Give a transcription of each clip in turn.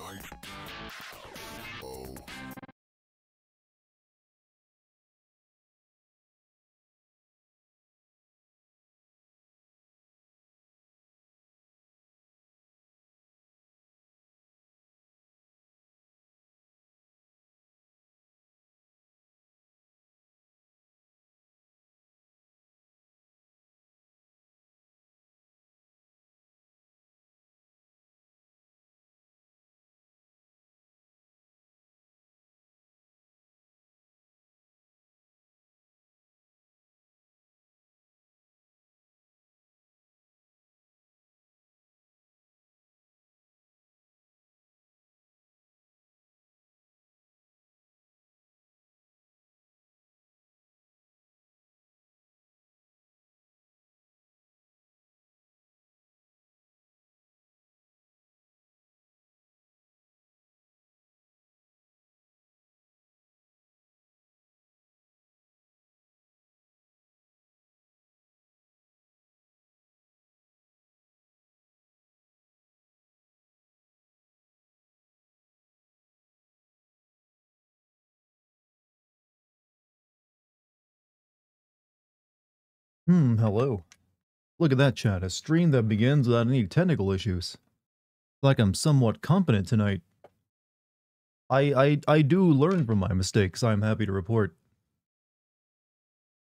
Oh. Hello. Look at that chat. A stream that begins without any technical issues. Like I'm somewhat competent tonight. I do learn from my mistakes, I'm happy to report.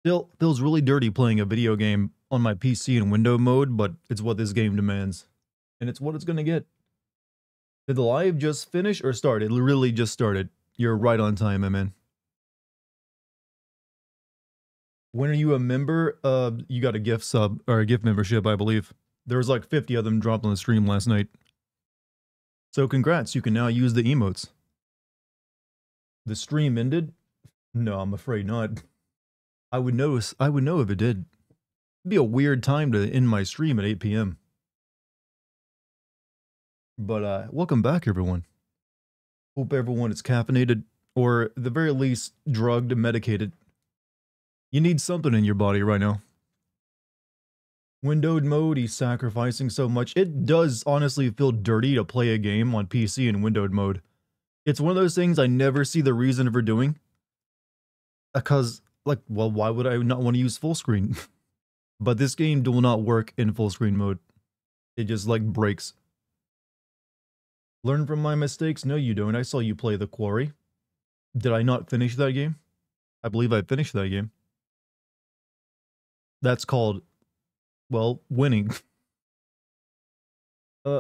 Still, feels really dirty playing a video game on my PC in window mode, but it's what this game demands. And it's what it's gonna get. Did the live just finish or start? It really just started. You're right on time, my man. When are you a member? You got a gift sub, or a gift membership, I believe. There was like 50 of them dropped on the stream last night. So congrats, you can now use the emotes. The stream ended? No, I'm afraid not. I would know if it did. It'd be a weird time to end my stream at 8 p.m. But welcome back, everyone. Hope everyone is caffeinated, or at the very least, drugged and medicated. You need something in your body right now. Windowed mode, he's sacrificing so much. It does honestly feel dirty to play a game on PC in windowed mode. It's one of those things I never see the reason for doing. Because, like, well, why would I not want to use full screen? But this game will not work in full screen mode. It just, like, breaks. Learn from my mistakes? No, you don't. I saw you play The Quarry. Did I not finish that game? I believe I finished that game. That's called, well, winning.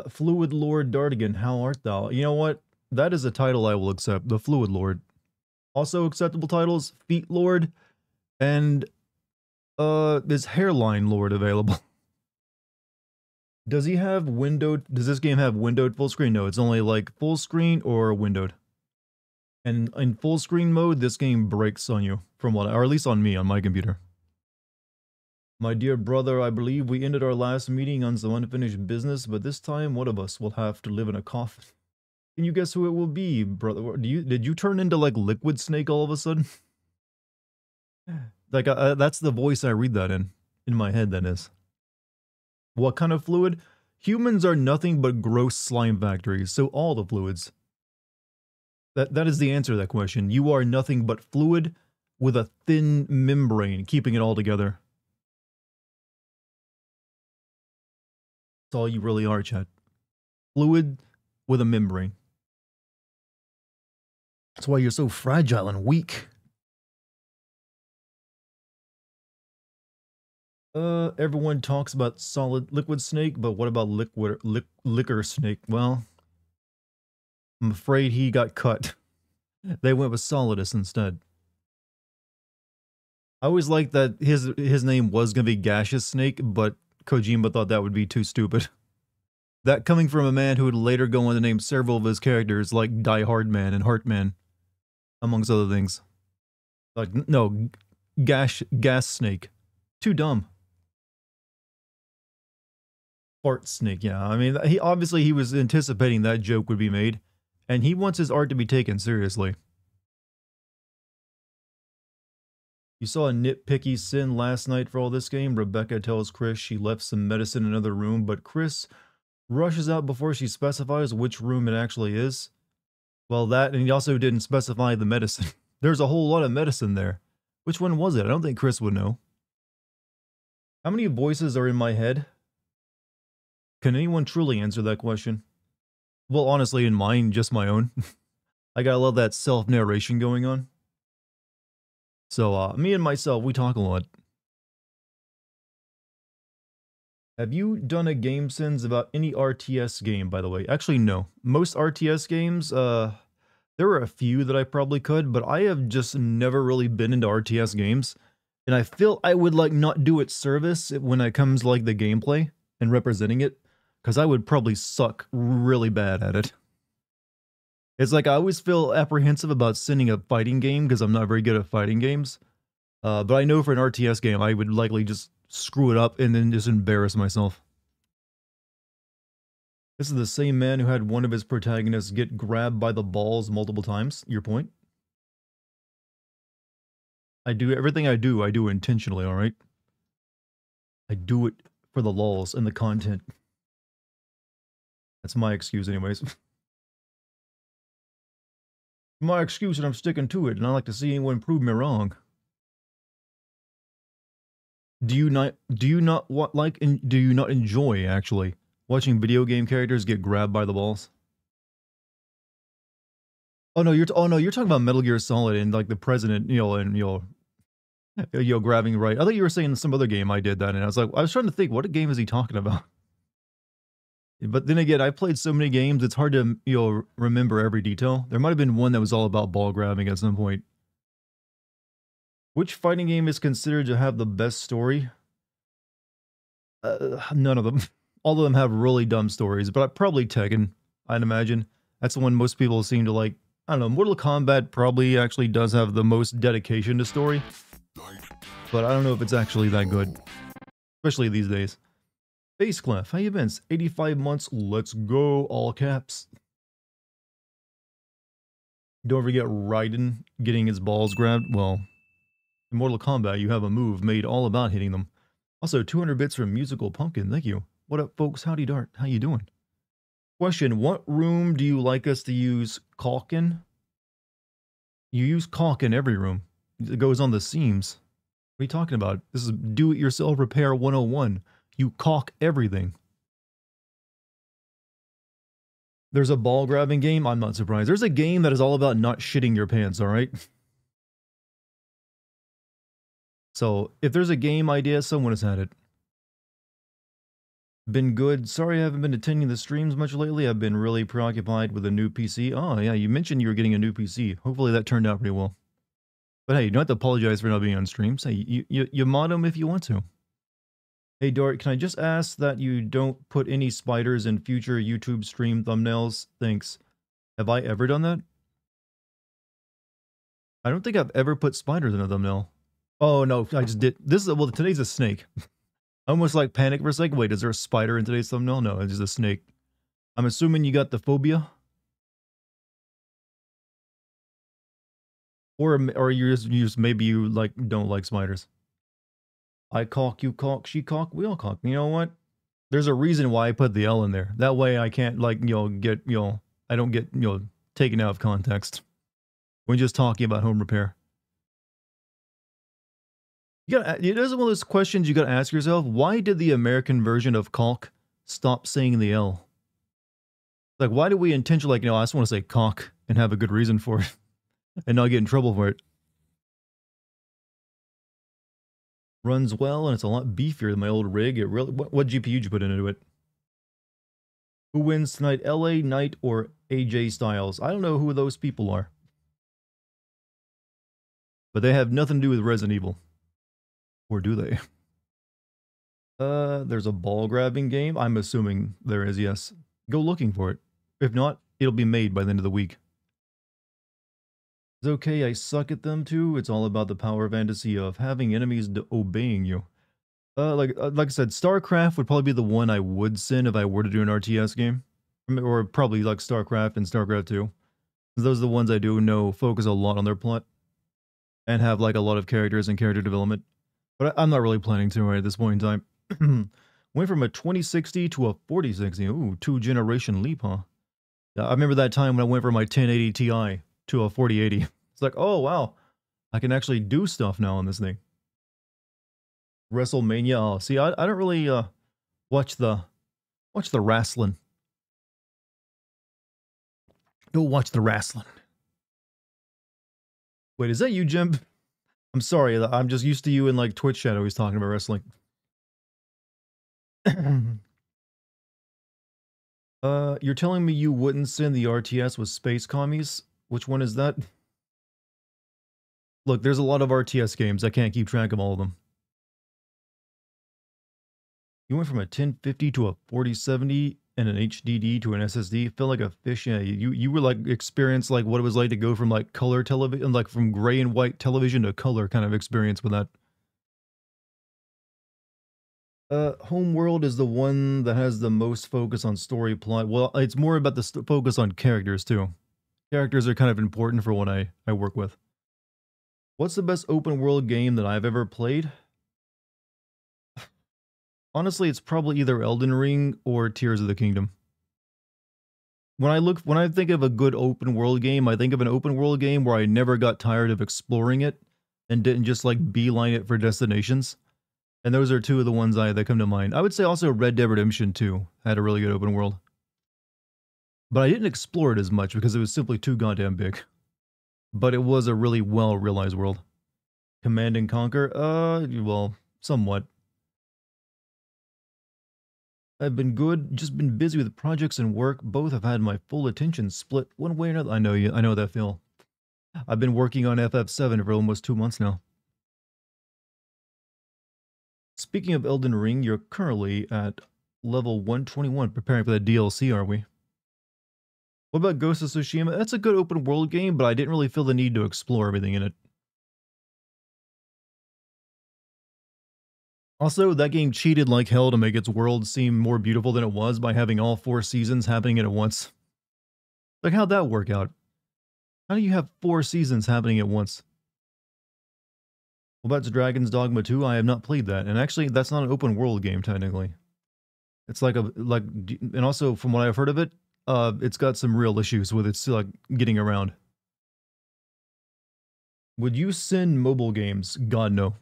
Fluid Lord Dartigan, how art thou? You know what? That is a title I will accept. The Fluid Lord. Also acceptable titles, Feet Lord, and is Hairline Lord available? Does he have windowed? Does this game have windowed full screen? No, it's only like full screen or windowed. And in full screen mode, this game breaks on you, from what, or at least on me, on my computer. My dear brother, I believe we ended our last meeting on some unfinished business, but this time one of us will have to live in a coffin. Can you guess who it will be, brother? Did you turn into like Liquid Snake all of a sudden? Like that's the voice I read that in my head. That is. What kind of fluid? Humans are nothing but gross slime factories, so all the fluids. That is the answer to that question. You are nothing but fluid with a thin membrane keeping it all together. That's all you really are, chat. Fluid with a membrane. That's why you're so fragile and weak. Everyone talks about solid liquid snake, but what about liquor snake? Well, I'm afraid he got cut. They went with Solidus instead. I always liked that his name was gonna be Gaseous Snake, but Kojima thought that would be too stupid. That coming from a man who would later go on to name several of his characters like Die Hard Man and Heartman, amongst other things. Like, no, Gas Snake. Too dumb. Fart Snake, yeah. I mean, he was anticipating that joke would be made, and he wants his art to be taken seriously. You saw a nitpicky sin last night for all this game. Rebecca tells Chris she left some medicine in another room, but Chris Rushes out before she specifies which room it actually is. Well, that, and he also didn't specify the medicine. There's a whole lot of medicine there. Which one was it? I don't think Chris would know. How many voices are in my head? Can anyone truly answer that question? Well, honestly, in mine, just my own. I gotta love that self-narration going on. So, me and myself, we talk a lot. Have you done a game since about any RTS game, by the way? Actually, no. Most RTS games, there are a few that I probably could, but I have just never really been into RTS games. And I feel I would, like, not do it service when it comes, like, the gameplay and representing it. Because I would probably suck really bad at it. It's like I always feel apprehensive about sending a fighting game because I'm not very good at fighting games. But I know for an RTS game, I would likely just screw it up and then just embarrass myself. This is the same man who had one of his protagonists get grabbed by the balls multiple times. Your point? I do everything I do intentionally, alright? I do it for the lulz and the content. That's my excuse anyways. My excuse and I'm sticking to it, and I like to see anyone prove me wrong. Do you not enjoy actually watching video game characters get grabbed by the balls? Oh no, you're talking about Metal Gear Solid and like the president, grabbing right. I thought you were saying some other game I did that, and I was trying to think, what game is he talking about? But then again, I played so many games, it's hard to remember every detail. There might have been one that was all about ball grabbing at some point. Which fighting game is considered to have the best story? None of them. All of them have really dumb stories, but probably Tekken, I'd imagine. That's the one most people seem to like. I don't know, Mortal Kombat probably actually does have the most dedication to story. But I don't know if it's actually that good. Especially these days. Bass Clef, how you been? 85 months, let's go, all caps. Don't forget Raiden getting his balls grabbed. Well, in Mortal Kombat, you have a move made all about hitting them. Also, 200 bits from Musical Pumpkin, thank you. What up, folks? Howdy Dart, how you doing? Question, what room do you like us to use caulk in? You use caulk in every room. It goes on the seams. What are you talking about? This is do-it-yourself repair 101. You caulk everything. There's a ball grabbing game? I'm not surprised. There's a game that is all about not shitting your pants, alright? So, if there's a game idea, someone has had it. Been good. Sorry I haven't been attending the streams much lately. I've been really preoccupied with a new PC. Oh, yeah, you mentioned you were getting a new PC. Hopefully that turned out pretty well. But hey, you don't have to apologize for not being on streams. Hey, you mod them if you want to. Hey Dart, can I just ask that you don't put any spiders in future YouTube stream thumbnails? Thanks. Have I ever done that? I don't think I've ever put spiders in a thumbnail. Oh no, I just did. Well, today's a snake. I almost like panic for a second. Wait, is there a spider in today's thumbnail? No, it's just a snake. I'm assuming you got the phobia? Or you just maybe you like don't like spiders. I caulk, you caulk, she caulk, we all caulk. You know what? There's a reason why I put the L in there. That way I can't like, get, I don't get, taken out of context. When just talking about home repair. It is one of those questions you gotta ask yourself. Why did the American version of caulk stop saying the L? Like, why do we intentionally, I just want to say caulk and have a good reason for it and not get in trouble for it? Runs well, and it's a lot beefier than my old rig. It really. What GPU did you put into it? Who wins tonight, LA Knight or AJ Styles? I don't know who those people are. But they have nothing to do with Resident Evil. Or do they? There's a ball grabbing game. I'm assuming there is, yes. Go looking for it. If not, it'll be made by the end of the week. It's okay, I suck at them too. It's all about the power fantasy of having enemies obeying you. Like I said, StarCraft would probably be the one I would send if I were to do an RTS game. Or probably like StarCraft and StarCraft 2. Those are the ones I do know focus a lot on their plot. And have like a lot of characters and character development. But I'm not really planning to right at this point in time. Went from a 2060 to a 4060. Ooh, 2 generation leap, huh? Yeah, I remember that time when I went from my 1080 Ti to a 4080. It's like, oh wow, I can actually do stuff now on this thing. WrestleMania. Oh, see, I don't really watch the wrestling. Don't watch the wrestling. Wait, is that you, Jim? I'm sorry. I'm just used to you in like Twitch chat always talking about wrestling. You're telling me you wouldn't send the RTS with space commies? Which one is that? Look, there's a lot of RTS games. I can't keep track of all of them. You went from a 1050 to a 4070 and an HDD to an SSD. Felt like a fish. Yeah, you were like experienced like what it was like to go from like color television, like from gray and white television to color kind of experience with that. Homeworld is the one that has the most focus on story plot. Well, it's more about the focus on characters too. Characters are kind of important for what I work with. What's the best open world game that I've ever played? Honestly, it's probably either Elden Ring or Tears of the Kingdom. When I think of a good open world game, I think of an open world game where I never got tired of exploring it and didn't just like beeline it for destinations. And those are two of the ones that come to mind. I would say also Red Dead Redemption 2 had a really good open world. But I didn't explore it as much because it was simply too goddamn big. But it was a really well realized world. Command and Conquer, well, somewhat. I've been good, just been busy with projects and work. Both have had my full attention split one way or another. I know you, I know that feel. I've been working on FF7 for almost 2 months now. Speaking of Elden Ring, you're currently at level 121, preparing for the DLC, are we? What about Ghost of Tsushima? That's a good open world game, but I didn't really feel the need to explore everything in it. Also, that game cheated like hell to make its world seem more beautiful than it was by having all 4 seasons happening at once. Like, how'd that work out? How do you have 4 seasons happening at once? Well, that's Dragon's Dogma 2. I have not played that. And actually, that's not an open world game, technically. It's like and also from what I've heard of it, it's got some real issues with its like getting around. Would you send mobile games? God, no.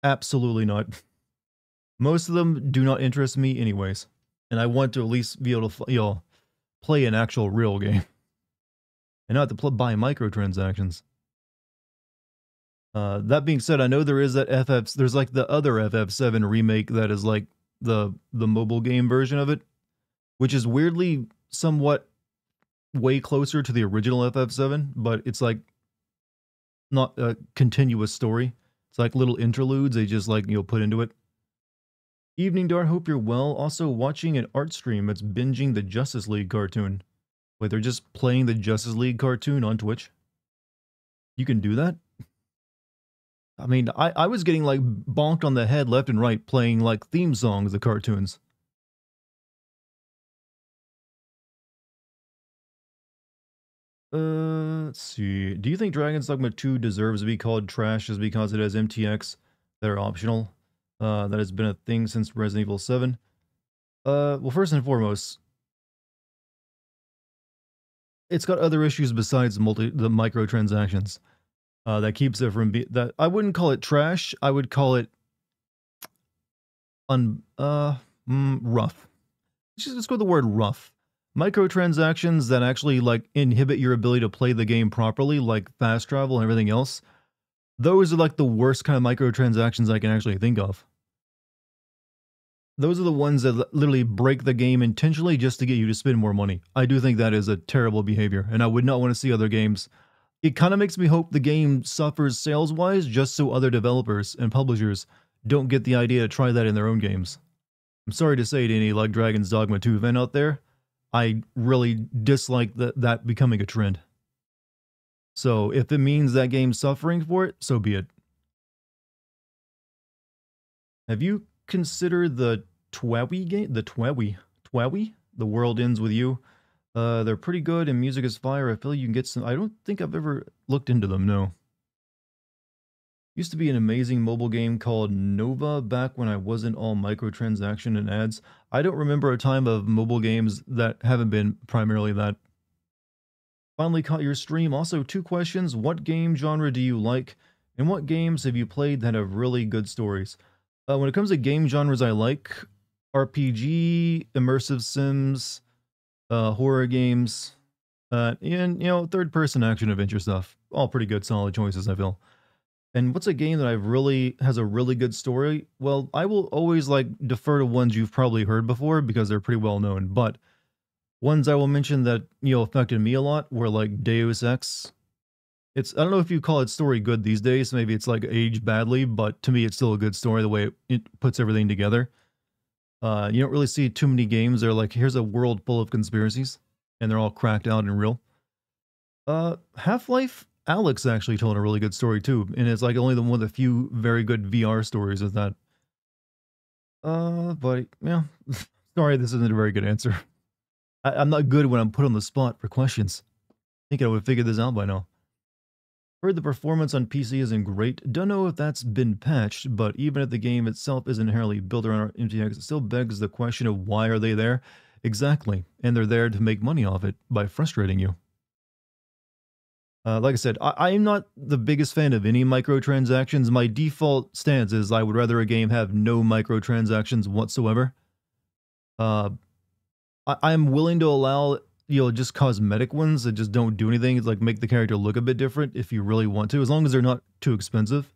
Absolutely not. Most of them do not interest me anyways. And I want to at least be able to, play an actual real game. And not to buy microtransactions. That being said, I know there is that there's like the other FF7 remake that is like the mobile game version of it, which is weirdly somewhat way closer to the original FF7, but it's like not a continuous story. It's like little interludes they just like, put into it. Evening Dart, hope you're well. Also watching an art stream that's binging the Justice League cartoon. Wait, they're just playing the Justice League cartoon on Twitch? You can do that? I mean, I was getting like bonked on the head left and right playing like theme songs of cartoons. Let's see. Do you think Dragon's Dogma 2 deserves to be called trash just because it has MTX that are optional? That has been a thing since Resident Evil 7. Well, first and foremost, it's got other issues besides the microtransactions. That keeps it from that. I wouldn't call it trash. I would call it rough. Let's go with the word rough. Microtransactions that actually like inhibit your ability to play the game properly, like fast travel and everything else. Those are like the worst kind of microtransactions I can actually think of. Those are the ones that literally break the game intentionally just to get you to spend more money. I do think that is a terrible behavior, and I would not want to see other games. It kind of makes me hope the game suffers sales-wise just so other developers and publishers don't get the idea to try that in their own games. I'm sorry to say to any like Dragon's Dogma 2 fan out there, I really dislike that becoming a trend. So if it means that game's suffering for it, so be it. Have you considered the Twawi game? The Twawi? Twawi? The World Ends With You? They're pretty good and music is fire. I feel you can get some. I don't think I've ever looked into them, no. Used to be an amazing mobile game called Nova back when I wasn't all microtransaction and ads. I don't remember a time of mobile games that haven't been primarily that. Finally caught your stream. Also, two questions. What game genre do you like? And what games have you played that have really good stories? When it comes to game genres I like, RPG, immersive sims, horror games, and, third-person action adventure stuff. All pretty good, solid choices, I feel. And what's a game that I've really has a really good story? Well, I will always like defer to ones you've probably heard before because they're pretty well known. But ones I will mention that affected me a lot were like Deus Ex. I don't know if you call it story good these days. Maybe it's like aged badly, but to me, it's still a good story. The way it puts everything together. You don't really see too many games. They're like, here's a world full of conspiracies, and they're all cracked out and real. Half-Life Alex actually told a really good story too, and it's like only one of the few very good VR stories of that. But yeah, sorry, this isn't a very good answer. I'm not good when I'm put on the spot for questions. I think I would have figured this out by now. Heard the performance on PC isn't great. Don't know if that's been patched, but even if the game itself isn't inherently built around MTX, it still begs the question of why are they there? Exactly, and they're there to make money off it by frustrating you. Like I said, I'm not the biggest fan of any microtransactions. My default stance is I would rather a game have no microtransactions whatsoever. I'm willing to allow, just cosmetic ones that just don't do anything. It's like make the character look a bit different if you really want to, as long as they're not too expensive.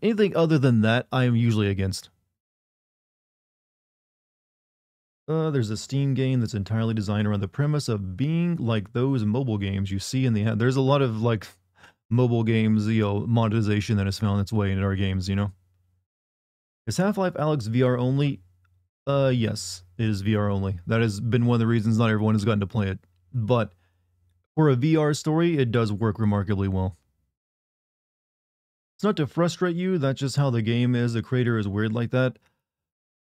Anything other than that, I am usually against. There's a Steam game that's entirely designed around the premise of being like those mobile games you see in the ad. There's a lot of like mobile games, monetization that has found its way into our games, Is Half-Life Alyx VR only? Yes, it is VR only. That has been one of the reasons not everyone has gotten to play it. But for a VR story, it does work remarkably well. It's not to frustrate you, that's just how the game is. The creator is weird like that.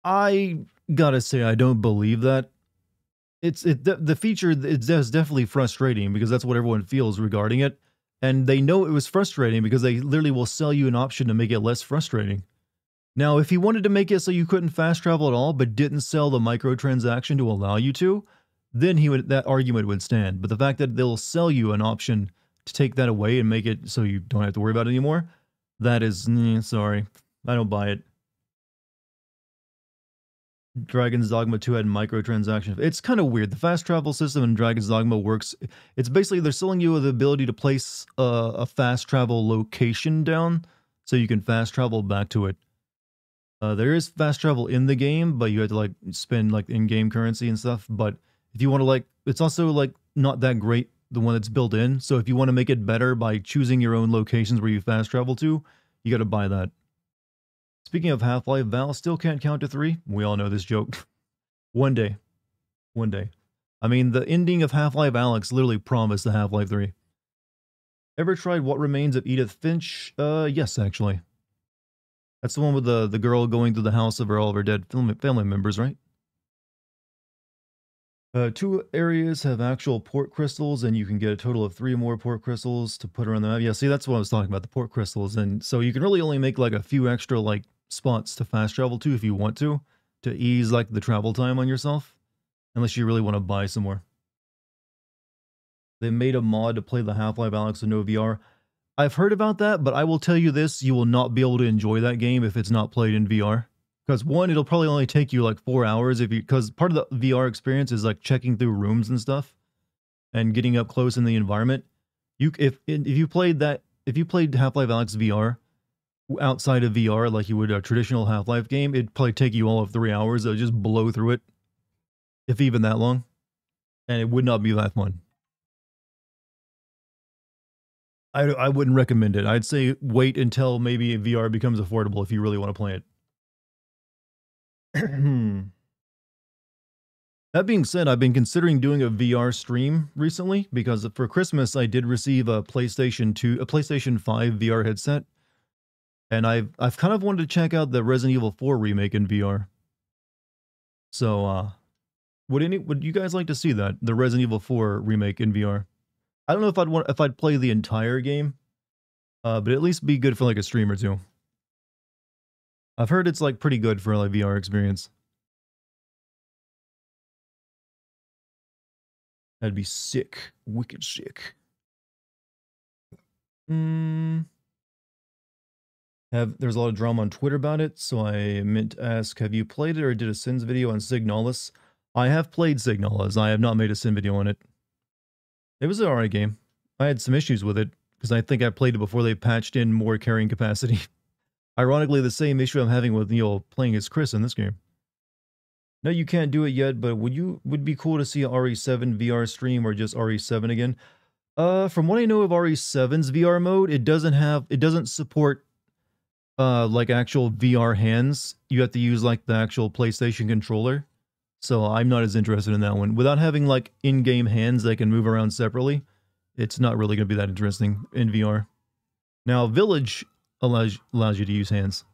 I gotta say, I don't believe that. The feature is definitely frustrating because that's what everyone feels regarding it, and they know it was frustrating because they literally will sell you an option to make it less frustrating. Now, if he wanted to make it so you couldn't fast travel at all, but didn't sell the microtransaction to allow you to, then that argument would stand. But the fact that they'll sell you an option to take that away and make it so you don't have to worry about it anymore, that is, sorry, I don't buy it. Dragon's Dogma 2 had microtransactions. It's kind of weird. The fast travel system in Dragon's Dogma works. It's basically they're selling you the ability to place a fast travel location down so you can fast travel back to it. There is fast travel in the game, but you have to like spend like in-game currency and stuff. But if you want to it's also like not that great, the one that's built in. So if you want to make it better by choosing your own locations where you fast travel to, you got to buy that. Speaking of Half-Life, Val still can't count to 3. We all know this joke. One day. One day. I mean, the ending of Half-Life Alyx literally promised the Half-Life 3. Ever tried What Remains of Edith Finch? Yes, actually. That's the one with the girl going through the house of all of her dead family members, right? 2 areas have actual port crystals, and you can get a total of 3 more port crystals to put around the map. Yeah, see, that's what I was talking about, the port crystals. And so you can really only make like a few extra like spots to fast travel to if you want to ease like the travel time on yourself, unless you really want to buy some more. They made a mod to play the Half-Life Alyx with no VR. I've heard about that, but I will tell you this, you will not be able to enjoy that game if it's not played in VR. Because one, it'll probably only take you like 4 hours because part of the VR experience is like checking through rooms and stuff and getting up close in the environment. If you played Half-Life Alyx VR outside of VR like you would a traditional Half-Life game, it'd probably take you all of 3 hours. It'll just blow through it, if even that long, and it would not be that fun. I wouldn't recommend it. I'd say wait until maybe VR becomes affordable if you really want to play it. That being said, I've been considering doing a VR stream recently because for Christmas I did receive a PlayStation 5 VR headset, and I've kind of wanted to check out the Resident Evil 4 remake in VR. So, would you guys like to see that, the Resident Evil 4 remake in VR? I don't know if I'd play the entire game, But at least be good for like a stream or two. I've heard it's like pretty good for like VR experience. That'd be sick. Wicked sick. There's a lot of drama on Twitter about it, so I meant to ask, have you played it or did a Sins video on Signalis? I have played Signalis. I have not made a Sin video on it. It was an alright game. I had some issues with it, because I think I played it before they patched in more carrying capacity. Ironically, the same issue I'm having with, playing as Chris in this game. No, you can't do it yet, but would be cool to see a RE7 VR stream or just RE7 again. From what I know of RE7's VR mode, it doesn't support like actual VR hands. You have to use like the actual PlayStation controller. So I'm not as interested in that one. Without having like in-game hands that can move around separately, it's not really going to be that interesting in VR. Now, Village allows you to use hands.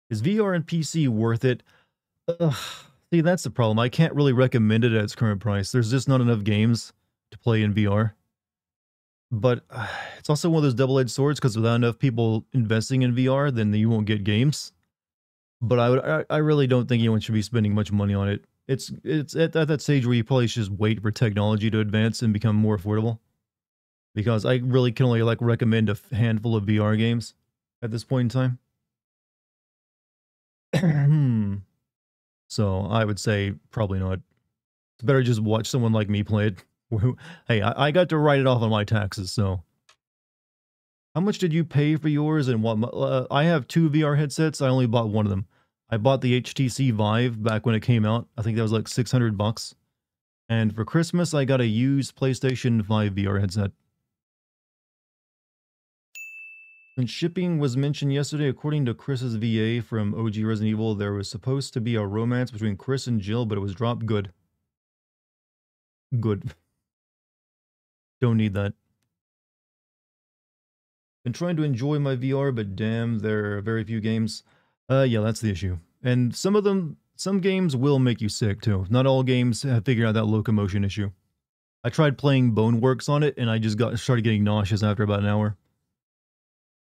Is VR and PC worth it? See, that's the problem. I can't really recommend it at its current price. There's just not enough games to play in VR. But it's also one of those double-edged swords, because without enough people investing in VR, then you won't get games. But I really don't think anyone should be spending much money on it. It's at that stage where you probably should just wait for technology to advance and become more affordable. Because I really can only like recommend a handful of VR games at this point in time. So I would say probably not. It's better just watch someone like me play it. Hey, I got to write it off on my taxes, so. How much did you pay for yours and what? I have 2 VR headsets. I only bought one of them. I bought the HTC Vive back when it came out. I think that was like $600. And for Christmas, I got a used PlayStation 5 VR headset. And shipping was mentioned yesterday. According to Chris's VA from OG Resident Evil, there was supposed to be a romance between Chris and Jill, but it was dropped. Good. Good. Don't need that. Been trying to enjoy my VR, but damn, there are very few games. Yeah, that's the issue. And some games will make you sick too. Not all games have figured out that locomotion issue. I tried playing Boneworks on it, and I just started getting nauseous after about an hour.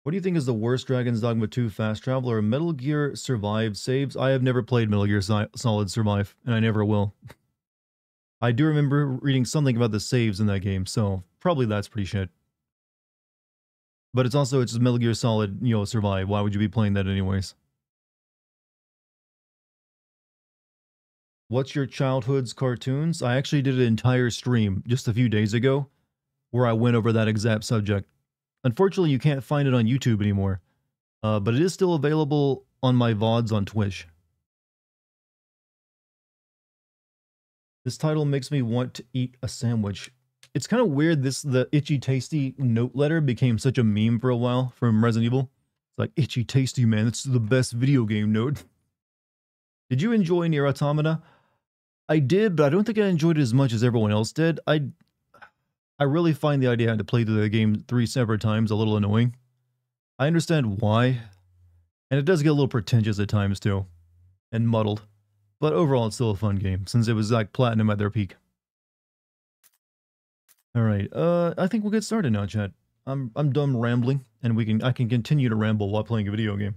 What do you think is the worst Dragon's Dogma 2 fast travel or Metal Gear Survive saves? I have never played Metal Gear Solid Survive, and I never will. I do remember reading something about the saves in that game, so probably that's pretty shit. But it's just Metal Gear Solid, Survive. Why would you be playing that anyways? What's your childhood's cartoons? I actually did an entire stream just a few days ago where I went over that exact subject. Unfortunately, you can't find it on YouTube anymore, but it is still available on my VODs on Twitch. This title makes me want to eat a sandwich. It's kind of weird the Itchy Tasty note letter became such a meme for a while from Resident Evil. It's like, Itchy Tasty, man, it's the best video game note. Did you enjoy Nier Automata? I did, but I don't think I enjoyed it as much as everyone else did. I really find the idea I had to play through the game 3 separate times a little annoying. I understand why, and it does get a little pretentious at times too, and muddled. But overall, it's still a fun game, since it was like platinum at their peak. Alright, I think we'll get started now, chat. I'm done rambling, and I can continue to ramble while playing a video game.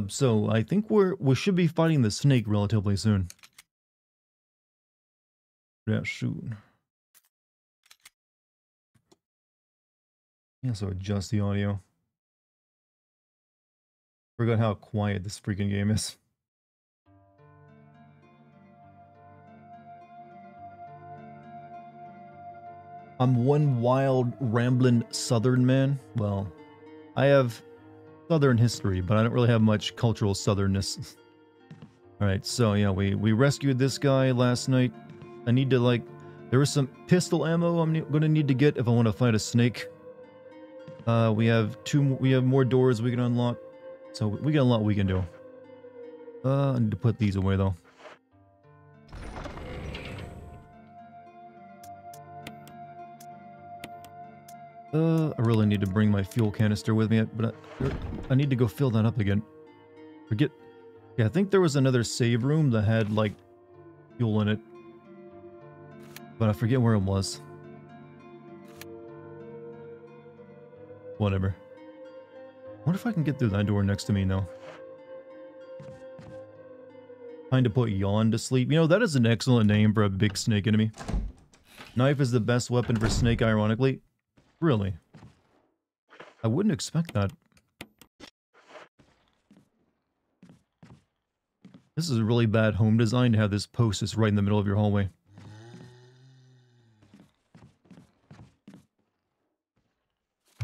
So I think we should be fighting the snake relatively soon. Yeah, soon. Yeah, so adjust the audio. Forgot how quiet this freaking game is. I'm one wild, rambling southern man. Well, I have southern history, but I don't really have much cultural southernness. Alright, so yeah, we rescued this guy last night. I need to there was some pistol ammo I'm gonna need to get if I want to fight a snake. We have more doors we can unlock. So we got a lot we can do. I need to put these away though. I really need to bring my fuel canister with me, but I need to go fill that up again. Yeah, I think there was another save room that had like fuel in it, but I forget where it was. Whatever. What if I can get through that door next to me now? Time to put Yawn to sleep. You know, that is an excellent name for a big snake enemy. Knife is the best weapon for snake, ironically. Really? I wouldn't expect that. This is a really bad home design to have this post just right in the middle of your hallway.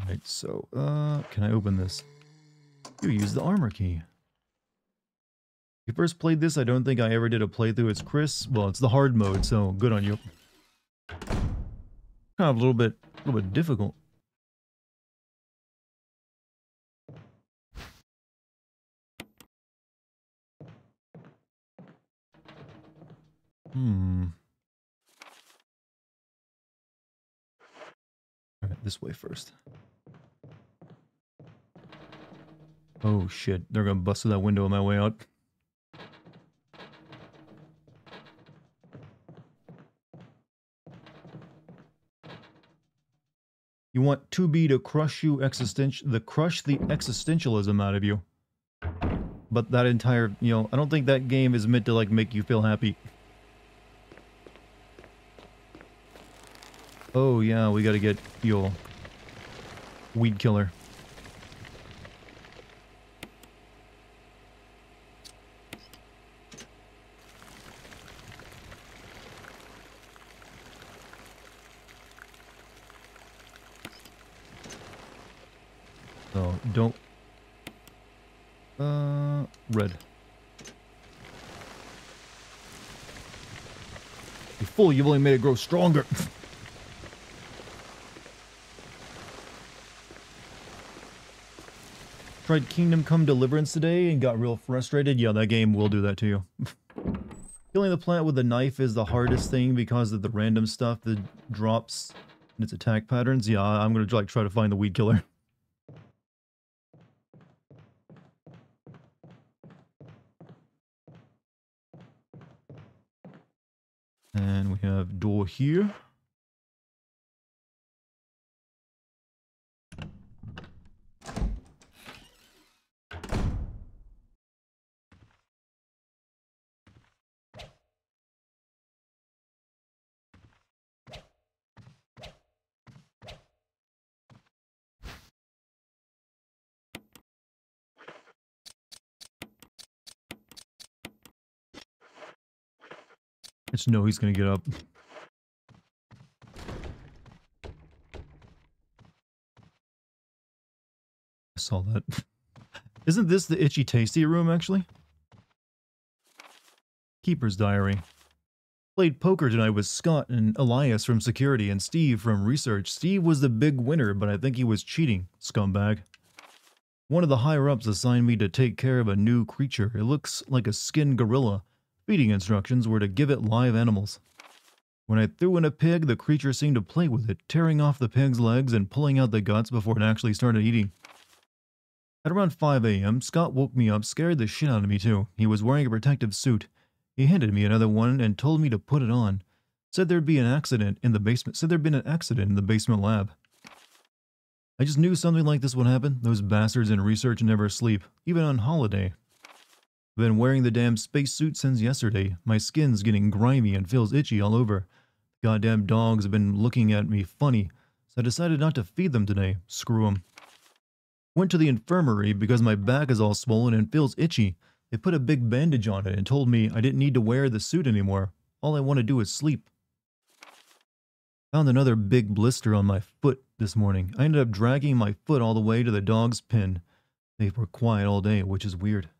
Alright, so, can I open this? You use the armor key. You first played this, I don't think I ever did a playthrough. It's Chris. Well, it's the hard mode, so good on you. Kind of a little bit difficult. Alright, this way first. Oh shit, they're gonna bust through that window on my way out. You want 2B to crush you crush the existentialism out of you. But that entire, you know, I don't think that game is meant to like make you feel happy. Oh yeah, we gotta get your weed killer. So don't red. You fool, you've only made it grow stronger. Tried Kingdom Come Deliverance today and got real frustrated. Yeah, that game will do that to you. Killing the plant with a knife is the hardest thing because of the random stuff that drops in its attack patterns. Yeah, I'm gonna like try to find the weed killer. And we have door here. I just know he's gonna get up. I saw that. Isn't this the itchy tasty room, actually? Keeper's diary. Played poker tonight with Scott and Elias from security and Steve from research. Steve was the big winner, but I think he was cheating, scumbag. One of the higher-ups assigned me to take care of a new creature. It looks like a skinned gorilla. Feeding instructions were to give it live animals. When I threw in a pig, the creature seemed to play with it, tearing off the pig's legs and pulling out the guts before it actually started eating. At around 5 a.m., Scott woke me up, scared the shit out of me too. He was wearing a protective suit. He handed me another one and told me to put it on. Said there'd be an accident in the basement. Said there'd been an accident in the basement lab. I just knew something like this would happen. Those bastards in research never sleep, even on holiday. I've been wearing the damn spacesuit since yesterday. My skin's getting grimy and feels itchy all over. The goddamn dogs have been looking at me funny, so I decided not to feed them today. Screw them. Went to the infirmary because my back is all swollen and feels itchy. They put a big bandage on it and told me I didn't need to wear the suit anymore. All I want to do is sleep. Found another big blister on my foot this morning. I ended up dragging my foot all the way to the dog's pen. They were quiet all day, which is weird.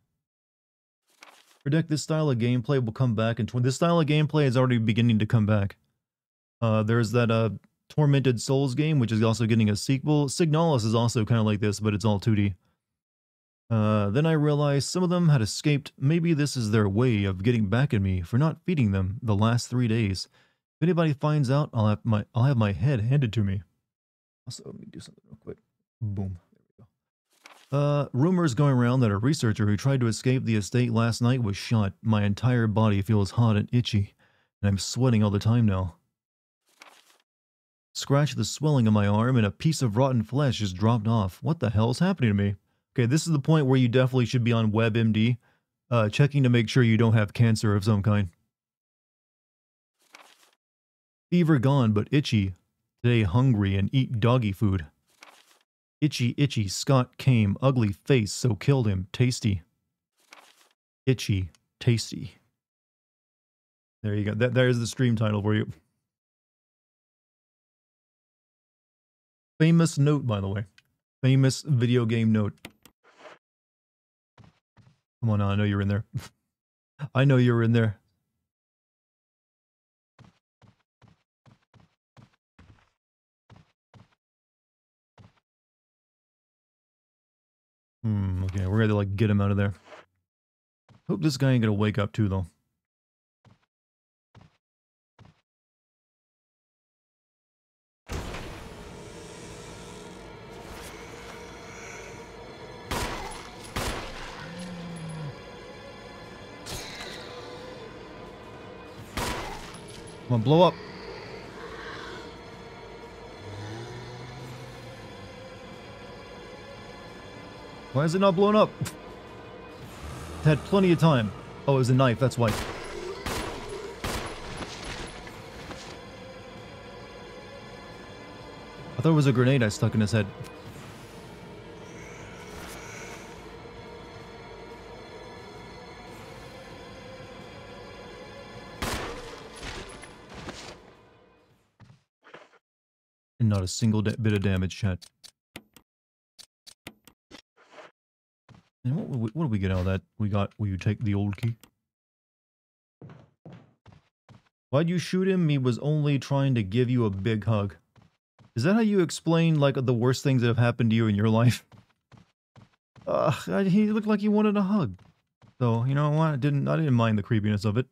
Predict this style of gameplay will come back, and this style of gameplay is already beginning to come back. There's that Tormented Souls game, which is also getting a sequel. Signalis is also kind of like this, but it's all 2D. Then I realized some of them had escaped. Maybe this is their way of getting back at me for not feeding them the last 3 days. If anybody finds out, I'll have my head handed to me. Also, let me do something real quick. Boom. There we go. Rumors going around that a researcher who tried to escape the estate last night was shot. My entire body feels hot and itchy, and I'm sweating all the time now. Scratch the swelling on my arm and a piece of rotten flesh just dropped off. What the hell is happening to me? Okay, this is the point where you definitely should be on WebMD, checking to make sure you don't have cancer of some kind. Fever gone, but itchy. Today hungry and eat doggy food. Itchy, itchy, Scott came. Ugly face, so killed him. Tasty. Itchy, tasty. There you go. There's the stream title for you. Famous note, by the way. Famous video game note. Come on now, I know you're in there. I know you're in there. Okay, we're gonna like get him out of there. Hope this guy ain't gonna wake up too, though. Come on, blow up. Why is it not blown up? It had plenty of time. Oh, it was a knife, that's why. I thought it was a grenade I stuck in his head. And not a single bit of damage, chat. And what did we get out of that? Will you take the old key? Why'd you shoot him? He was only trying to give you a big hug. Is that how you explain, like, the worst things that have happened to you in your life? He looked like he wanted a hug. So, you know what? I didn't mind the creepiness of it.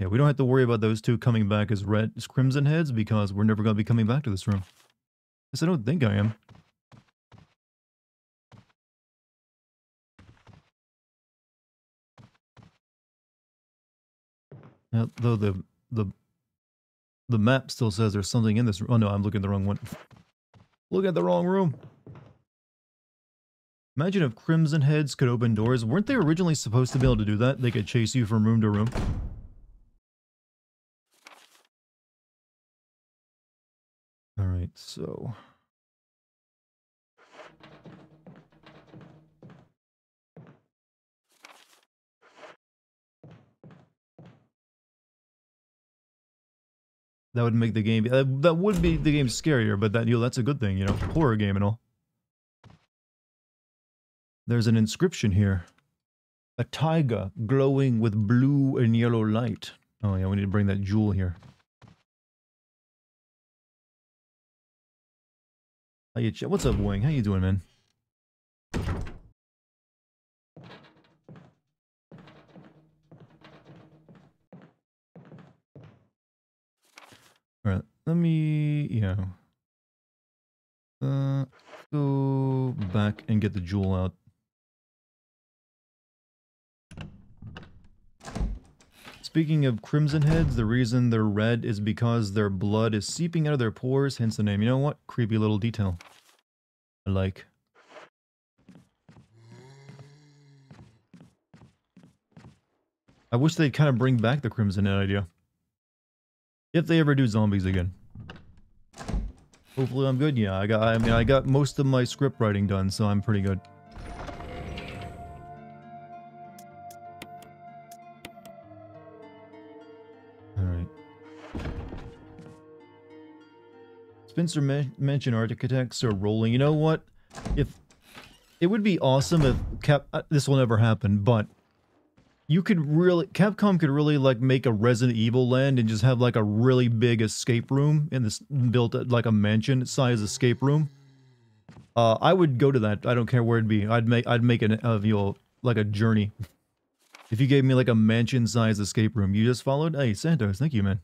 Yeah, we don't have to worry about those two coming back as Crimson Heads because we're never going to be coming back to this room. Yes, I don't think I am. Though the map still says there's something in this room. Oh no, I'm looking at the wrong one. Look at the wrong room. Imagine if Crimson Heads could open doors. Weren't they originally supposed to be able to do that? They could chase you from room to room. Alright, so... That would make the game... that would be the game scarier, but that's a good thing, you know? Horror game and all. There's an inscription here. A tiger glowing with blue and yellow light. Oh yeah, we need to bring that jewel here. What's up, Wing? How you doing, man? Alright, let me... yeah. Go back and get the jewel out. Speaking of Crimson Heads, the reason they're red is because their blood is seeping out of their pores, hence the name. You know what? Creepy little detail. I like. I wish they'd kind of bring back the Crimson Head idea. If they ever do zombies again. Hopefully I'm good. Yeah, I got most of my script writing done, so I'm pretty good. Alright. Spencer mentioned architects are rolling. You know what? It would be awesome if this will never happen, but Capcom could really like make a Resident Evil land and just have like a really big escape room in this built like a mansion size escape room. I would go to that. I don't care where it'd be. I'd make it like a journey. If you gave me like a mansion size escape room, you just followed. Hey, Santos, thank you, man.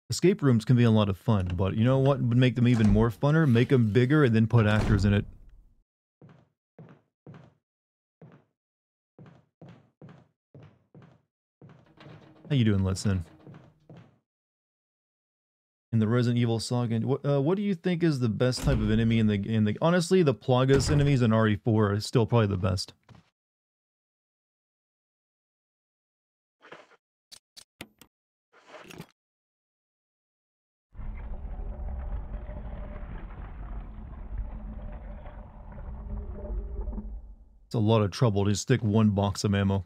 Escape rooms can be a lot of fun, but you know what would make them even more funner? Make them bigger and then put actors in it. How you doing, Letson? In the Resident Evil saga, what do you think is the best type of enemy in the? Honestly, the Plagas enemies in RE4 are still probably the best. It's a lot of trouble to stick one box of ammo.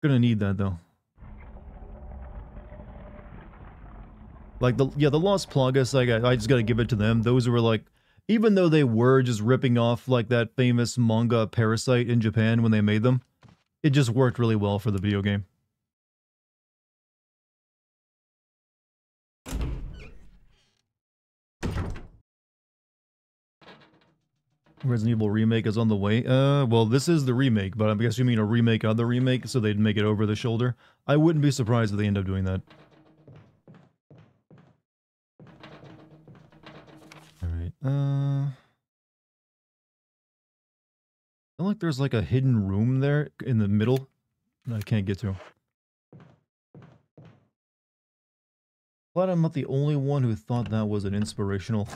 Gonna need that though. Like the Lost Plagas, like I just gotta give it to them. Those were like, even though they were just ripping off like that famous manga Parasite in Japan when they made them, it just worked really well for the video game. Resident Evil Remake is on the way. Well, this is the remake, but I guess you mean a remake of the remake, so they'd make it over the shoulder. I wouldn't be surprised if they end up doing that. Alright, I feel like there's like a hidden room there in the middle that I can't get to. Glad I'm not the only one who thought that was an inspirational.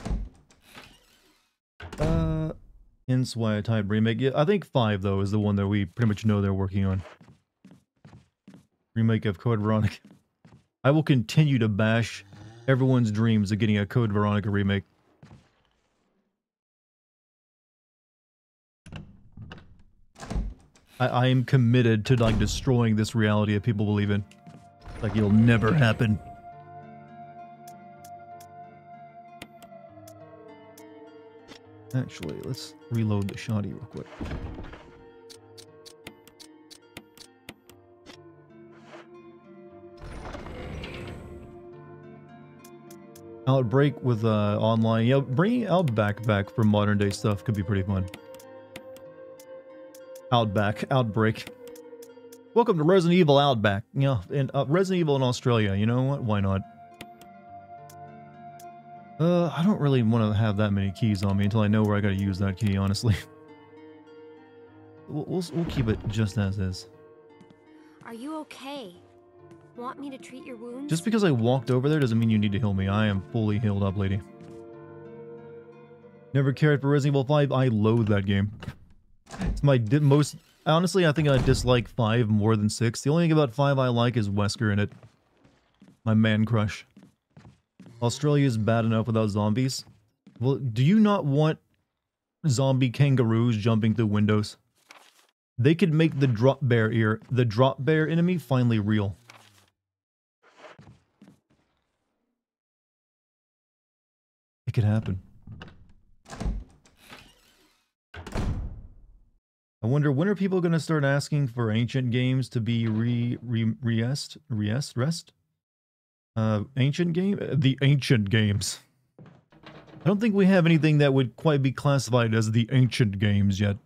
Hence why I typed remake. Yeah, I think 5 though is the one that we pretty much know they're working on. Remake of Code Veronica. I will continue to bash everyone's dreams of getting a Code Veronica remake. I am committed to like destroying this reality that people believe in. Like it'll never happen. Actually, let's reload the shoddy real quick. Outbreak with online. Yeah, bringing Outback back for modern day stuff could be pretty fun. Outbreak. Welcome to Resident Evil Outback. Yeah, and Resident Evil in Australia. You know what? Why not? I don't really want to have that many keys on me until I know where I gotta use that key, honestly. We'll keep it just as is. Are you okay? Want me to treat your wounds? Just because I walked over there doesn't mean you need to heal me. I am fully healed up, lady. Never cared for Resident Evil 5. I loathe that game. It's my most... Honestly, I think I dislike 5 more than 6. The only thing about 5 I like is Wesker in it. My man crush. Australia is bad enough without zombies. Well, do you not want zombie kangaroos jumping through windows? They could make the drop bear enemy finally real. It could happen. I wonder, when are people going to start asking for ancient games to be rest? Ancient game? The ancient games. I don't think we have anything that would quite be classified as the ancient games yet.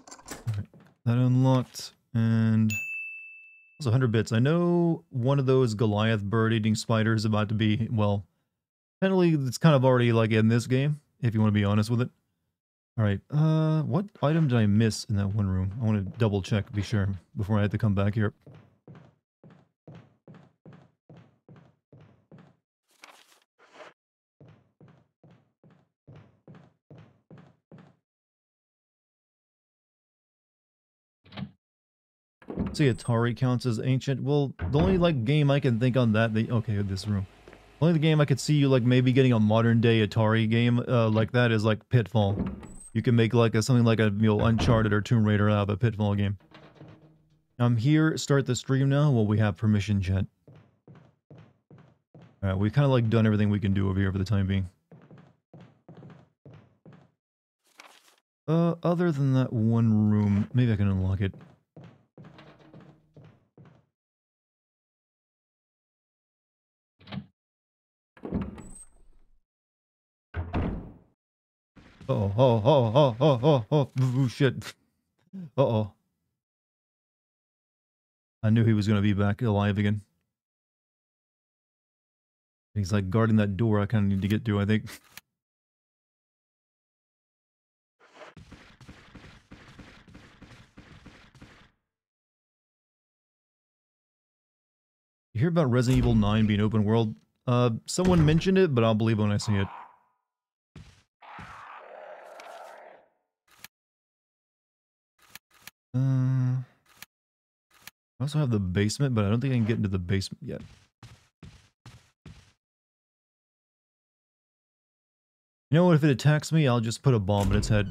Alright, that unlocked, and... That's 100 bits. I know one of those Goliath bird-eating spiders is about to be, well, technically it's kind of already like in this game, if you want to be honest with it. Alright, what item did I miss in that one room? I want to double check, be sure, before I have to come back here. See, Atari counts as ancient. Well, the only like game I can think on that, okay, this room. Only the game I could see you like maybe getting a modern day Atari game like that is like Pitfall. You can make like something like a Uncharted or Tomb Raider out of a Pitfall game. I'm here. Start the stream now. Well, we have permission, chat. All right, we've kind of like done everything we can do over here for the time being. Other than that one room, maybe I can unlock it. Oh, shit. Uh-oh. I knew he was going to be back alive again. He's like guarding that door I kind of need to get to, I think. You hear about Resident Evil 9 being open world? Someone mentioned it, but I'll believe when I see it. I also have the basement, but I don't think I can get into the basement yet. You know what? If it attacks me, I'll just put a bomb in its head.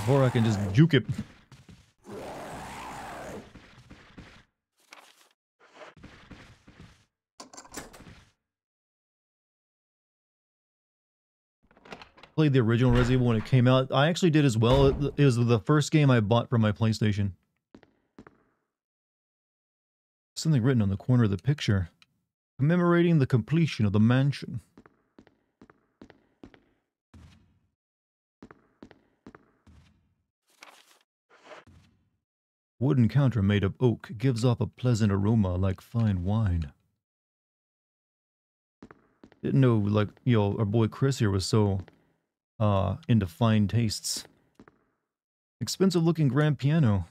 Or I can just juke it. Played the original Resident Evil when it came out. I actually did as well. It was the first game I bought for my PlayStation. Something written on the corner of the picture. Commemorating the completion of the mansion. Wooden counter made of oak gives off a pleasant aroma like fine wine. Didn't know, like, you know, our boy Chris here was so into fine tastes. Expensive looking grand piano.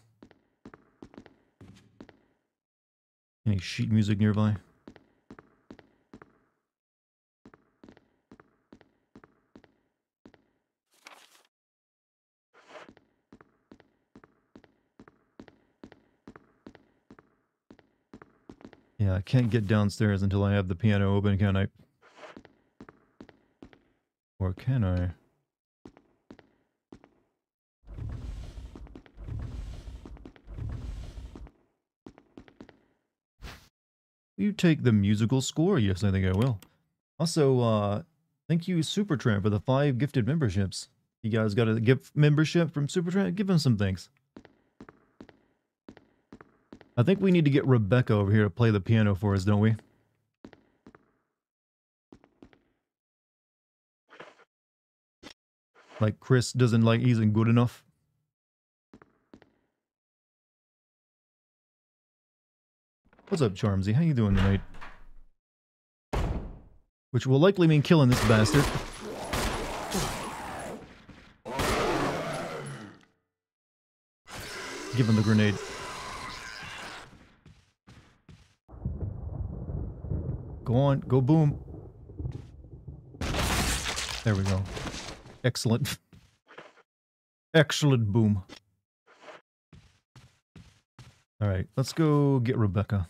Any sheet music nearby? Yeah, I can't get downstairs until I have the piano open, can I? Or can I? You take the musical score? Yes, I think I will. Also, thank you Supertramp for the 5 gifted memberships. You guys got a gift membership from Supertramp? Give him some thanks. I think we need to get Rebecca over here to play the piano for us, don't we? Like Chris doesn't like, he isn't good enough. What's up, Charmsy? How you doing tonight? Which will likely mean killing this bastard. Give him the grenade. Go on, go boom. There we go. Excellent. Excellent boom. Alright, let's go get Rebecca.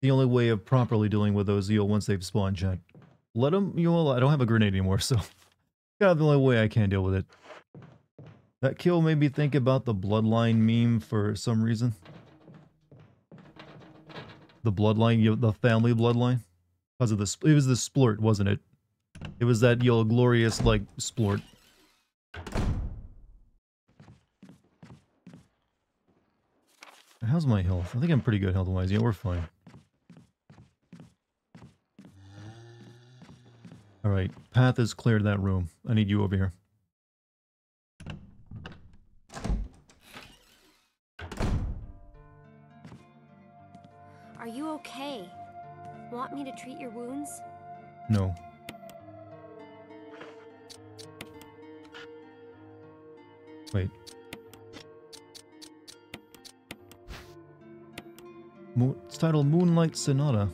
The only way of properly dealing with those eel once they've spawned, chat. Let them, you know, I don't have a grenade anymore, so kind of the only way I can deal with it. That kill made me think about the bloodline meme for some reason. The bloodline, you know, the family bloodline. Because of the, it was the splort, wasn't it? It was that, you know, glorious, like, splort. How's my health? I think I'm pretty good health-wise. Yeah, we're fine. Alright, Path has cleared that room. I need you over here. Are you okay? Want me to treat your wounds? No. Wait. It's titled Moonlight Sonata.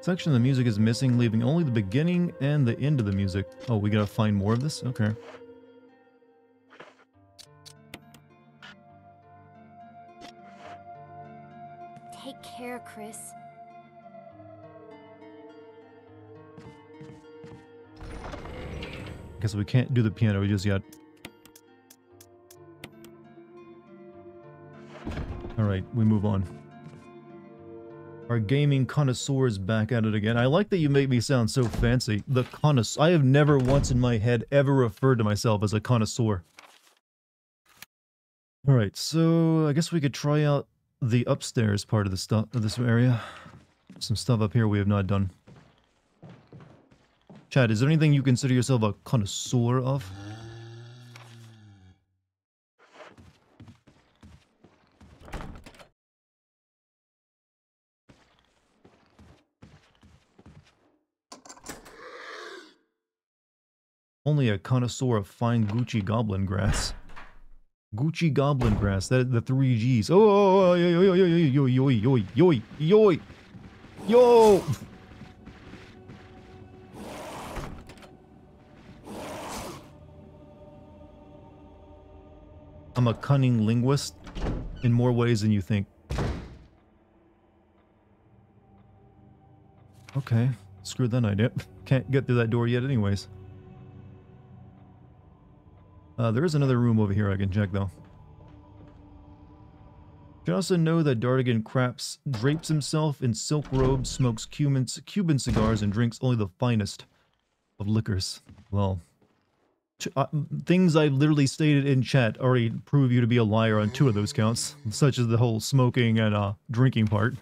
Section of the music is missing, leaving only the beginning and the end of the music. Oh, we gotta find more of this? Okay. Take care, Chris. Guess we can't do the piano just yet. Alright, we move on. Our gaming connoisseur is back at it again. I like that you make me sound so fancy. The connoisseur. I have never once in my head ever referred to myself as a connoisseur. Alright, so I guess we could try out the upstairs part of the stuff of this area. Some stuff up here we have not done. Chad, is there anything you consider yourself a connoisseur of? Only a connoisseur of fine Gucci goblin grass. Gucci goblin grass, that the 3 Gs. Oh, yo, yo, yo, yo, yo, yo, yo, yo, yo, yo. I'm a cunning linguist in more ways than you think. Okay, screw that idea. Can't get through that door yet anyways. There is another room over here I can check though. You also know that Dartigan drapes himself in silk robes, smokes Cuban cigars, and drinks only the finest of liquors. Well, things I literally stated in chat already prove you to be a liar on 2 of those counts, such as the whole smoking and drinking part.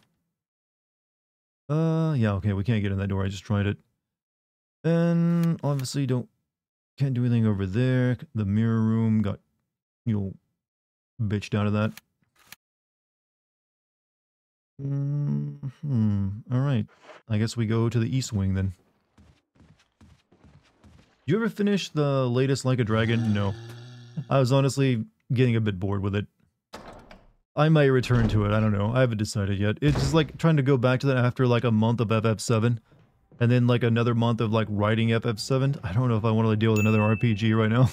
Yeah, okay, we can't get in that door. I just tried it. And obviously can't do anything over there. The mirror room got, bitched out of that. Alright. I guess we go to the east wing then. You ever finish the latest Like a Dragon? No. I was honestly getting a bit bored with it. I might return to it, I don't know. I haven't decided yet. It's just like trying to go back to that after like a month of FF7. And then like another month of like writing FF7. I don't know if I want to deal with another RPG right now.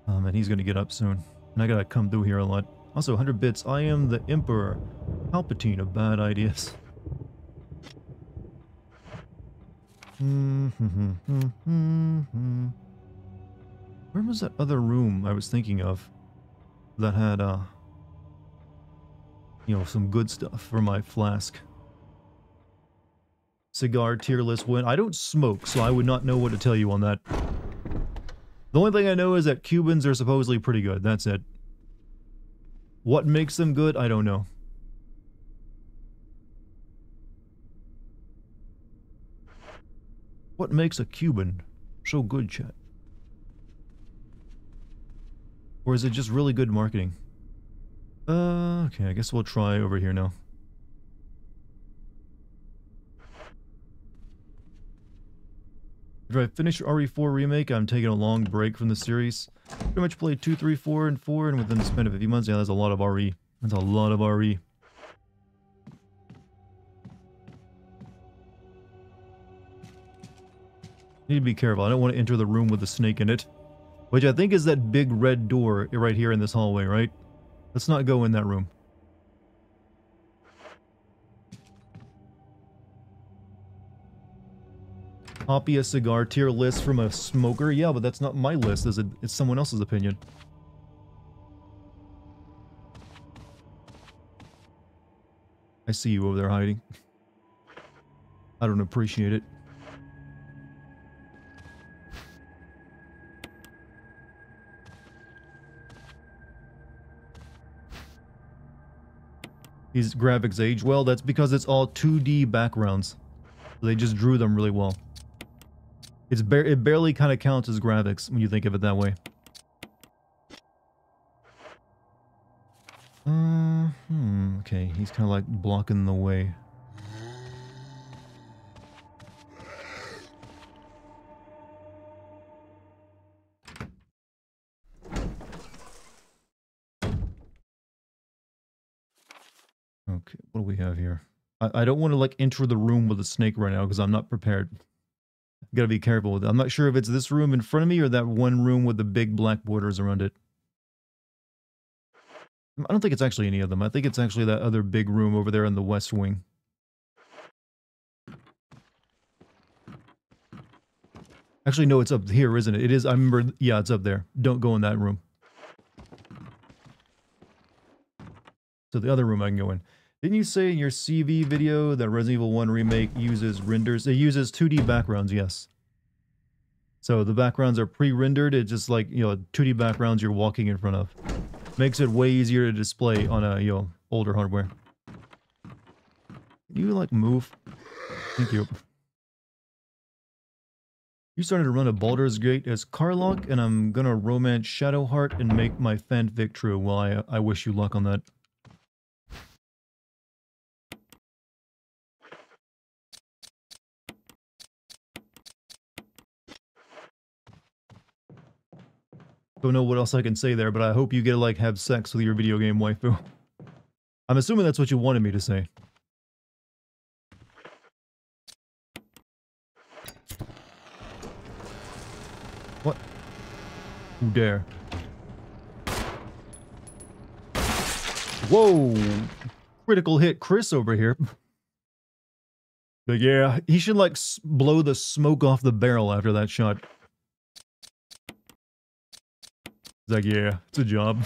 And he's gonna get up soon. And I gotta come through here a lot. Also, 100 bits. I am the Emperor Palpatine of bad ideas. Where was that other room I was thinking of that had, some good stuff for my flask? Cigar tier list win. I don't smoke, so I would not know what to tell you on that. The only thing I know is that Cubans are supposedly pretty good. That's it. What makes them good? I don't know. What makes a Cuban so good, chat? Or is it just really good marketing? Okay, I guess we'll try over here now. After I finish RE4 Remake, I'm taking a long break from the series. Pretty much played 2, 3, 4, and 4, and within the span of a few months, yeah, that's a lot of RE. That's a lot of RE. Need to be careful. I don't want to enter the room with a snake in it. Which I think is that big red door right here in this hallway, right? Let's not go in that room. Copy a cigar tier list from a smoker? Yeah, but that's not my list, is it? It's someone else's opinion. I see you over there hiding. I don't appreciate it. These graphics age well, that's because it's all 2D backgrounds. They just drew them really well. It barely kind of counts as graphics when you think of it that way. Okay, he's kind of like blocking the way. Okay, what do we have here? I don't want to like enter the room with a snake right now because I'm not prepared. Gotta be careful with it. I'm not sure if it's this room in front of me or that one room with the big black borders around it. I don't think it's actually any of them. I think it's actually that other big room over there in the west wing. Actually, no, it's up here, isn't it? It is, I remember, yeah, it's up there. Don't go in that room. So the other room I can go in. Didn't you say in your CV video that Resident Evil 1 Remake uses renders? It uses 2D backgrounds, yes. So the backgrounds are pre-rendered. It's just like, 2D backgrounds you're walking in front of. Makes it way easier to display on a, older hardware. Can you, like, move? Thank you. You started to run a Baldur's Gate as Carlock, and I'm gonna romance Shadowheart and make my fanfic true. Well, I wish you luck on that. Don't know what else I can say there, but I hope you get to, like, have sex with your video game waifu. I'm assuming that's what you wanted me to say. What? Who dare? Whoa! Critical hit Chris over here. But yeah, he should, like, blow the smoke off the barrel after that shot. He's like, yeah, it's a job.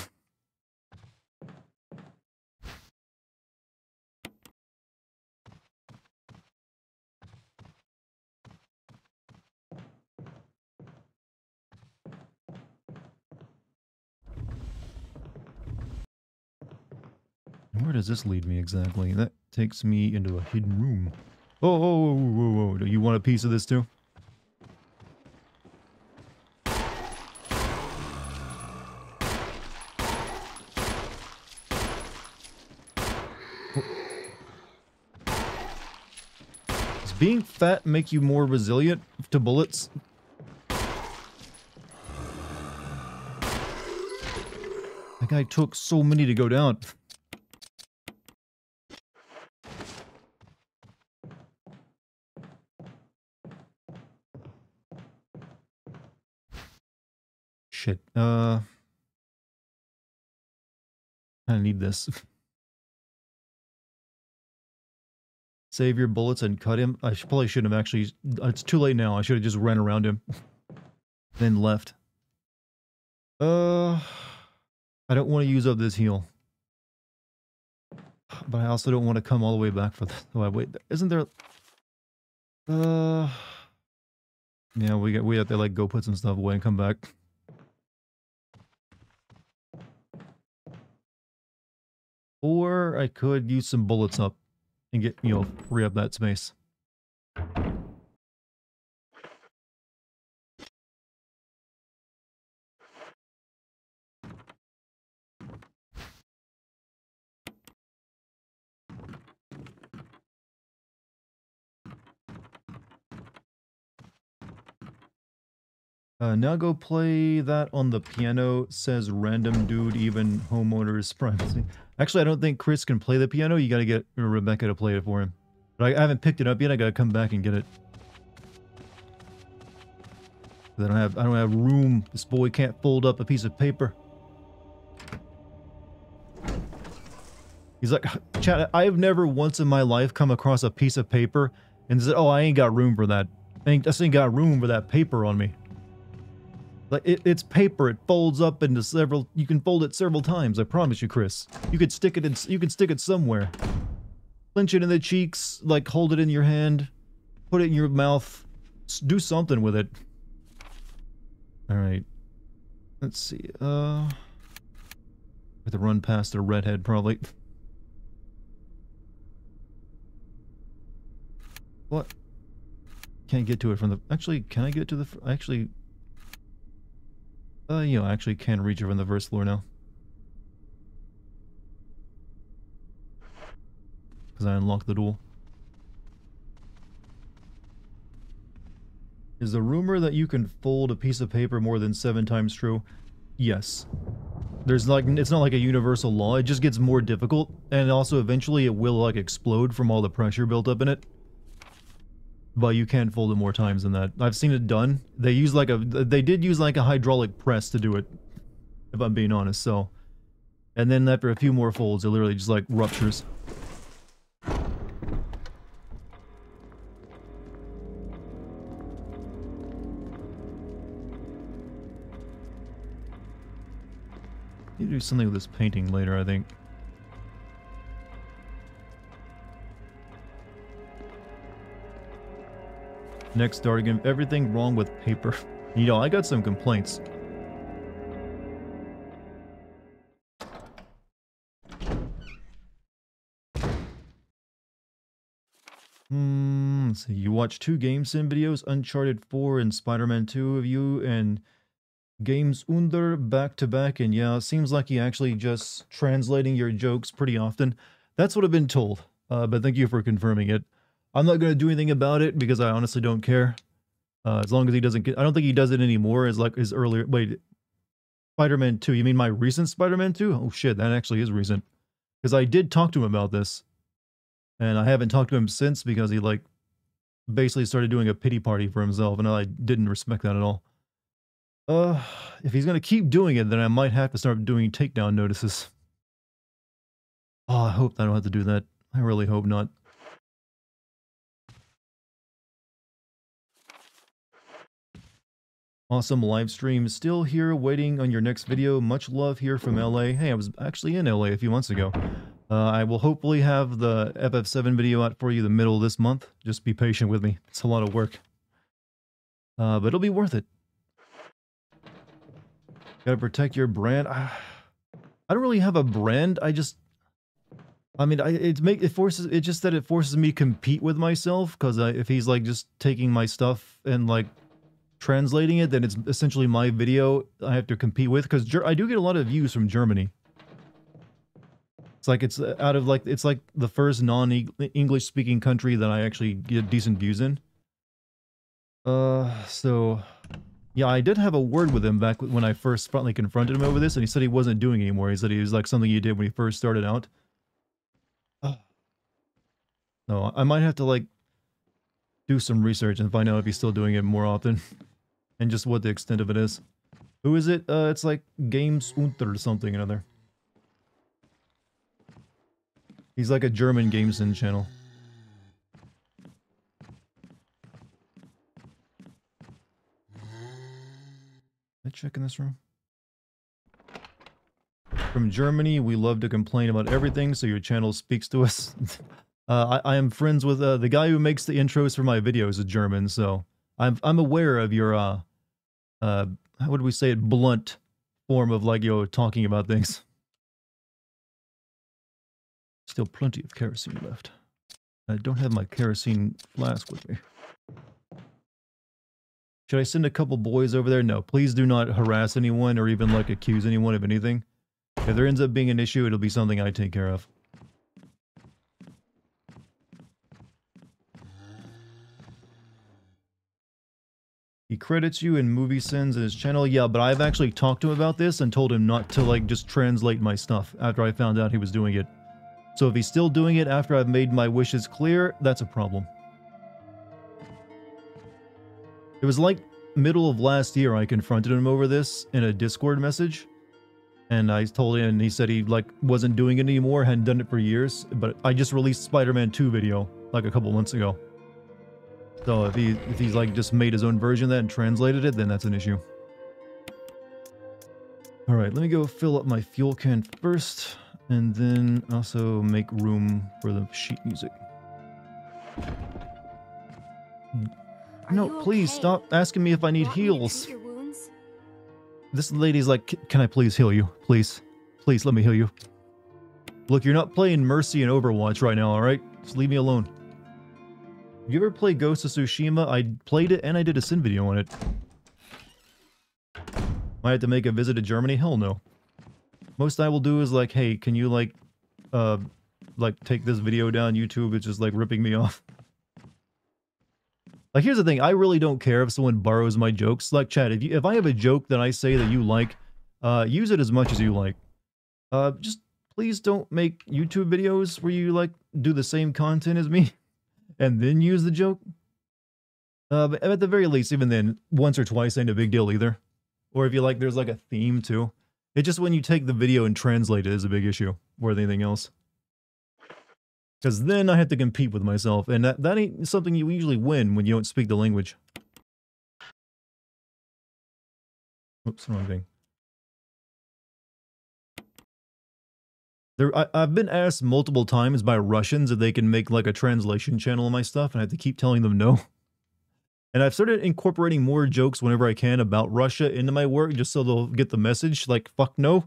Where does this lead me exactly? That takes me into a hidden room. Oh, whoa, whoa, whoa, whoa. Do you want a piece of this too? Does being fat make you more resilient to bullets? That guy took so many to go down. Shit, I need this. Save your bullets and cut him. I probably shouldn't have actually... It's too late now. I should have just ran around him. Then left. I don't want to use up this heal. But I also don't want to come all the way back for this. Oh, wait, isn't there... Yeah, we have to, like, go put some stuff away and come back. Or I could use some bullets up and get, you know, free up that space. Now go play that on the piano, says random dude, even homeowners privacy. Actually, I don't think Chris can play the piano. You gotta get Rebecca to play it for him. But I haven't picked it up yet. I gotta come back and get it. I don't have room. This boy can't fold up a piece of paper. He's like, Chad, I have never once in my life come across a piece of paper and said, oh, I ain't got room for that. I just ain't got room for that paper on me. Like, it's paper. It folds up into several... You can fold it several times. I promise you, Chris. You could stick it in... You can stick it somewhere. Clench it in the cheeks. Like, hold it in your hand. Put it in your mouth. Do something with it. Alright. Let's see. I have to run past a redhead, probably. What? Can't get to it from the... Actually, can I get to the... Actually... you know, I actually can reach it from the first floor now. Because I unlocked the door. Is the rumor that you can fold a piece of paper more than 7 times true? Yes. There's like, it's not like a universal law, it just gets more difficult, and also eventually it will like explode from all the pressure built up in it. But you can fold it more times than that. I've seen it done. They did use like a hydraulic press to do it, if I'm being honest, so. And then after a few more folds, it literally just like ruptures. Need to do something with this painting later, I think. Next Dartigan, everything wrong with paper. You know, I got some complaints. Let's see. You watch 2 Game Sim videos, Uncharted 4 and Spider-Man 2 of you, and Games Under back to back. And yeah, it seems like you actually just translating your jokes pretty often. That's what I've been told. But thank you for confirming it. I'm not going to do anything about it because I honestly don't care. As long as he doesn't get, I don't think he does it anymore as like his earlier, wait, Spider-Man 2. You mean my recent Spider-Man 2? Oh shit, that actually is recent. Because I did talk to him about this. And I haven't talked to him since because he like basically started doing a pity party for himself, and I didn't respect that at all. If he's gonna keep doing it, then I might have to start doing takedown notices. Oh, I hope I don't have to do that. I really hope not. Awesome live stream. Still here waiting on your next video. Much love here from LA. Hey, I was actually in LA a few months ago. I will hopefully have the FF7 video out for you the middle of this month. Just be patient with me. It's a lot of work. But it'll be worth it. Gotta protect your brand. I don't really have a brand. I mean, it forces me to compete with myself, because if he's like just taking my stuff and like translating it, then it's essentially my video I have to compete with, because I do get a lot of views from Germany. It's like it's like the first non-English speaking country that I actually get decent views in. So yeah, I did have a word with him back when I first finally confronted him over this, and he said he wasn't doing it anymore. He said he was like something he did when he first started out. No, I might have to like do some research and find out if he's still doing it more often, and just what the extent of it is. Who is it? It's like Games Unter or something or another. He's like a German Games In channel. Did I check in this room? From Germany, we love to complain about everything, so your channel speaks to us. I am friends with the guy who makes the intros for my videos is German, so I'm aware of your how would we say it, blunt form of like, talking about things. Still plenty of kerosene left. I don't have my kerosene flask with me. Should I send a couple boys over there? No, please do not harass anyone or even like accuse anyone of anything. If there ends up being an issue, it'll be something I take care of. He credits you in movie sins in his channel. Yeah, but I've actually talked to him about this and told him not to like just translate my stuff after I found out he was doing it. So if he's still doing it after I've made my wishes clear, that's a problem. It was like middle of last year I confronted him over this in a Discord message. And I told him, and he said he like wasn't doing it anymore, hadn't done it for years. But I just released Spider-Man 2 video like a couple months ago. So if he's like just made his own version of that and translated it, then that's an issue. Alright, let me go fill up my fuel can first, and then also make room for the sheet music. No, please stop asking me if I need heals. This lady's like, can I please heal you? Please. Please let me heal you. Look, you're not playing Mercy in Overwatch right now, alright? Just leave me alone. You ever play Ghost of Tsushima? I played it and I did a Sin video on it. Might have to make a visit to Germany? Hell no. Most I will do is like, hey, can you like take this video down YouTube? It's just like ripping me off. Like, here's the thing, I really don't care if someone borrows my jokes. Like, chat, if I have a joke that I say that you like, use it as much as you like. Just please don't make YouTube videos where you like do the same content as me. And then use the joke? But at the very least, even then, once or twice ain't a big deal either. Or if you like, there's like a theme too. It's just when you take the video and translate it is a big issue, more than anything else. Because then I have to compete with myself, and that ain't something you usually win when you don't speak the language. Oops, wrong thing. I've been asked multiple times by Russians if they can make like a translation channel of my stuff, and I have to keep telling them no. And I've started incorporating more jokes whenever I can about Russia into my work, just so they'll get the message, like, fuck no.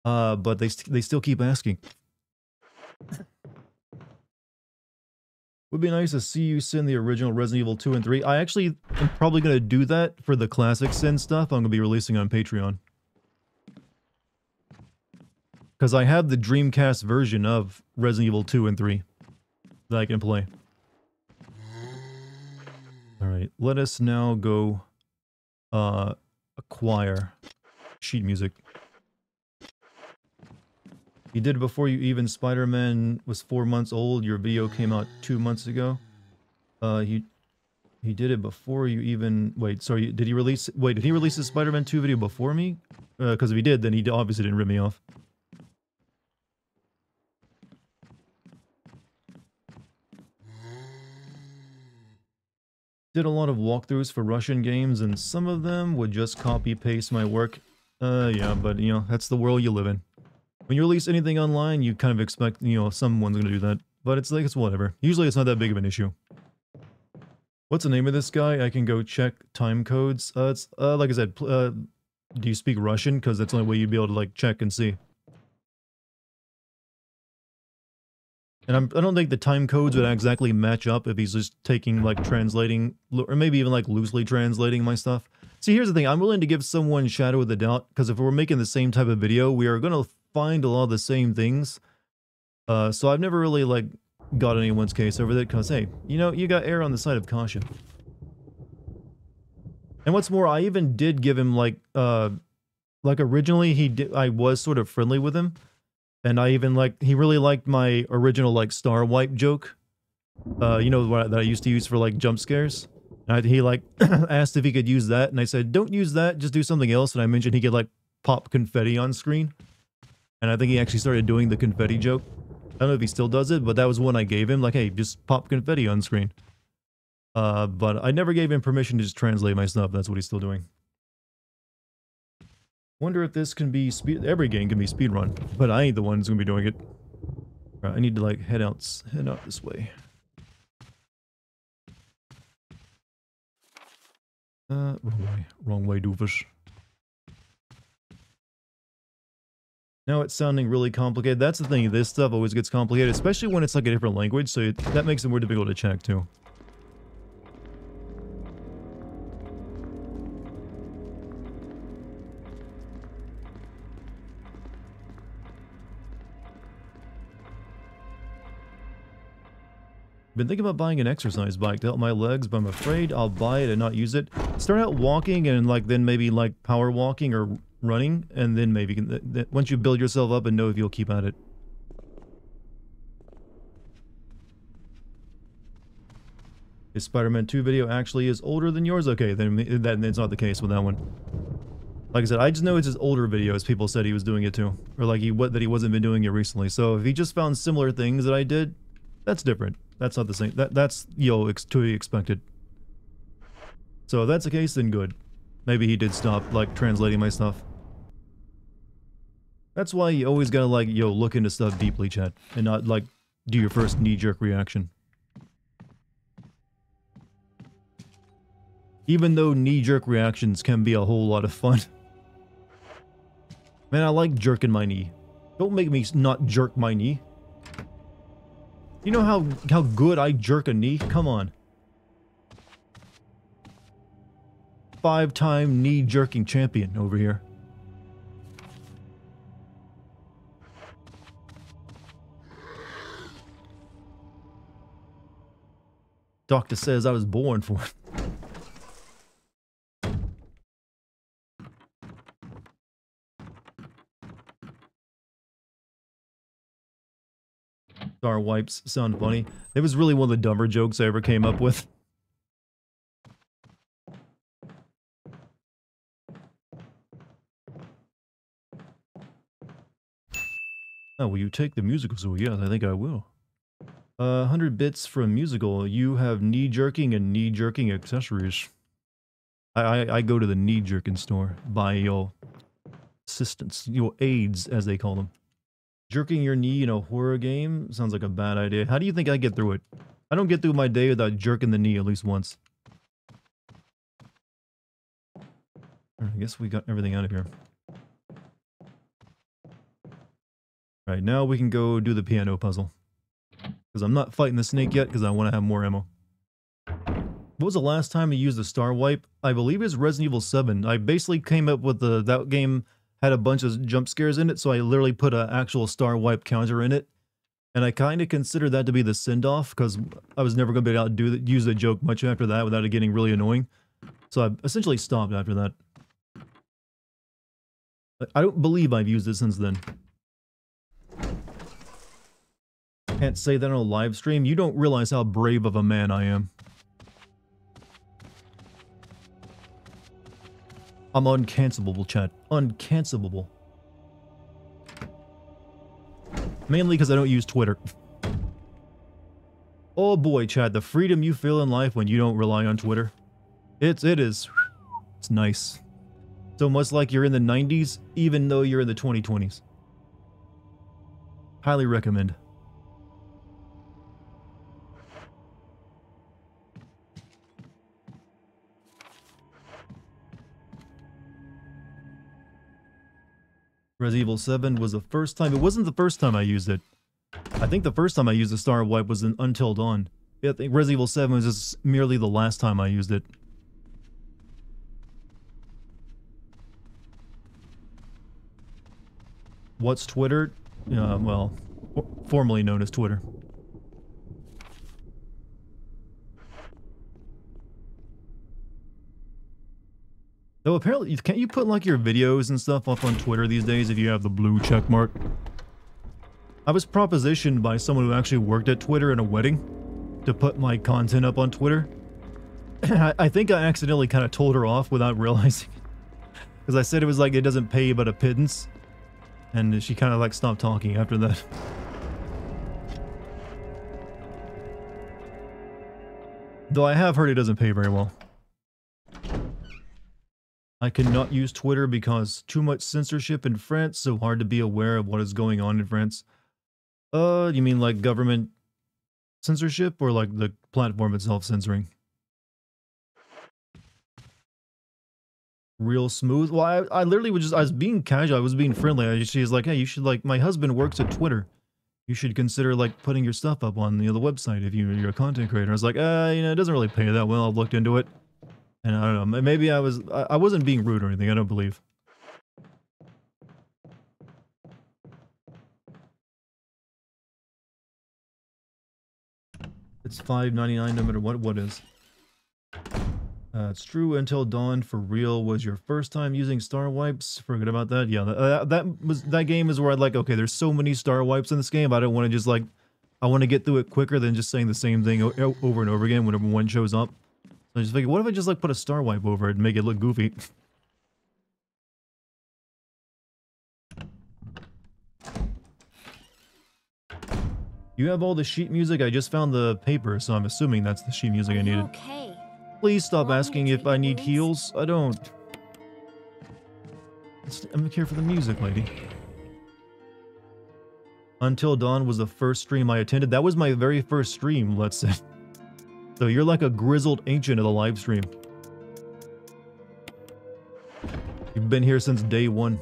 But they still keep asking. Would be nice to see you sin the original Resident Evil 2 and 3. I actually am probably going to do that for the classic sin stuff I'm going to be releasing on Patreon. Because I have the Dreamcast version of Resident Evil 2 and 3 that I can play. Alright, let us now go acquire sheet music. You did it before you even Spider-Man was 4 months old. Your video came out 2 months ago. He did it before you even... Wait, sorry, did he release... Wait, did he release his Spider-Man 2 video before me? Because if he did, then he obviously didn't rip me off. Did a lot of walkthroughs for Russian games, and some of them would just copy-paste my work. Yeah, but, you know, that's the world you live in. When you release anything online, you kind of expect, you know, someone's gonna do that. But it's like, it's whatever. Usually it's not that big of an issue. What's the name of this guy? I can go check time codes. It's, like I said, do you speak Russian? Because that's the only way you'd be able to, like, check and see. And I don't think the time codes would exactly match up if he's just taking, like, translating, or maybe even, like, loosely translating my stuff. See, here's the thing. I'm willing to give someone Shadow of the Doubt, because if we're making the same type of video, we are going to find a lot of the same things. So I've never really, like, got anyone's case over that, because, hey, you know, you got err on the side of caution. And what's more, I even did give him, like originally, I was sort of friendly with him. And I even, like, he really liked my original, like, star wipe joke. You know, that I used to use for, like, jump scares. And he, like, asked if he could use that, and I said, don't use that, just do something else. And I mentioned he could, like, pop confetti on screen. And I think he actually started doing the confetti joke. I don't know if he still does it, but that was one I gave him, like, hey, just pop confetti on screen. But I never gave him permission to just translate my stuff. That's what he's still doing. Wonder if this can be every game can be speedrun, but I ain't the one who's gonna be doing it. Right, I need to, like, head out this way. Wrong way, doofus. Now it's sounding really complicated. That's the thing, this stuff always gets complicated, especially when it's like a different language, so that makes it more difficult to check too. Been thinking about buying an exercise bike to help my legs, but I'm afraid I'll buy it and not use it. Start out walking and, like, then maybe, like, power walking or running, and then maybe once you build yourself up and know if you'll keep at it. His Spider-Man 2 video actually is older than yours? Okay, then it's not the case with that one. Like I said, I just know it's his older videos people said he was doing it too. Or like that he wasn't been doing it recently. So if he just found similar things that I did, that's different. That's not the same. That's, yo, to be expected. So if that's the case, then good. Maybe he did stop, like, translating my stuff. That's why you always gotta, like, yo, look into stuff deeply, chat. And not, like, do your first knee-jerk reaction. Even though knee-jerk reactions can be a whole lot of fun. Man, I like jerking my knee. Don't make me not jerk my knee. You know how good I jerk a knee? Come on. 5-time knee-jerking champion over here. Doctor says I was born for it. Star wipes sound funny. It was really one of the dumber jokes I ever came up with. Oh, will you take the musical? So yes, I think I will. 100 bits from musical. You have knee jerking and knee jerking accessories. I go to the knee jerking store. Buy your assistants, your aids as they call them. Jerking your knee in a horror game sounds like a bad idea. How do you think I get through it? I don't get through my day without jerking the knee at least once. I guess we got everything out of here. Alright, now we can go do the piano puzzle. Because I'm not fighting the snake yet, because I want to have more ammo. What was the last time I used a star wipe? I believe it's Resident Evil 7. I basically came up with that game had a bunch of jump scares in it, so I literally put an actual star wipe counter in it. And I kind of consider that to be the send-off, because I was never going to be able to use the joke much after that without it getting really annoying. So I essentially stopped after that. I don't believe I've used it since then. Can't say that on a live stream. You don't realize how brave of a man I am. I'm uncancelable, chat. Uncancelable. Mainly because I don't use Twitter. Oh boy, chat, the freedom you feel in life when you don't rely on Twitter. It's nice. So much like you're in the 90s, even though you're in the 2020s. Highly recommend. Resident Evil 7 was the first time. It wasn't the first time I used it. I think the first time I used the Star Wipe was in Until Dawn. I think Resident Evil 7 was just merely the last time I used it. What's Twitter? Well, formerly known as Twitter. Though apparently, can't you put like your videos and stuff up on Twitter these days if you have the blue check mark? I was propositioned by someone who actually worked at Twitter in a wedding to put my content up on Twitter. I think I accidentally kind of told her off without realizing it. Because I said it was like, it doesn't pay but a pittance. And she kind of like stopped talking after that. Though I have heard it doesn't pay very well. I cannot use Twitter because too much censorship in France, so hard to be aware of what is going on in France. You mean like government censorship or like the platform itself censoring? Real smooth? Well, I literally I was being casual, I was being friendly. She's like, hey, you should like, my husband works at Twitter. You should consider like putting your stuff up on the website if you're a content creator. I was like, it doesn't really pay that well. I've looked into it. And I don't know, maybe I wasn't being rude or anything, I don't believe. It's $5.99 no matter what is. It's true, Until Dawn for real was your first time using star wipes. Forget about that. Yeah, that game is where I'd like, okay, there's so many star wipes in this game. I don't want to just like, I want to get through it quicker than just saying the same thing over and over again whenever one shows up. So I just figured, what if I just like put a star wipe over it and make it look goofy? You have all the sheet music? I just found the paper, so I'm assuming that's the sheet music I needed. Okay. Please stop asking if I need heals. I don't. I'm here for the music, lady. Until Dawn was the first stream I attended. That was my very first stream, let's say. So you're like a grizzled ancient of the live stream. You've been here since day one.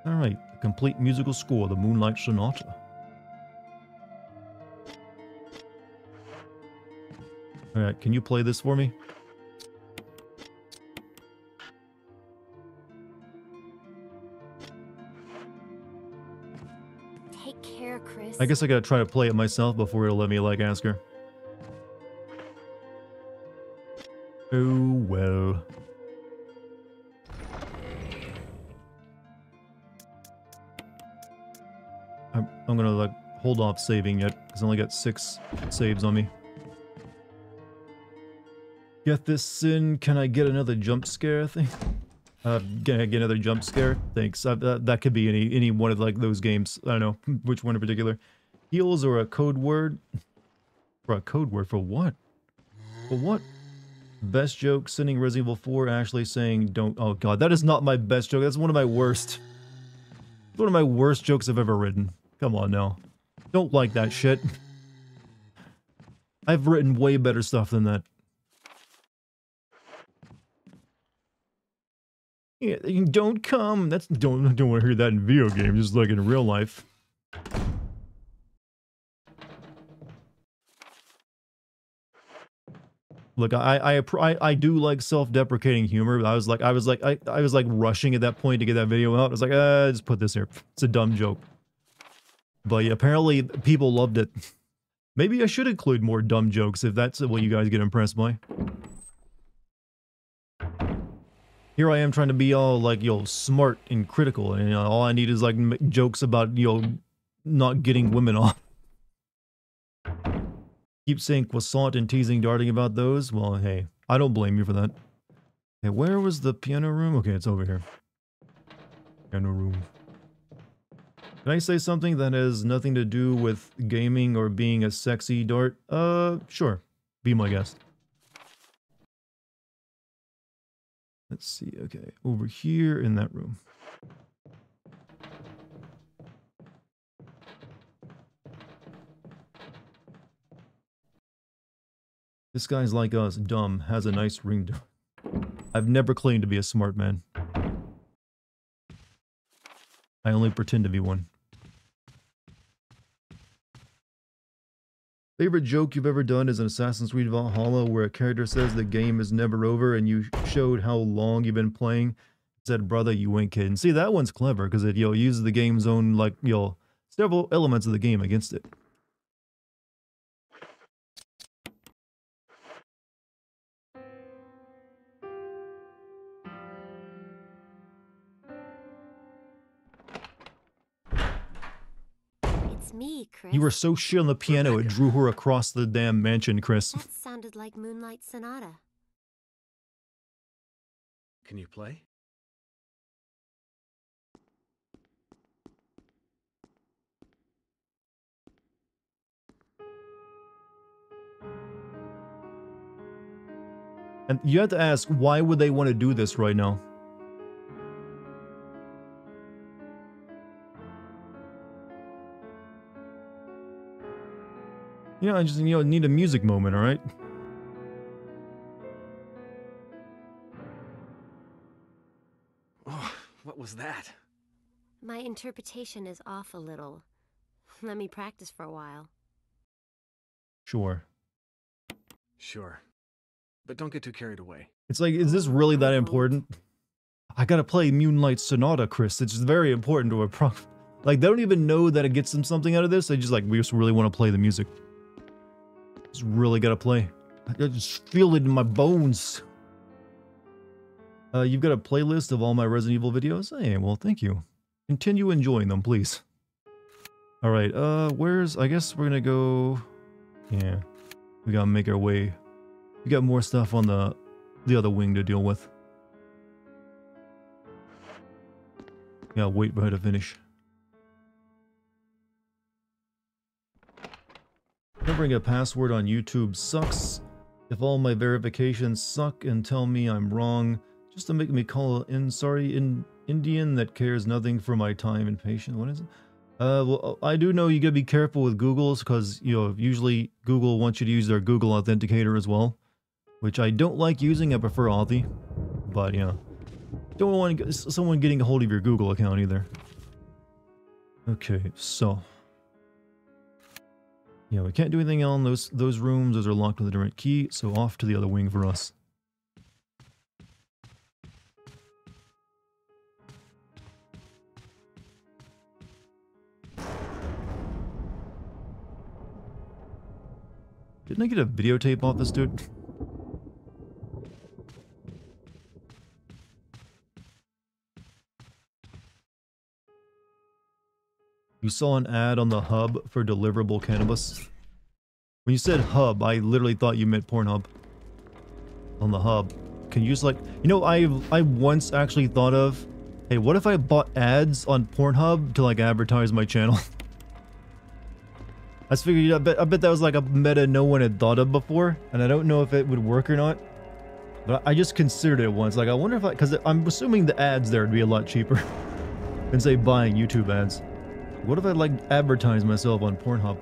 Alright, the complete musical score, the Moonlight Sonata. Alright, can you play this for me? Take care, Chris. I guess I gotta try to play it myself before it'll let me, like, ask her. Oh, well. I'm gonna, like, hold off saving yet, because I only got 6 saves on me. Get this in. Can I get another jump scare thing? Can I get another jump scare? Thanks. That could be any one of, like, those games. I don't know which one in particular. Heals or a code word? For a code word? For what? For what? Best joke, sending Resident Evil 4, Ashley saying don't... Oh god, that is not my best joke. That's one of my worst. It's one of my worst jokes I've ever written. Come on now. Don't like that shit. I've written way better stuff than that. Yeah, don't come. That's don't want to hear that in video games, just like in real life. Look, I do like self-deprecating humor. But I was like rushing at that point to get that video out. I was like, just put this here. It's a dumb joke. But yeah, apparently people loved it. Maybe I should include more dumb jokes if that's what you guys get impressed by. Here I am trying to be all like, smart and critical, and all I need is like jokes about, not getting women off. Keep saying croissant and teasing Darting about those. Well, hey, I don't blame you for that. Okay, where was the piano room? Okay, it's over here. Piano room. Can I say something that has nothing to do with gaming or being a sexy Dart? Sure. Be my guest. Let's see, okay. Over here in that room. This guy's like us, dumb, has a nice ring to... I've never claimed to be a smart man. I only pretend to be one. Favorite joke you've ever done is in Assassin's Creed Valhalla where a character says the game is never over and you showed how long you've been playing. Said, brother, you ain't kidding. See, that one's clever because it, uses the game's own, like, several elements of the game against it. Me, Chris. You were so shit on the piano, it drew her across the damn mansion, Chris. That sounded like Moonlight Sonata. Can you play? And you have to ask, why would they want to do this right now? I just, need a music moment, alright? Oh, what was that? My interpretation is off a little. Let me practice for a while. Sure. Sure. But don't get too carried away. It's like, is this really that important? I gotta play Moonlight Sonata, Chris. It's just very important to a pro. Like, they don't even know that it gets them something out of this. They just like, we just really want to play the music. Just really gotta play. I just feel it in my bones. You've got a playlist of all my Resident Evil videos? Hey, well, thank you. Continue enjoying them, please. Alright, I guess we're gonna go... Yeah. We gotta make our way. We got more stuff on the other wing to deal with. Gotta wait for her to finish. Remembering a password on YouTube sucks. If all my verifications suck and tell me I'm wrong, just to make me call an Indian that cares nothing for my time and patience. What is it? Well, I do know you gotta be careful with Google's because, usually Google wants you to use their Google Authenticator as well. Which I don't like using, I prefer Authy. But, don't want someone getting a hold of your Google account either. Okay, so... Yeah, we can't do anything on those rooms. Those are locked with a different key, so off to the other wing for us. Didn't I get a videotape off this dude? You saw an ad on the hub for deliverable cannabis? When you said hub, I literally thought you meant Pornhub. On the hub. Can you just like... I once actually thought of... Hey, what if I bought ads on Pornhub to like advertise my channel? I just figured, I bet that was like a meta no one had thought of before. And I don't know if it would work or not. But I just considered it once. Like, I wonder if because I'm assuming the ads there would be a lot cheaper than say buying YouTube ads. What if I like advertise myself on Pornhub?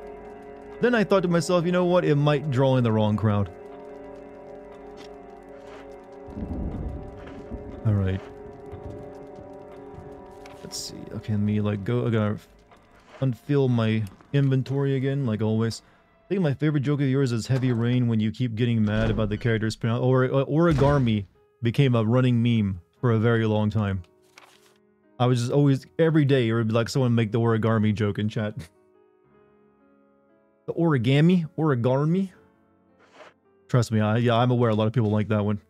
Then I thought to myself, you know what? It might draw in the wrong crowd. Alright. let's see. Okay, let me like go. I gotta unfill my inventory again, like always. I think my favorite joke of yours is Heavy Rain when you keep getting mad about the character's pronoun. Or origami became a running meme for a very long time. I was just always, every day, it would be like someone make the origami joke in chat. The origami? Origami? Trust me, yeah, I'm aware a lot of people like that one.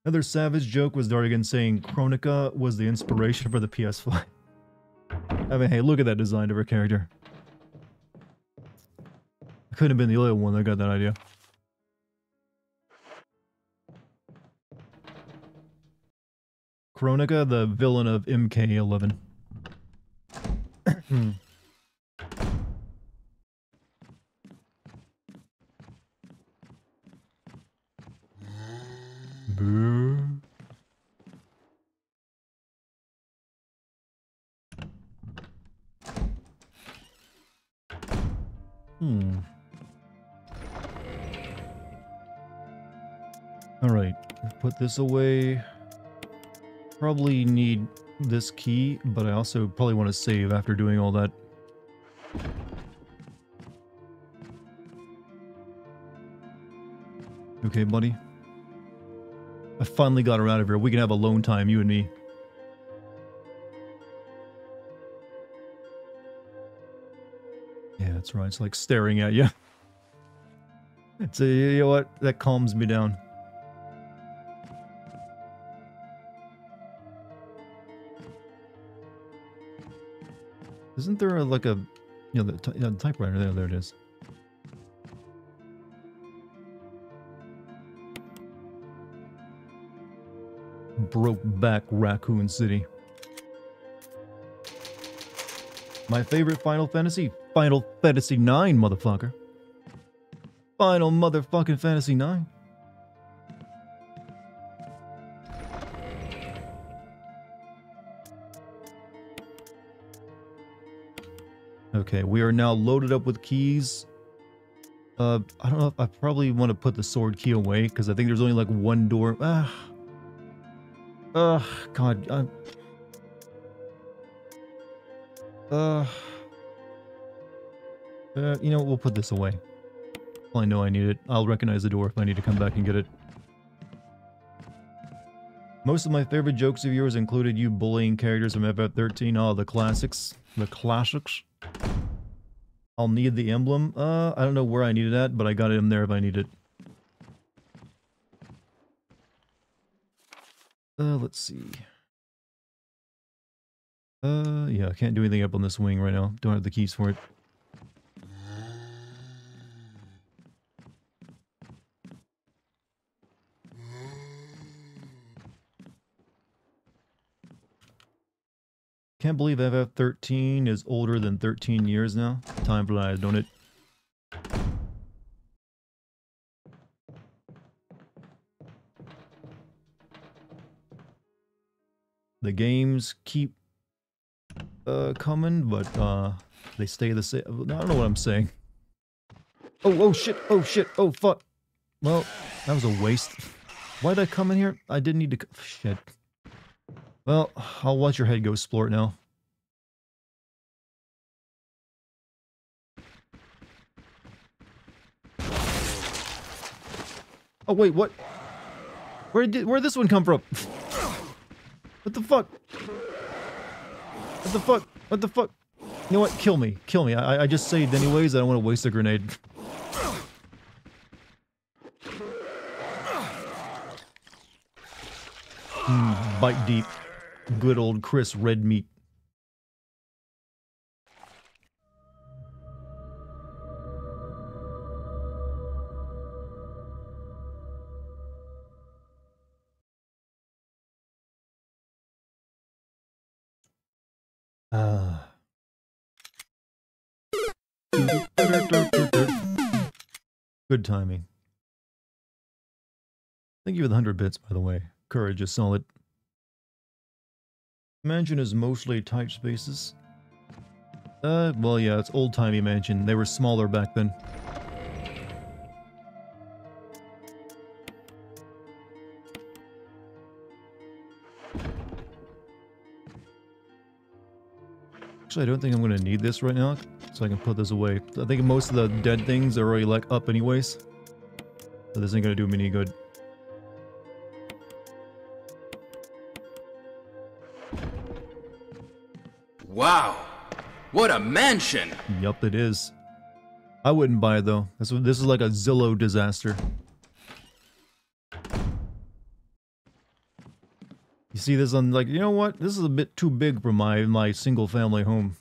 Another savage joke was Dartigan saying Chronica was the inspiration for the PS5. I mean, hey, look at that design of her character. I couldn't have been the only one that got that idea. Chronica, the villain of MK11. Boo. Alright, put this away. Probably need this key, but I also probably want to save after doing all that. Okay, buddy. I finally got her out of here. We can have alone time, you and me. Yeah, that's right. It's like staring at you. It's a, you know what? That calms me down. Isn't there a, like a, you know, the typewriter there? There it is. Brokeback Raccoon City. My favorite Final Fantasy? Final Fantasy 9, motherfucker. Final motherfucking Fantasy 9. Okay, we are now loaded up with keys. I don't know if I probably want to put the sword key away, because I think there's only like one door. God. You know, we'll put this away. Well, I know I need it. I'll recognize the door if I need to come back and get it. Most of my favorite jokes of yours included you bullying characters from FF13. Oh, the classics. The classics. I'll need the emblem. I don't know where I need it at, but I got it in there if I need it. Let's see. Yeah, I can't do anything up on this wing right now. Don't have the keys for it. Can't believe FF13 is older than 13 years now. Time flies, don't it? The games keep coming, but they stay the same. I don't know what I'm saying. Oh shit, oh shit, oh fuck. Well, that was a waste. Why'd I come in here? I didn't need to. Shit. Well, I'll watch your head go splort now. Oh wait, what? Where'd this one come from? What the fuck? What the fuck? What the fuck? You know what? Kill me. Kill me. I just saved anyways. I don't want to waste a grenade. Bite deep. Good old Chris red meat. Good timing. Thank you for the 100 bits, by the way. Courage is solid. Mansion is mostly tight spaces. Well, yeah, it's old-timey mansion. They were smaller back then. Actually, I don't think I'm going to need this right now, so I can put this away. I think most of the dead things are already like up anyways. So this ain't going to do me any good. Wow, what a mansion! Yup, it is. I wouldn't buy it though. This is like a Zillow disaster. You see this on like, you know what? This is a bit too big for my single family home.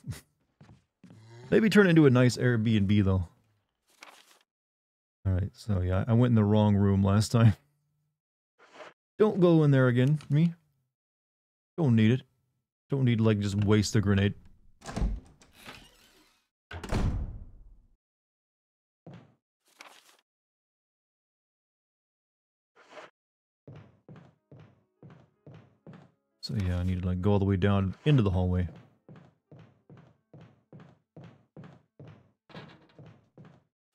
Maybe turn it into a nice Airbnb though. Alright, so yeah, I went in the wrong room last time. Don't go in there again, me. Don't need it. Don't need to like just waste a grenade. So yeah, I need to like go all the way down into the hallway.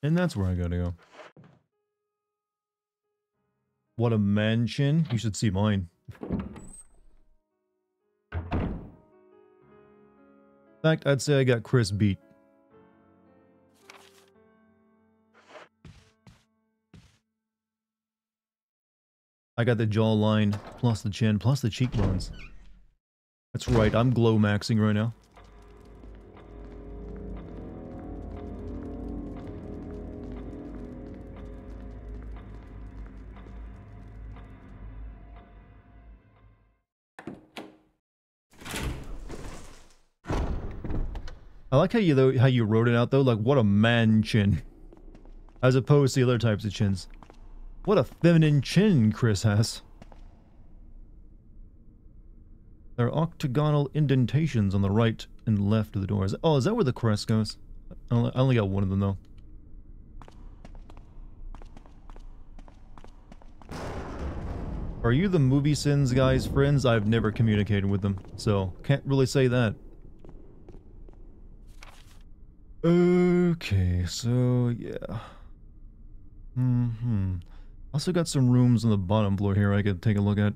And that's where I gotta go. What a mansion. You should see mine. In fact, I'd say I got Chris beat. I got the jawline, plus the chin, plus the cheekbones. That's right, I'm glow maxing right now. I like how you wrote it out though, like what a man chin. As opposed to the other types of chins. What a feminine chin Chris has. There are octagonal indentations on the right and left of the doors. Oh, is that where the crest goes? I only got one of them though. Are you the movie sins guys friends? I've never communicated with them, so can't really say that. Okay, so yeah. Also got some rooms on the bottom floor here I could take a look at.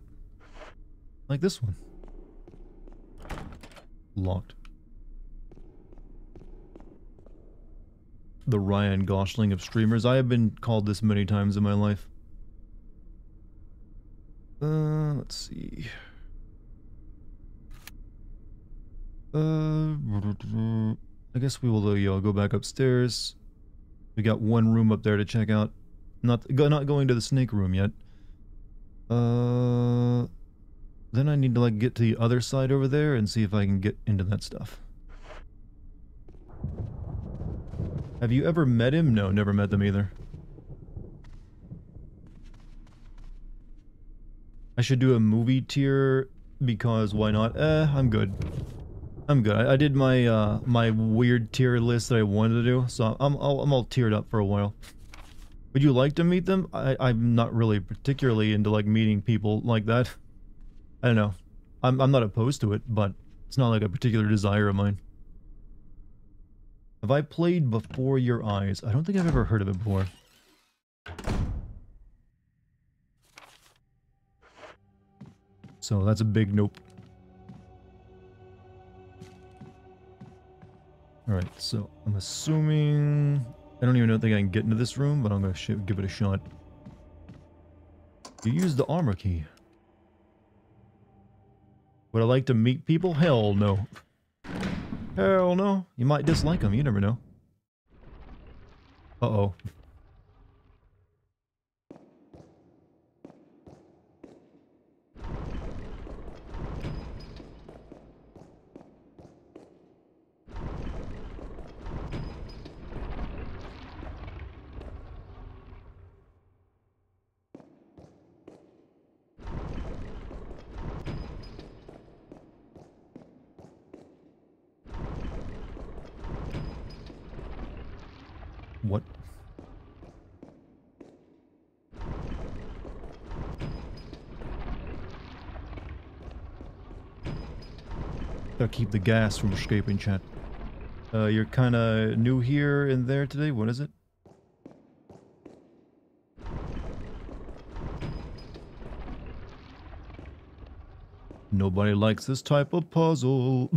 Like this one. Locked. The Ryan Gosling of streamers. I have been called this many times in my life. Let's see. I guess we will go back upstairs. We got one room up there to check out. Not going to the snake room yet. Then I need to like get to the other side over there and see if I can get into that stuff. Have you ever met him? No, never met them either. I should do a movie tier because why not? I'm good. I'm good. I did my my weird tier list that I wanted to do, so I'm all tiered up for a while. Would you like to meet them? I'm not really particularly into like meeting people like that. I don't know. I'm not opposed to it, but it's not like a particular desire of mine. Have I played Before Your Eyes? I don't think I've ever heard of it before. So that's a big nope. Alright, so I'm assuming... I don't even think I can get into this room, but I'm going to give it a shot. You use the armor key. Would I like to meet people? Hell no. Hell no. You might dislike them, you never know. Uh-oh. What? Gotta keep the gas from escaping, chat. You're kinda new here and there today? What is it? Nobody likes this type of puzzle.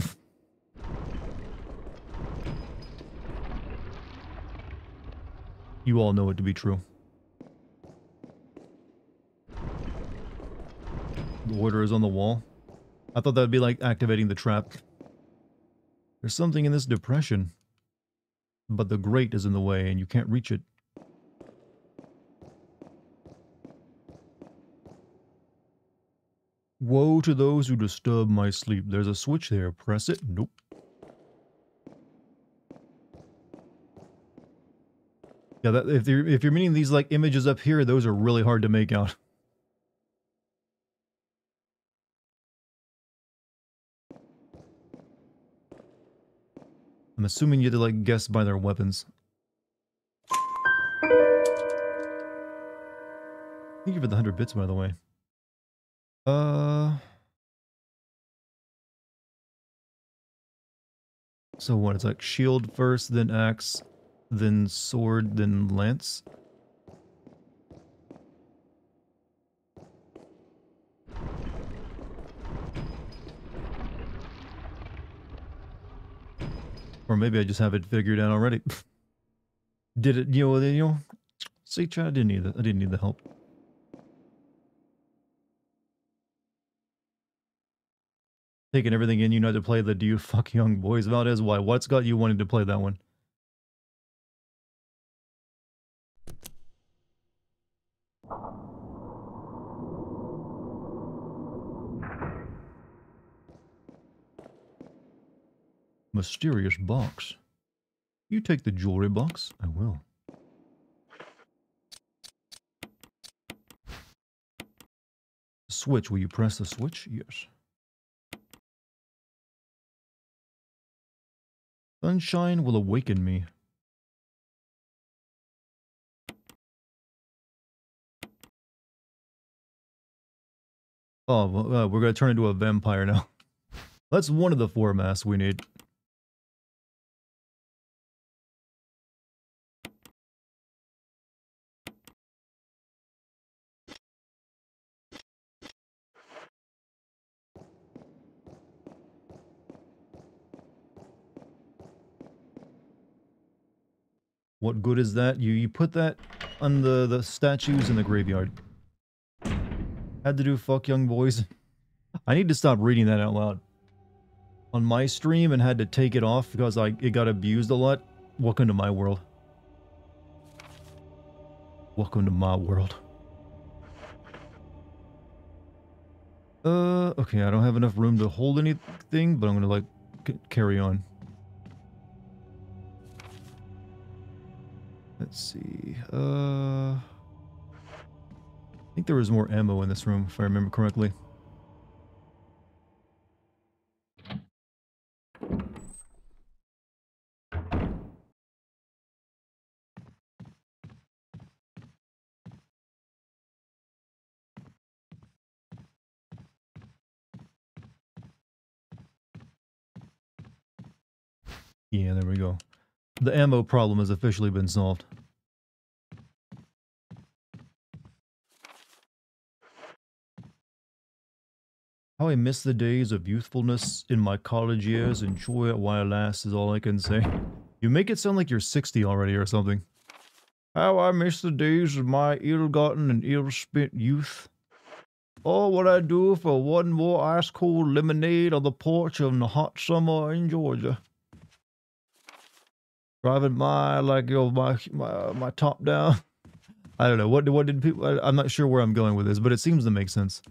You all know it to be true. The order is on the wall. I thought that would be like activating the trap. There's something in this depression. But the grate is in the way and you can't reach it. Woe to those who disturb my sleep. There's a switch there. Press it. Nope. Yeah, that, if you're meaning these like images up here, those are really hard to make out. I'm assuming you have to like guess by their weapons. Thank you for the 100 bits, by the way. So what? It's like shield first, then axe, then sword, then lance. Or maybe I just have it figured out already. Did it? You know. See, chat. I didn't need it. I didn't need the help. Taking everything in, you know, to play the "Do You Fuck Young Boys" Valdez. Why? What's got you wanting to play that one? Mysterious box. You take the jewelry box. I will. Switch. Will you press the switch? Yes. Sunshine will awaken me. Oh, well, we're going to turn into a vampire now. That's one of the 4 masks we need. What good is that? You put that on the statues in the graveyard. Had to do "fuck young boys." I need to stop reading that out loud. On my stream and had to take it off because it got abused a lot. Welcome to my world. Welcome to my world. Okay, I don't have enough room to hold anything, but I'm gonna like carry on. Let's see. I think there was more ammo in this room, if I remember correctly. Yeah, there we go. The ammo problem has officially been solved. How I miss the days of youthfulness in my college years. Enjoy it while it lasts is all I can say. You make it sound like you're 60 already or something. How I miss the days of my ill-gotten and ill-spent youth. Oh, what I'd do for one more ice-cold lemonade on the porch of the hot summer in Georgia. Driving by like, you know, my top down. I don't know. What did people... I'm not sure where I'm going with this, but it seems to make sense.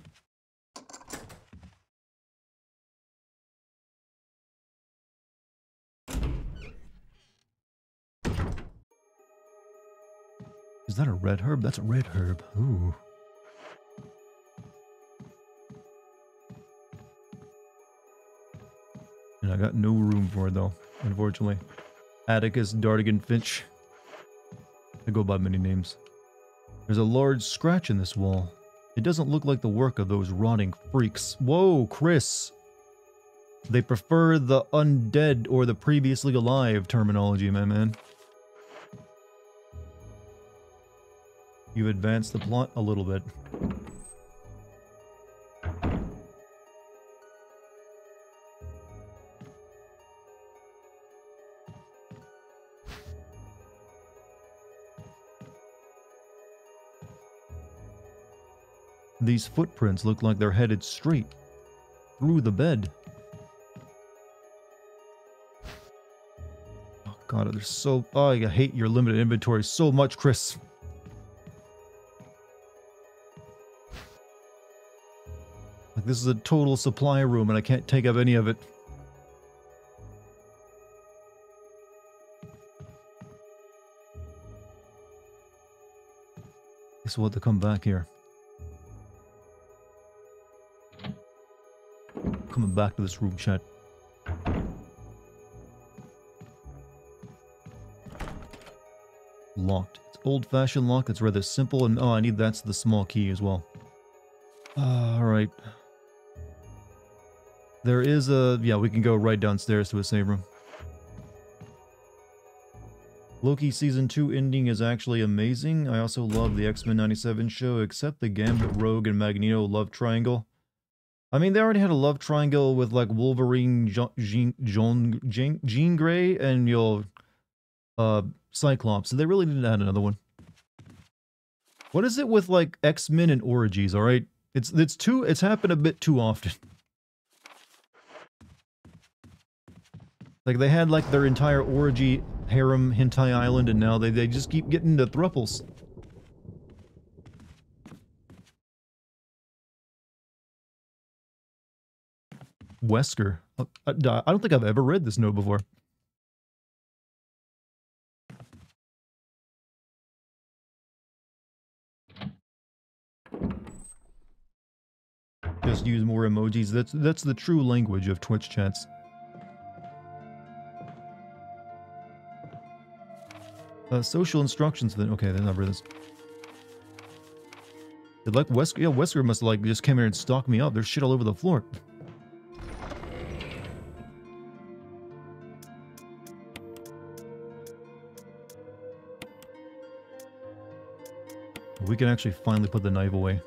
Is that a red herb? That's a red herb. Ooh. And I got no room for it though, unfortunately. Atticus, Dartigan, Finch. I go by many names. There's a large scratch in this wall. It doesn't look like the work of those rotting freaks. Whoa, Chris! They prefer the undead or the previously alive terminology, my man. You've advanced the plot a little bit. These footprints look like they're headed straight through the bed. Oh god, they're so... Oh, I hate your limited inventory so much, Chris. Like, this is a total supply room and I can't take up any of it. Guess we'll have to come back here. Coming back to this room, chat. Locked. It's old-fashioned lock. It's rather simple, and oh, I need that's the small key as well. Alright. There is a... Yeah, we can go right downstairs to a save room. Loki Season 2 ending is actually amazing. I also love the X-Men 97 show, except the Gambit, Rogue, and Magneto love triangle. I mean, they already had a love triangle with, like, Wolverine, Jean Grey, and, Cyclops. So they really didn't add another one. What is it with, like, X-Men and orgies, alright? It's happened a bit too often. Like, they had, like, their entire orgy harem hentai island, and now they just keep getting the thruples. Wesker. I don't think I've ever read this note before. Just use more emojis. That's the true language of Twitch chats. Social instructions then. Okay, then I've read this. Like Wesker, yeah, Wesker must have like just came here and stalked me up. There's shit all over the floor. We can actually finally put the knife away.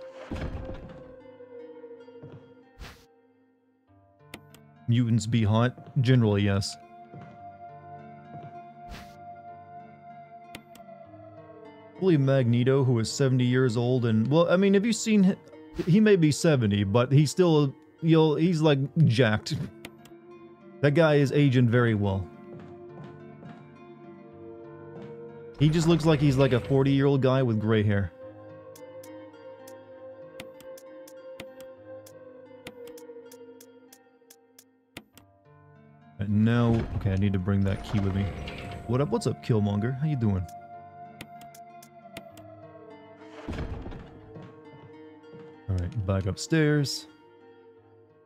Mutants be hot? Generally, yes. Probably Magneto, who is 70 years old, and, well, I mean, have you seen him? He may be 70, but he's still, he's like jacked. That guy is aging very well. He just looks like he's like a 40-year-old guy with gray hair. And now, okay, I need to bring that key with me. What up? What's up, Killmonger? How you doing? Alright, back upstairs.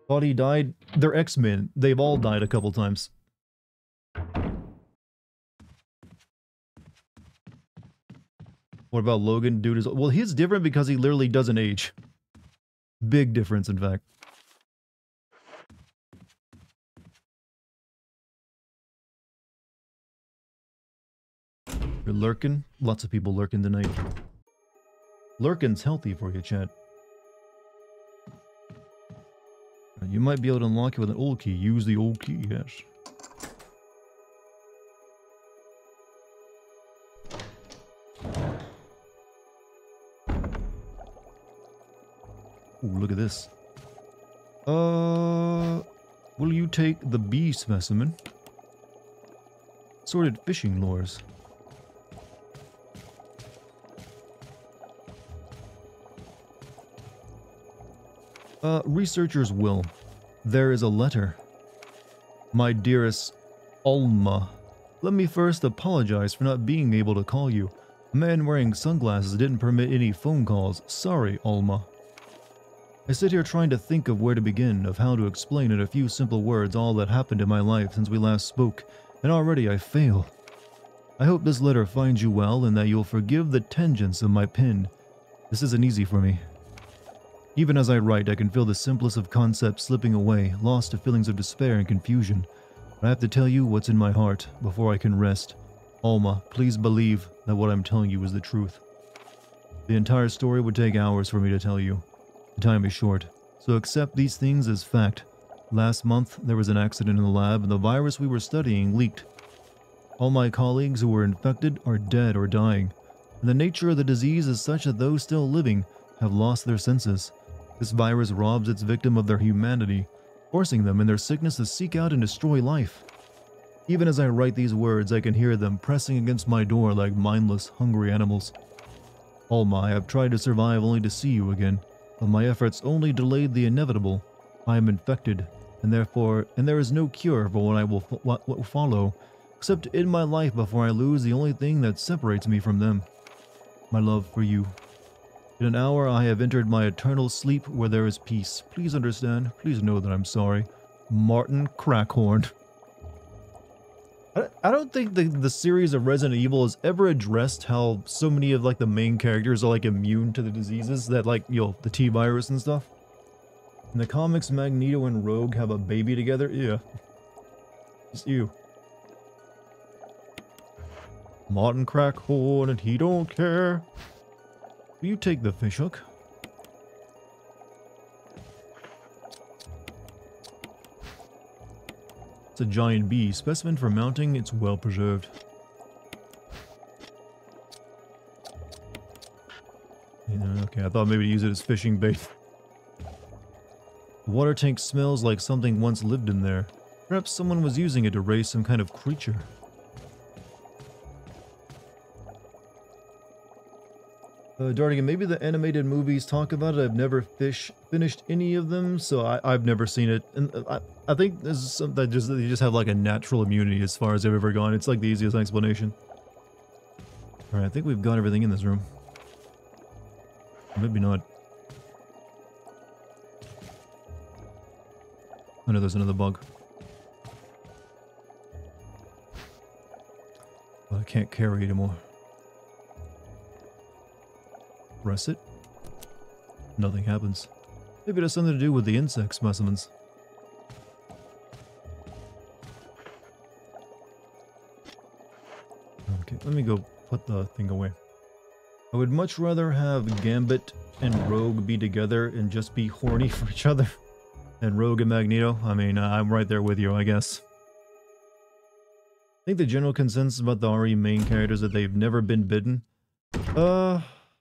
Thought he died. They're X-Men. They've all died a couple times. What about Logan? Dude is... Well, he's different because he literally doesn't age. Big difference, in fact. You're lurking? Lots of people lurking tonight. Lurking's healthy for you, chat. You might be able to unlock it with an old key. Use the old key, yes. Ooh, look at this. Will you take the B specimen? Sorted fishing lures. Researcher's will. There is a letter. My dearest Alma, let me first apologize for not being able to call you. A man wearing sunglasses didn't permit any phone calls. Sorry, Alma. I sit here trying to think of where to begin, of how to explain in a few simple words all that happened in my life since we last spoke, and already I fail. I hope this letter finds you well and that you'll forgive the tangents of my pen. This isn't easy for me. Even as I write, I can feel the simplest of concepts slipping away, lost to feelings of despair and confusion. But I have to tell you what's in my heart before I can rest. Alma, please believe that what I'm telling you is the truth. The entire story would take hours for me to tell you. The time is short, so accept these things as fact. Last month, there was an accident in the lab and the virus we were studying leaked. All my colleagues who were infected are dead or dying, and the nature of the disease is such that those still living have lost their senses. This virus robs its victim of their humanity, forcing them in their sickness to seek out and destroy life. Even as I write these words, I can hear them pressing against my door like mindless, hungry animals. Alma, I have tried to survive only to see you again, but my efforts only delayed the inevitable. I am infected, and there is no cure for what will follow, except to end my life before I lose the only thing that separates me from them. My love for you. In an hour I have entered my eternal sleep where there is peace. Please understand. Please know that I'm sorry. Martin Crackhorn. I don't think the series of Resident Evil has ever addressed how so many of like the main characters are like immune to the diseases that like, you know, the T-virus and stuff. In the comics, Magneto and Rogue have a baby together. Yeah. It's you. Martin Crackhorn and he don't care. Will you take the fishhook? It's a giant bee. Specimen for mounting. It's well preserved. Yeah, okay, I thought maybe to use it as fishing bait. The water tank smells like something once lived in there. Perhaps someone was using it to raise some kind of creature. Dartigan, maybe the animated movies talk about it. I've never finished any of them, so I've never seen it. And I think this is something that they just have like a natural immunity as far as they've ever gone. It's like the easiest explanation. Alright, I think we've got everything in this room. Maybe not. Oh no, there's another bug. I can't carry anymore. Press it. Nothing happens. Maybe it has something to do with the insect specimens. Okay, let me go put the thing away. I would much rather have Gambit and Rogue be together and just be horny for each other than Rogue and Magneto. I mean, I'm right there with you, I guess. I think the general consensus about the RE main characters is that they've never been bitten.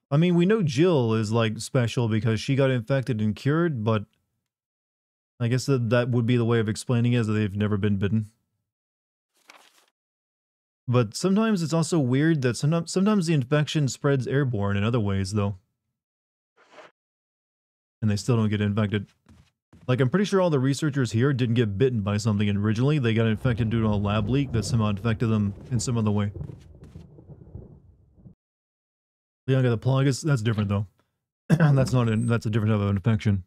I mean, we know Jill is, like, special because she got infected and cured, but I guess that would be the way of explaining it, is that they've never been bitten. But sometimes it's also weird that sometimes the infection spreads airborne in other ways, though. And they still don't get infected. Like, I'm pretty sure all the researchers here didn't get bitten by something originally. They got infected due to a lab leak that somehow infected them in some other way. Yeah, I got the plague. That's different though. That's a different type of infection.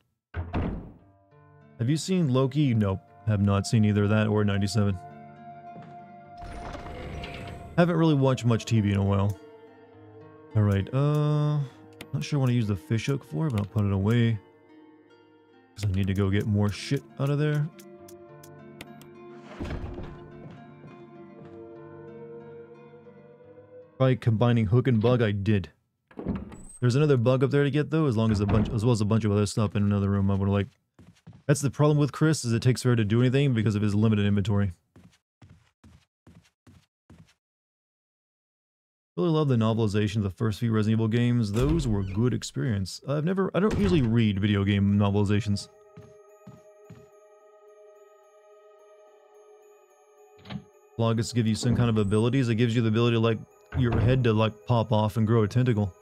Have you seen Loki? Nope. Have not seen either that or 97. Haven't really watched much TV in a while. Alright, not sure what I use the fishhook for, but I'll put it away. Because I need to go get more shit out of there. By combining hook and bug, I did. There's another bug up there to get though, as well as a bunch of other stuff in another room. I would like. That's the problem with Chris, is it takes forever to do anything because of his limited inventory. Really love the novelization of the first few Resident Evil games. Those were a good experience. I don't usually read video game novelizations. Logus give you some kind of abilities. It gives you the ability to, like, your head to, like, pop off and grow a tentacle.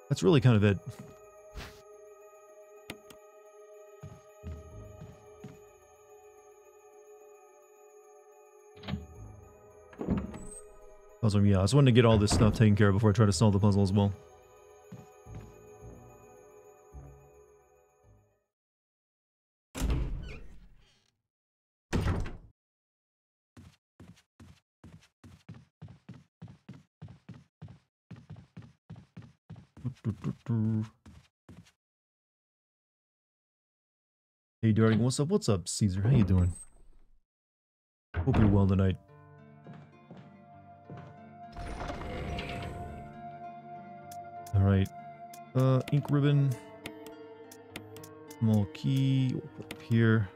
That's really kind of it. Puzzle, yeah, I just wanted to get all this stuff taken care of before I try to solve the puzzle as well. Hey Dartigan, what's up? What's up, Caesar? How you doing? Hope you're well tonight. Alright. Ink ribbon. Small key. We'll put up here.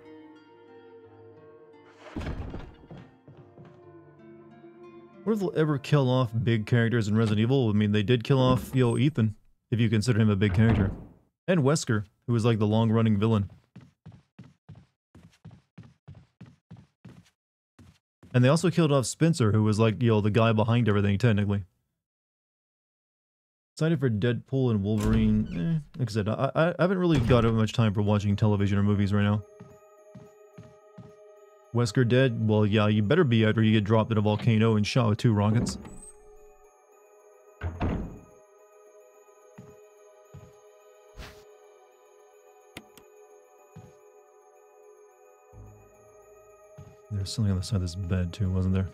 What if they'll ever kill off big characters in Resident Evil? I mean, they did kill off, Ethan, if you consider him a big character. And Wesker, who was like the long-running villain. And they also killed off Spencer, who was like, the guy behind everything, technically. Excited for Deadpool and Wolverine. Like I said, I haven't really got much time for watching television or movies right now. Wesker dead? Well, yeah, you better be after you get dropped in a volcano and shot with 2 rockets. There's something on the side of this bed too, wasn't there?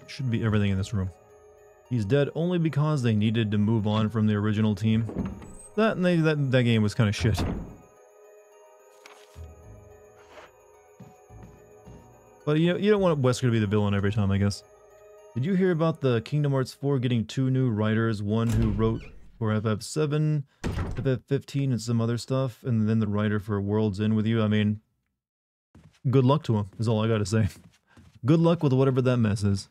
Should be everything in this room. He's dead only because they needed to move on from the original team. That game was kind of shit. But you don't want Wesker to be the villain every time, I guess. Did you hear about the Kingdom Hearts 4 getting 2 new writers? One who wrote for FF7, FF15, and some other stuff, and then the writer for World's End with You. I mean, good luck to him, is all I gotta say. Good luck with whatever that mess is.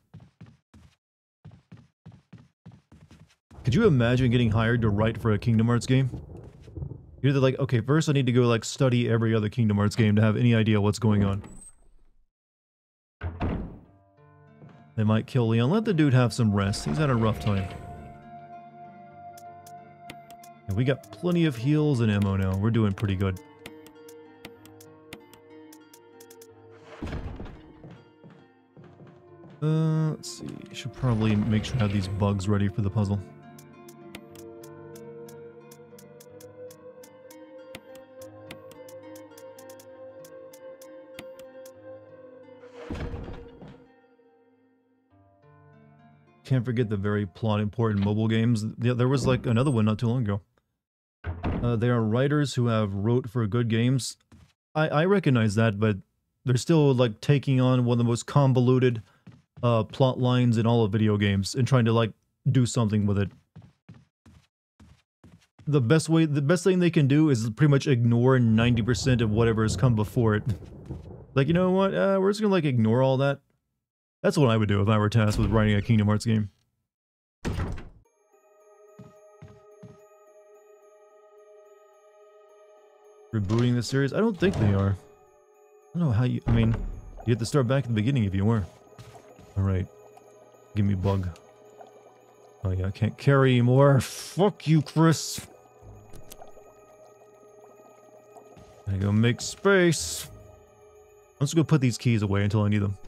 Could you imagine getting hired to write for a Kingdom Hearts game? You're either like, okay, first I need to go like study every other Kingdom Hearts game to have any idea what's going on. They might kill Leon. Let the dude have some rest. He's had a rough time. And we got plenty of heals and ammo now. We're doing pretty good. Let's see. Should probably make sure I have these bugs ready for the puzzle. Can't forget the very plot important mobile games. There was like another one not too long ago. There are writers who have wrote for good games. I recognize that, but they're still like taking on one of the most convoluted plot lines in all of video games and trying to like do something with it. The best thing they can do is pretty much ignore 90% of whatever has come before it. Like, you know what? We're just gonna like ignore all that. That's what I would do if I were tasked with writing a Kingdom Hearts game. Rebooting the series? I don't think they are. I don't know how you... I mean, you have to start back at the beginning if you were. Alright. Give me bug. Oh yeah, I can't carry anymore. Fuck you, Chris. I gotta make space. I'm just gonna put these keys away until I need them.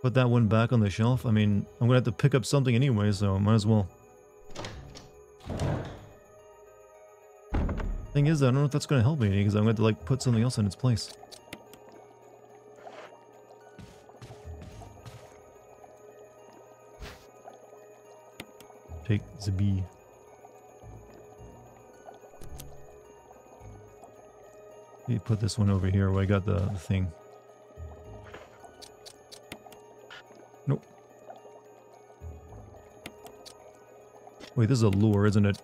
Put that one back on the shelf. I mean, I'm gonna have to pick up something anyway, so might as well. Thing is, I don't know if that's gonna help me because I'm gonna have to like put something else in its place. Take the bee. You put this one over here where I got the thing. Nope. Wait, this is a lure, isn't it?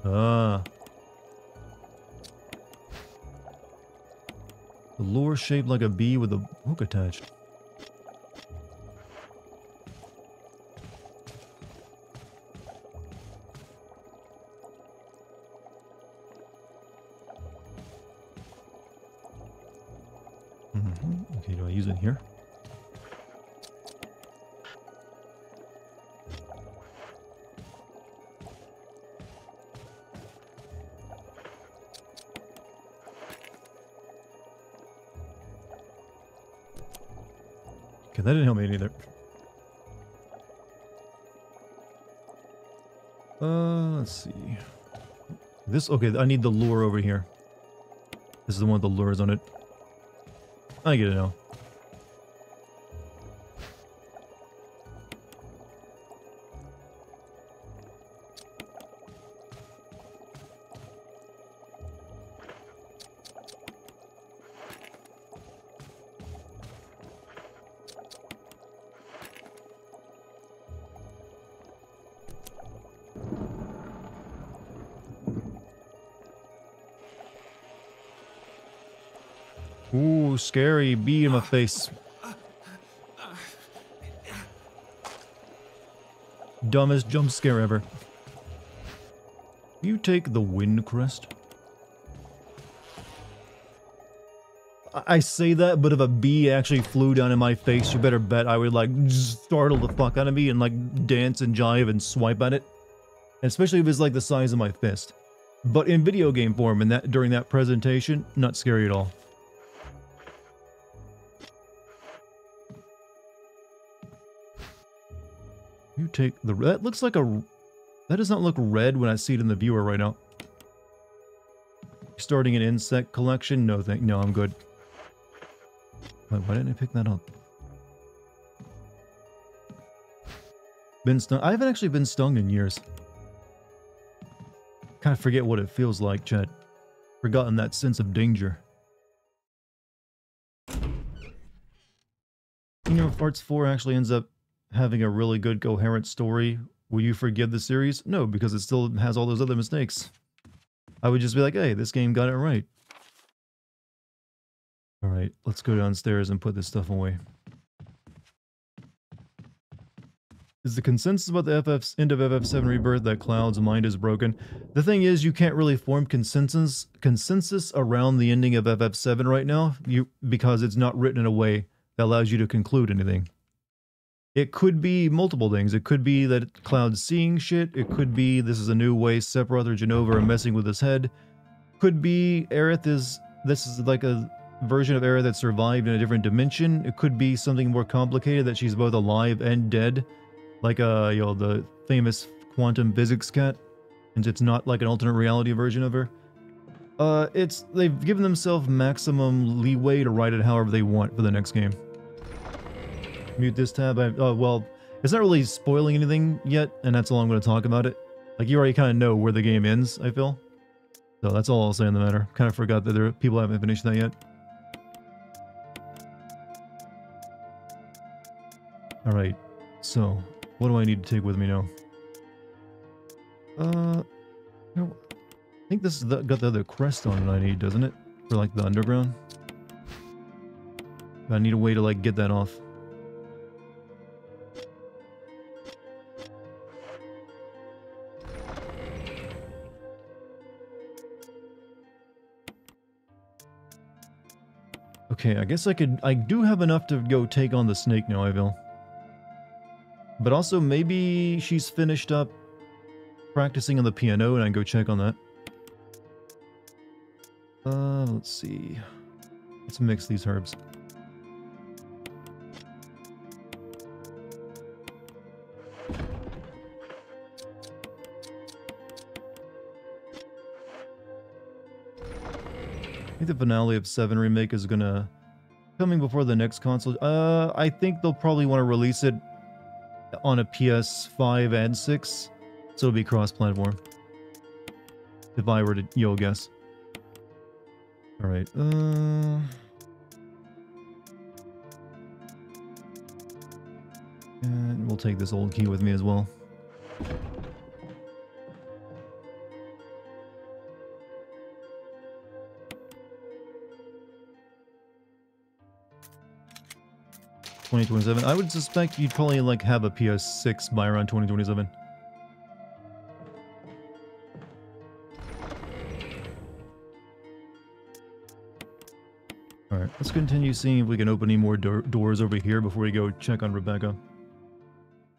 Ah. A lure shaped like a bee with a hook attached. Okay, do I use it here? Okay, that didn't help me either. Let's see. This, okay, I need the lure over here. This is the one with the lures on it. I get it now. Ooh, scary. Bee in my face. Dumbest jump scare ever. You take the wind crest. I say that, but if a bee actually flew down in my face, you better bet I would like startle the fuck out of me and like dance and jive and swipe at it. Especially if it's like the size of my fist. But in video game form, and that during that presentation, not scary at all. You take the... That looks like a... That does not look red when I see it in the viewer right now. Starting an insect collection? No, no, I'm good. Wait, why didn't I pick that up? Been stung? I haven't actually been stung in years. Kind of forget what it feels like, Chet. Forgotten that sense of danger. You know, if Farts 4 actually ends up having a really good coherent story, will you forgive the series? No, because it still has all those other mistakes. I would just be like, hey, this game got it right. Alright, let's go downstairs and put this stuff away. Is the consensus about the end of FF7 Rebirth that Cloud's mind is broken? The thing is, you can't really form consensus around the ending of FF7 right now, because it's not written in a way that allows you to conclude anything. It could be multiple things. It could be that Cloud's seeing shit. It could be this is a new way Sephiroth or Jenova are messing with his head. Could be this is like a version of Aerith that survived in a different dimension. It could be something more complicated, that she's both alive and dead. Like, the famous quantum physics cat, and it's not like an alternate reality version of her. They've given themselves maximum leeway to write it however they want for the next game. Mute this tab. Well, it's not really spoiling anything yet, and that's all I'm going to talk about it. Like, you already kind of know where the game ends, I feel. So that's all I'll say on the matter. Kind of forgot that people haven't finished that yet. Alright, so... what do I need to take with me now? I think this has got the other crest on it I need, doesn't it? For like the underground. I need a way to like get that off. Okay, I guess I do have enough to go take on the snake now, I feel. But also, maybe she's finished up practicing on the piano and I can go check on that. Let's see. Let's mix these herbs. I think the finale of 7 Remake is gonna... coming before the next console. I think they'll probably want to release it on a PS5 and 6, so it'll be cross-platform. If I were to, guess. Alright, and we'll take this old key with me as well. $2027. I would suspect you'd probably like have a PS6 by around 2027. Alright, let's continue seeing if we can open any more doors over here before we go check on Rebecca.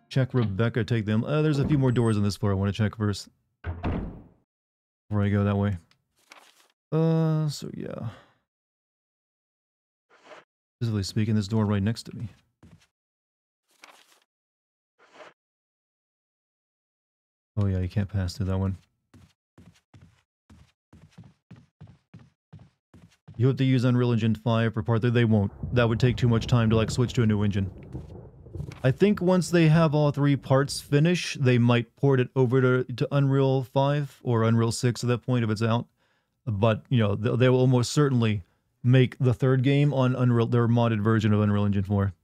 Check Rebecca, take them. There's a few more doors on this floor I want to check first. Before I go that way. So yeah. Specifically speaking, this door right next to me. Oh yeah, you can't pass through that one. You have to use Unreal Engine 5 for part 3. They won't. That would take too much time to like switch to a new engine. I think once they have all 3 parts finished, they might port it over to Unreal 5 or Unreal 6 at that point if it's out. But, they will almost certainly make the 3rd game on Unreal, their modded version of Unreal Engine 4.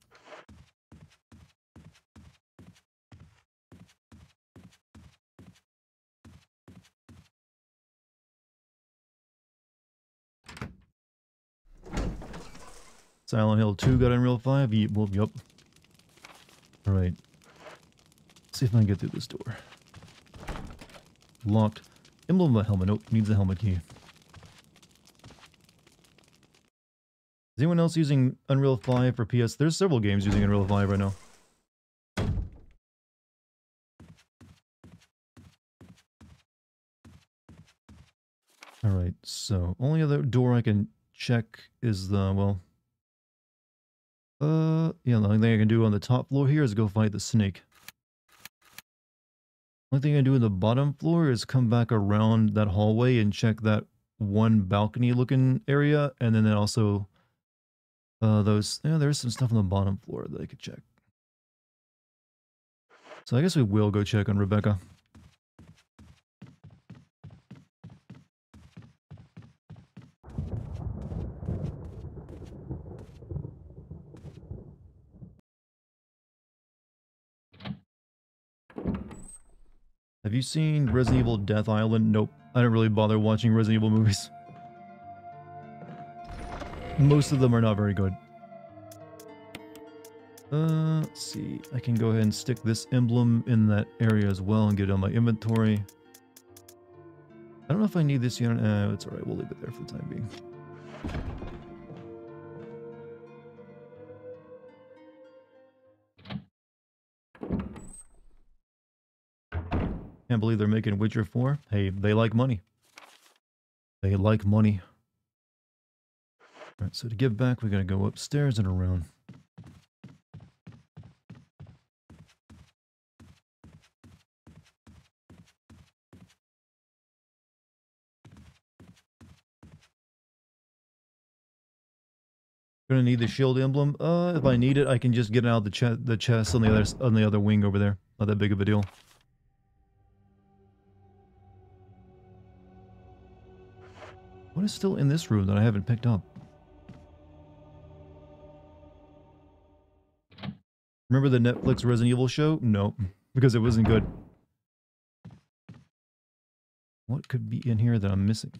Silent Hill 2 got Unreal 5? Well, yup. Alright. See if I can get through this door. Locked. Emblem of a helmet. Nope, needs a helmet key. Is anyone else using Unreal 5 for PS? There's several games using Unreal 5 right now. Alright, so only other door I can check is the, well... yeah, the only thing I can do on the top floor here is go fight the snake. Only thing I can do on the bottom floor is come back around that hallway and check that one balcony looking area, and then also those, yeah, there's some stuff on the bottom floor that I could check. So I guess we will go check on Rebecca. Have you seen Resident Evil Death Island? Nope. I don't really bother watching Resident Evil movies. Most of them are not very good. Let's see. I can go ahead and stick this emblem in that area as well and get it on my inventory. I don't know if I need this unit. It's alright. We'll leave it there for the time being. Can't believe they're making Witcher 4. Hey, they like money. They like money. Alright, so to get back, we gotta go upstairs and around. Gonna need the shield emblem. If I need it, I can just get it out of the chest on the other wing over there. Not that big of a deal. What is still in this room that I haven't picked up? Remember the Netflix Resident Evil show? No, because it wasn't good. What could be in here that I'm missing?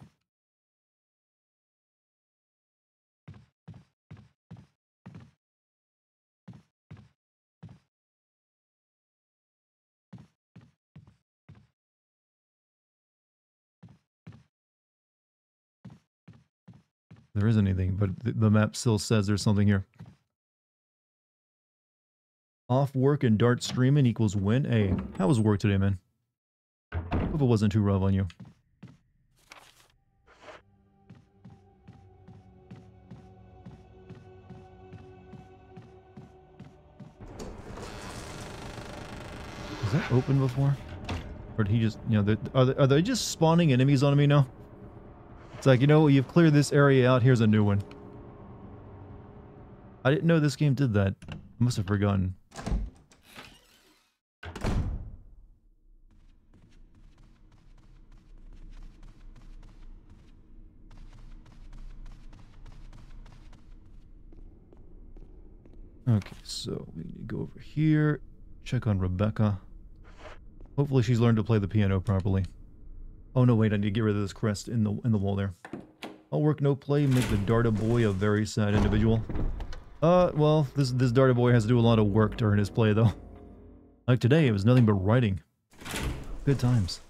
There isn't anything, but the map still says there's something here. Off work and Dart streaming equals win. Hey, how was work today, man? Hope it wasn't too rough on you. Was that open before? Or did he just, you know, are they just spawning enemies on me now? It's like, you know, you've cleared this area out, here's a new one. I didn't know this game did that. I must have forgotten. Okay, so we need to go over here, check on Rebecca. Hopefully she's learned to play the piano properly. Oh no, wait, I need to get rid of this crest in the wall there. All work, no play, make the Darta boy a very sad individual. Well, this Darta boy has to do a lot of work to earn his play, though. Like today, it was nothing but writing. Good times.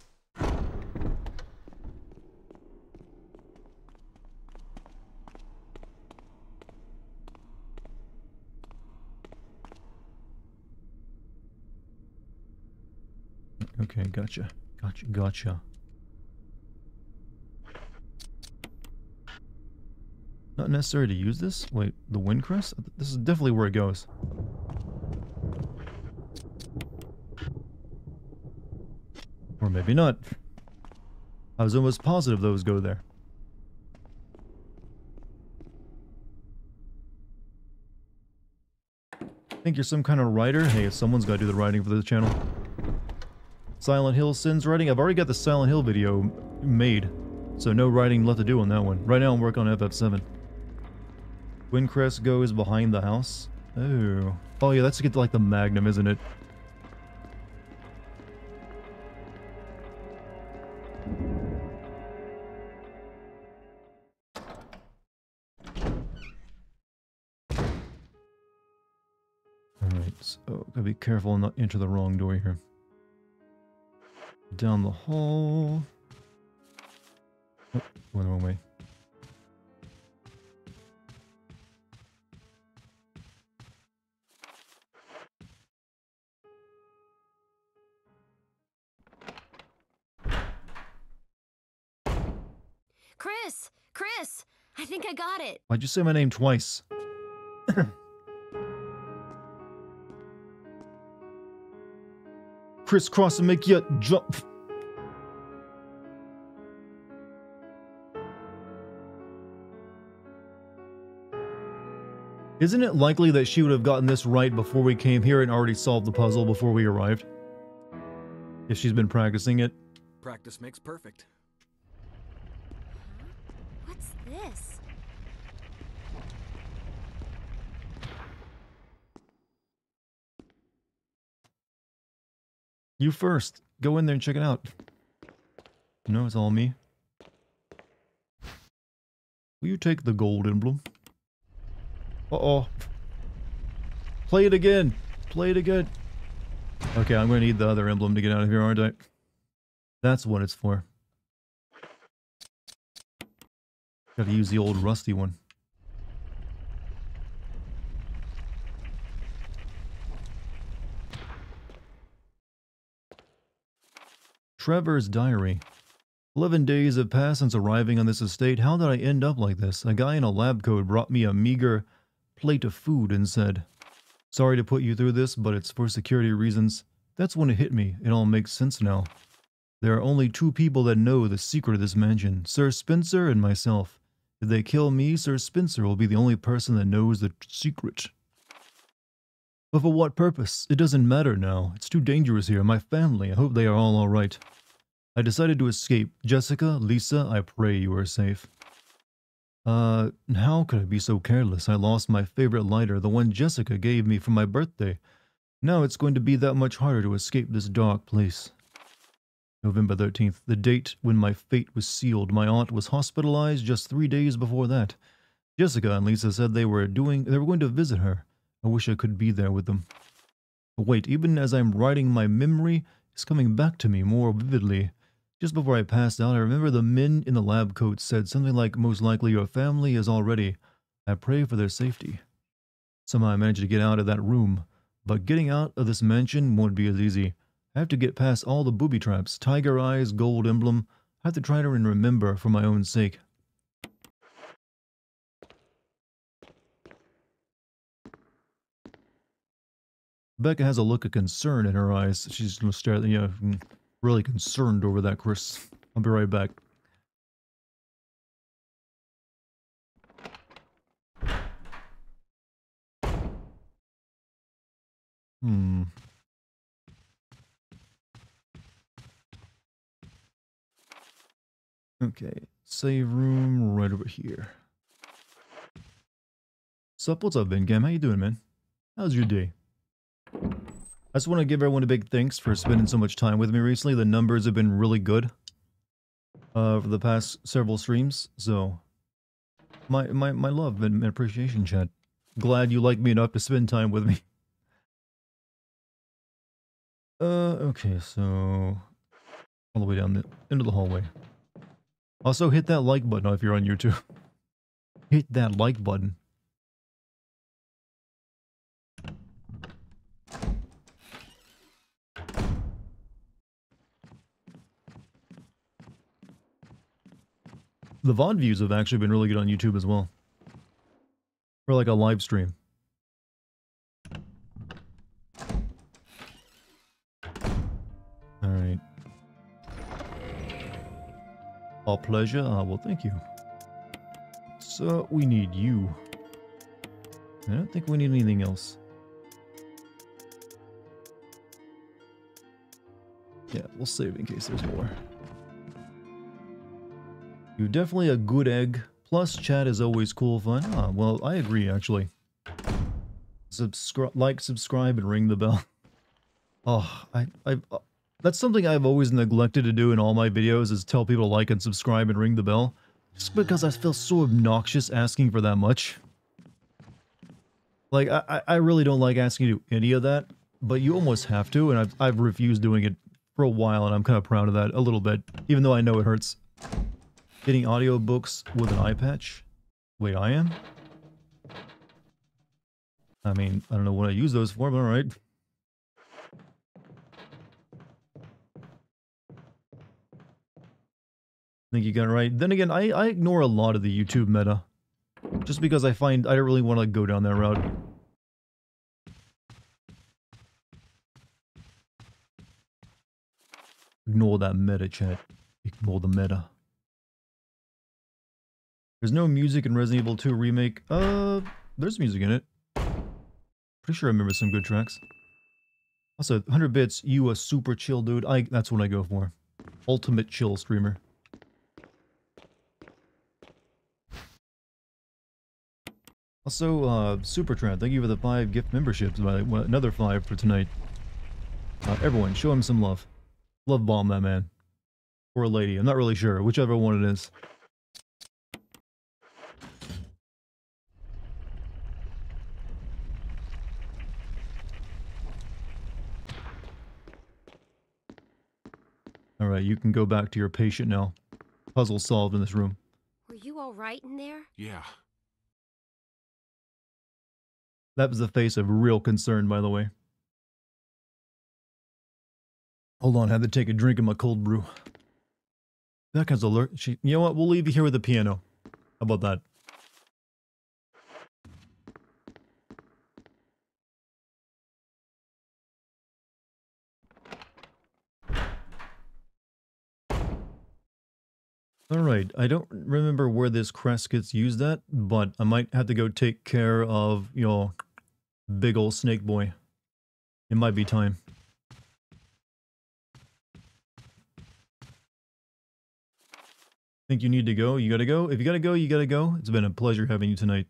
Okay, gotcha. Gotcha. Not necessary to use this? Wait, the wind crest? This is definitely where it goes. Or maybe not. I was almost positive those go there. Think you're some kind of writer? Hey, someone's got to do the writing for this channel. Silent Hill Sins writing? I've already got the Silent Hill video made, so no writing left to do on that one. Right now I'm working on FF7. Windcrest goes behind the house. Oh. Oh yeah, that's to get to, like, the Magnum, isn't it? So, gotta be careful and not enter the wrong door here. Down the hall. Oh, going the wrong way. Chris! Chris! I think I got it. Why'd you say my name twice? Crisscross and make you jump. Isn't it likely that she would have gotten this right before we came here and already solved the puzzle before we arrived? If she's been practicing it. Practice makes perfect. What's this? You first. Go in there and check it out. No, it's all me. Will you take the gold emblem? Uh-oh. Play it again. Play it again. Okay, I'm going to need the other emblem to get out of here, aren't I? That's what it's for. Gotta use the old rusty one. Trevor's diary. 11 days have passed since arriving on this estate. How did I end up like this? A guy in a lab coat brought me a meager plate of food and said, "Sorry to put you through this, but it's for security reasons." That's when it hit me. It all makes sense now. There are only two people that know the secret of this mansion, Sir Spencer and myself. If they kill me, Sir Spencer will be the only person that knows the secret. But for what purpose? It doesn't matter now. It's too dangerous here. My family, I hope they are all alright. I decided to escape. Jessica, Lisa, I pray you are safe. How could I be so careless? I lost my favorite lighter, the one Jessica gave me for my birthday. Now it's going to be that much harder to escape this dark place. November 13th, the date when my fate was sealed. My aunt was hospitalized just 3 days before that. Jessica and Lisa said they were going to visit her. I wish I could be there with them. But wait, even as I'm writing, my memory is coming back to me more vividly. Just before I passed out, I remember the men in the lab coats said something like, "Most likely your family is all ready. I pray for their safety." Somehow I managed to get out of that room, but getting out of this mansion won't be as easy. I have to get past all the booby traps, tiger eyes, gold emblem. I have to try to remember for my own sake. Becca has a look of concern in her eyes. She's going to stare at me, really concerned over that, Chris. I'll be right back. Okay, save room right over here. Sup, what's up, Vingam? How you doing, man? How's your day? I just want to give everyone a big thanks for spending so much time with me recently. The numbers have been really good for the past several streams, so my love and appreciation, chat. Glad you like me enough to spend time with me. Okay, so all the way down into the hallway. Also, hit that like button if you're on YouTube. Hit that like button. The VOD views have actually been really good on YouTube as well. For like a live stream. Alright. All pleasure. Well, thank you. So, we need you. I don't think we need anything else. Yeah, we'll save in case there's more. You're definitely a good egg. Plus, chat is always cool fun. Ah, well, I agree, actually. Like, subscribe, and ring the bell. Oh, that's something I've always neglected to do in all my videos, is tell people to like and subscribe and ring the bell. Just because I feel so obnoxious asking for that much. Like, I really don't like asking you to do any of that, but you almost have to, and I've refused doing it for a while, and I'm kind of proud of that a little bit, even though I know it hurts. Getting audiobooks with an eye patch? Wait, I am? I mean, I don't know what I use those for, but alright. I think you got it right. Then again, I ignore a lot of the YouTube meta. Just because I find I don't really want to go down that route. Ignore that meta, chat. Ignore the meta. There's no music in Resident Evil 2 Remake. There's music in it. Pretty sure I remember some good tracks. Also, 100 bits, you a super chill dude. That's what I go for. Ultimate chill streamer. Also, Supertramp, thank you for the 5 gift memberships. Another 5 for tonight. Everyone, show him some love. Love bomb that man. Or a lady, I'm not really sure. Whichever one it is. Alright, you can go back to your patient now. Puzzle solved in this room. Were you alright in there? Yeah. That was the face of real concern, by the way. Hold on, I had to take a drink of my cold brew. That guy's alert. You know what? We'll leave you here with the piano. How about that? Alright, I don't remember where this crest gets used at, but I might have to go take care of, you know, big ol' snake boy. It might be time. Think you need to go? You gotta go? If you gotta go, you gotta go. It's been a pleasure having you tonight.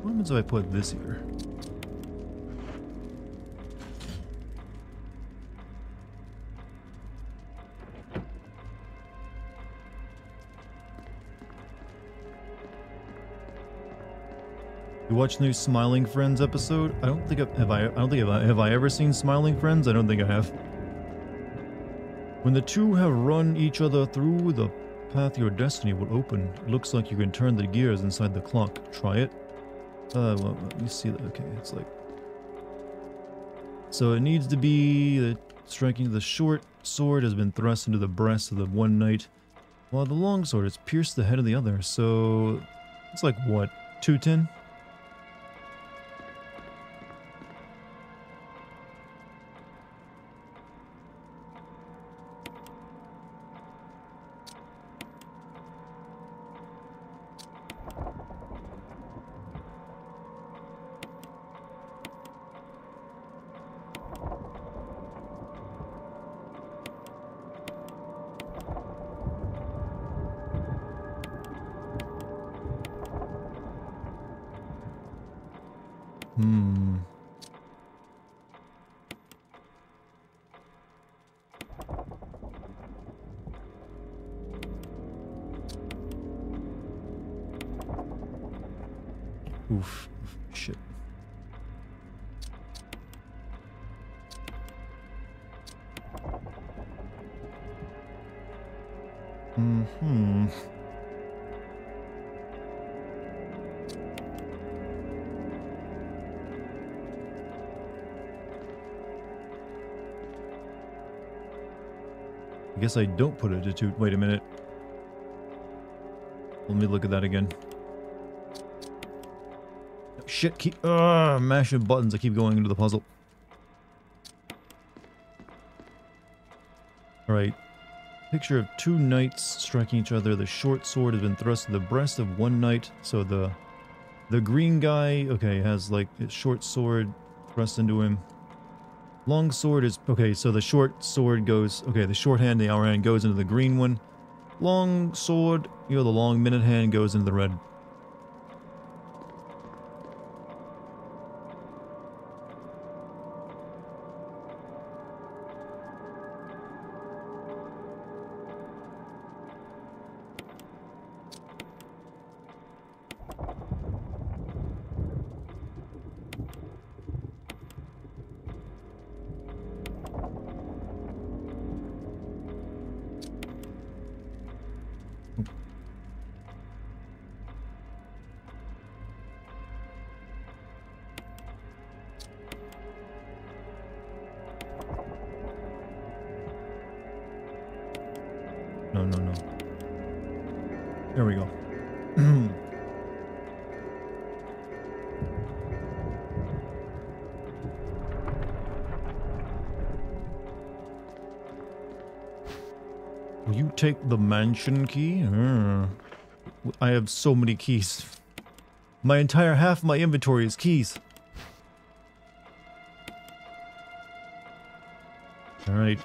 What happens if I put this here? You watch the new Smiling Friends episode? I don't think have I ever seen Smiling Friends? I don't think I have. When the two have run each other through, the path your destiny will open. It looks like you can turn the gears inside the clock. Try it. Well, let me see that. Okay, it's like... So it needs to be the striking the short sword has been thrust into the breast of the one knight, while the long sword has pierced the head of the other. So it's like what? 210? Oof. Shit. I guess I don't put it to... Wait a minute. Let me look at that again. Shit, keep mashing buttons. I keep going into the puzzle. Alright. Picture of two knights striking each other. The short sword has been thrust to the breast of one knight. So the green guy, okay, has like a short sword thrust into him. Long sword is... Okay, so the short sword goes... Okay, the short hand, the hour hand goes into the green one. Long sword, you know, the long minute hand goes into the red. No, no, no. There we go. Will you take the mansion key? I have so many keys. My entire half of my inventory is keys. Alright.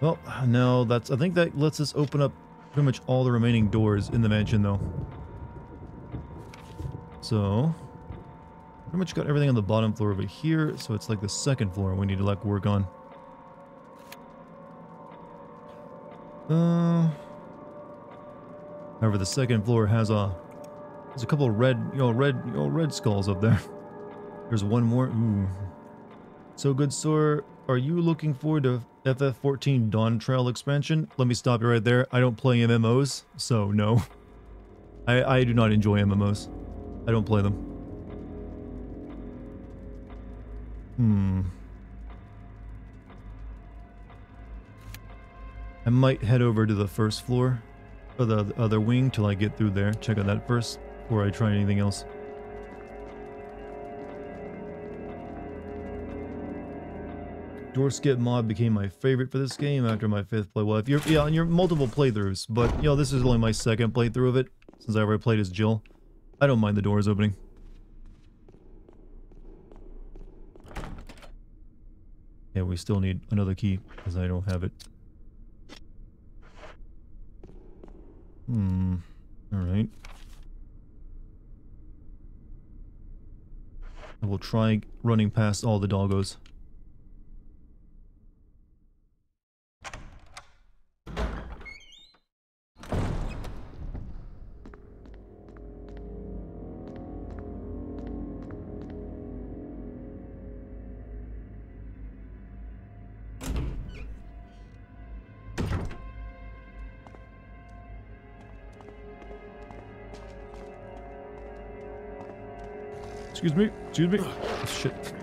Well, no, I think that lets us open up pretty much all the remaining doors in the mansion, though. So, pretty much got everything on the bottom floor over here, so it's like the second floor we need to like work on. However, the second floor has there's a couple of red skulls up there. There's one more. Ooh. So good, sir. Are you looking forward to FF14 Dawn Trail expansion? Let me stop you right there. I don't play MMOs, so no. I do not enjoy MMOs. I don't play them. I might head over to the first floor, or the other wing, till I get through there. Check out that first, before I try anything else. Door skip mod became my favorite for this game after my 5th play. Well, if you're on your multiple playthroughs, but you know, this is only my 2nd playthrough of it, since I already played as Jill. I don't mind the doors opening. Yeah, we still need another key, because I don't have it. Alright. I will try running past all the doggos. Excuse me. Excuse me. Oh, shit.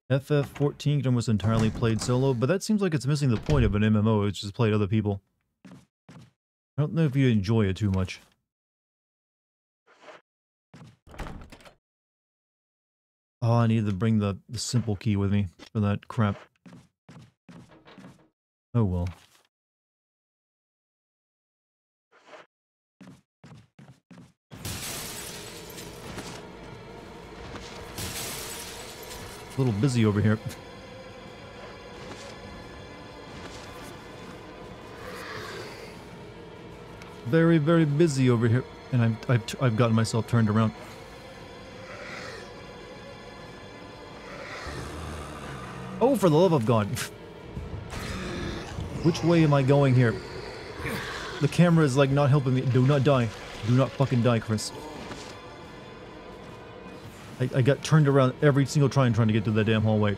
FF14 can almost entirely played solo, but that seems like it's missing the point of an MMO. It's just played other people. I don't know if you enjoy it too much. Oh, I need to bring the simple key with me for that crap. Oh well. A little busy over here. Very, very busy over here, and I've gotten myself turned around. Oh, for the love of God! Which way am I going here? The camera is like not helping me. Do not die. Do not fucking die, Chris. I got turned around every single time trying to get to that damn hallway.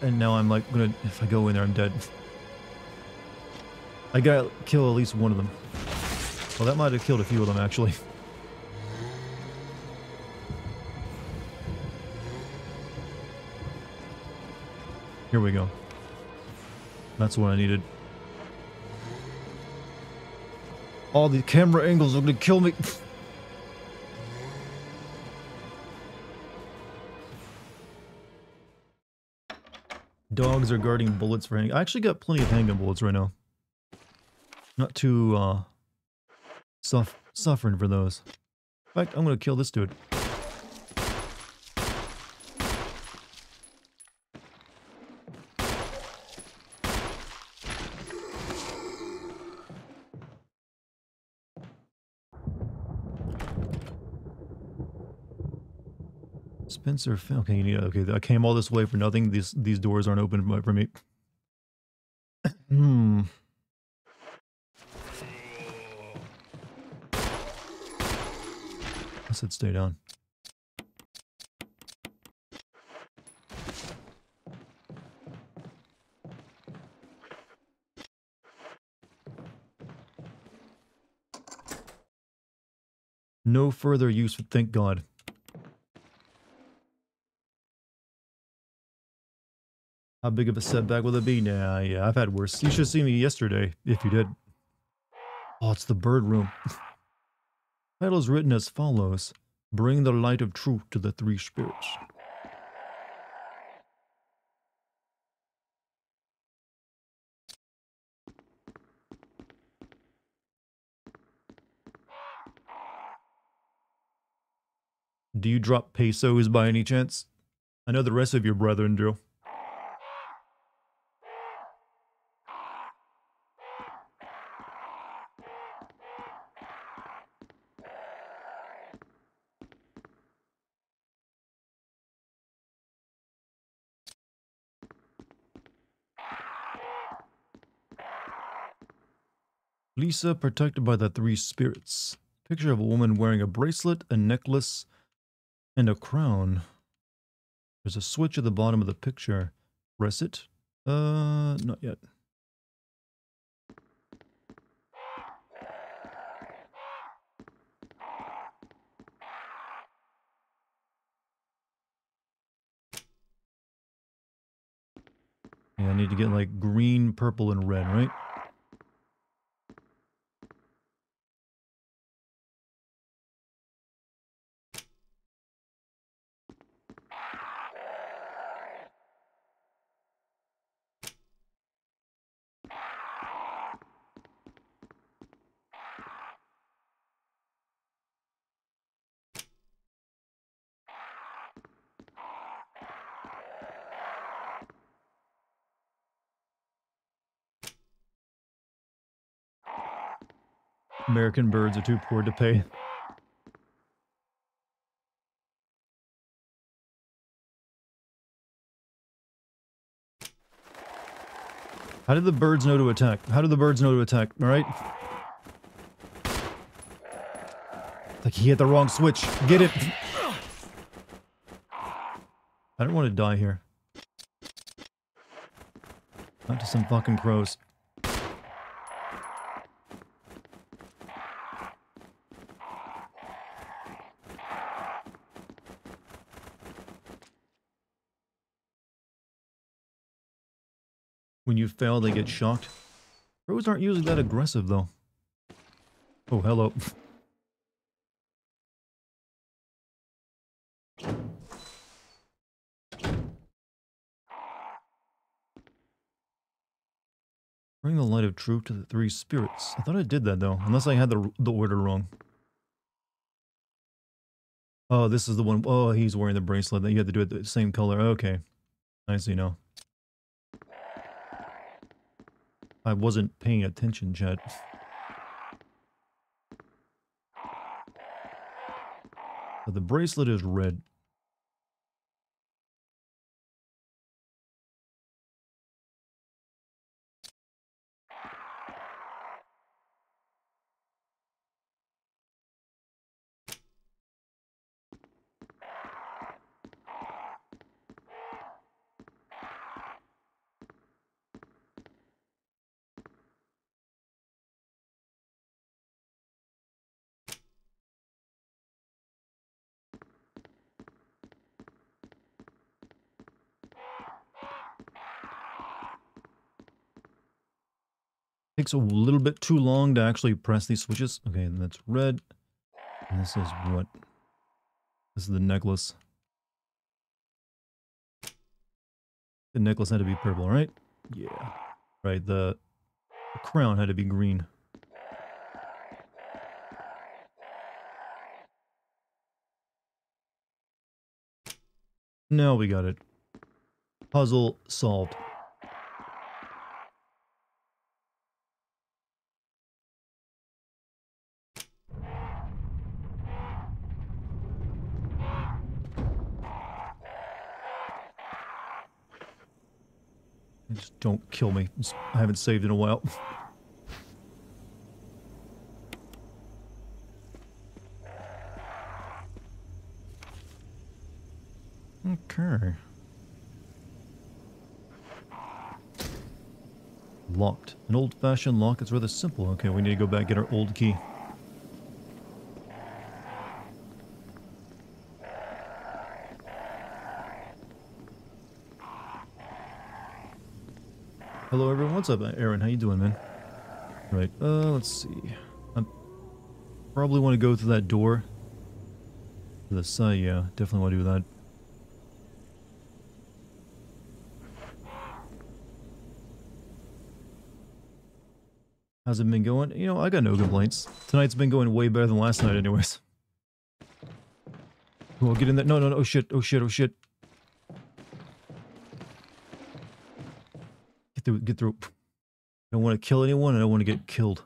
And now I'm like gonna, if I go in there, I'm dead. I gotta kill at least one of them. Well, that might have killed a few of them, actually. Here we go. That's what I needed. All the camera angles are gonna kill me. Dogs are guarding bullets for handgun. I actually got plenty of handgun bullets right now. Not too, suffering for those. In fact, I'm gonna kill this dude. Spencer, okay, you need, okay, I came all this way for nothing. These doors aren't open for me. I said stay down. No further use, thank God. How big of a setback will it be? Nah, yeah, I've had worse. You should have seen me yesterday, if you did. Oh, it's the bird room. Title is written as follows. Bring the light of truth to the three spirits. Do you drop pesos by any chance? I know the rest of your brethren do. Lisa protected by the three spirits. Picture of a woman wearing a bracelet, a necklace, and a crown. There's a switch at the bottom of the picture. Press it. Not yet. Yeah, I need to get like green, purple, and red, right? American birds are too poor to pay. How did the birds know to attack? How do the birds know to attack? All right. Like he hit the wrong switch. Get it. I don't want to die here. Not to some fucking crows. When you fail, they get shocked. Crows aren't usually that aggressive, though. Oh, hello. Bring the light of truth to the three spirits. I thought I did that, though. Unless I had the order wrong. Oh, this is the one. Oh, he's wearing the bracelet. That you had to do it the same color. Okay. I see now. I wasn't paying attention, chat. But the bracelet is red. Takes a little bit too long to actually press these switches. Okay, and that's red. And this is what? This is the necklace. The necklace had to be purple, right? Yeah. Right, the crown had to be green. Now we got it. Puzzle solved. Just don't kill me. I haven't saved in a while. Okay. Locked. An old-fashioned lock is rather simple. Okay, we need to go back and get our old key. Hello everyone, what's up Aaron? How you doing, man? Right, let's see. I probably want to go through that door. To the side, yeah, definitely want to do that. How's it been going? You know, I got no complaints. Tonight's been going way better than last night anyways. Oh, get in there. No, no, no. Oh shit, oh shit, oh shit. Get through, get through. I don't want to kill anyone, I don't want to get killed.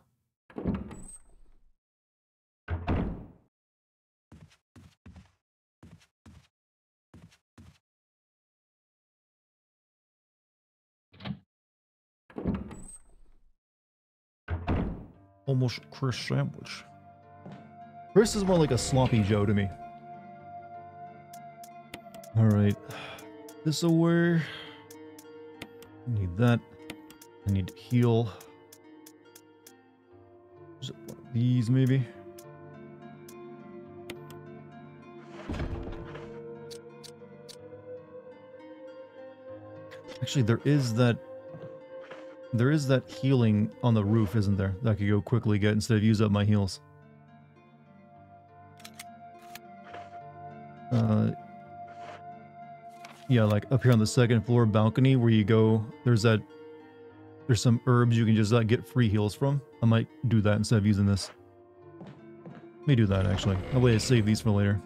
Almost Chris sandwich. Chris is more like a sloppy Joe to me. Alright. This away. Need that. I need to heal. Is it one of these maybe? Actually, there is that healing on the roof, isn't there? That I could go quickly get instead of use up my heals. Yeah, like up here on the second floor balcony where you go, there's some herbs you can just get free heals from. I might do that instead of using this. Let me do that actually. That way I save these for later.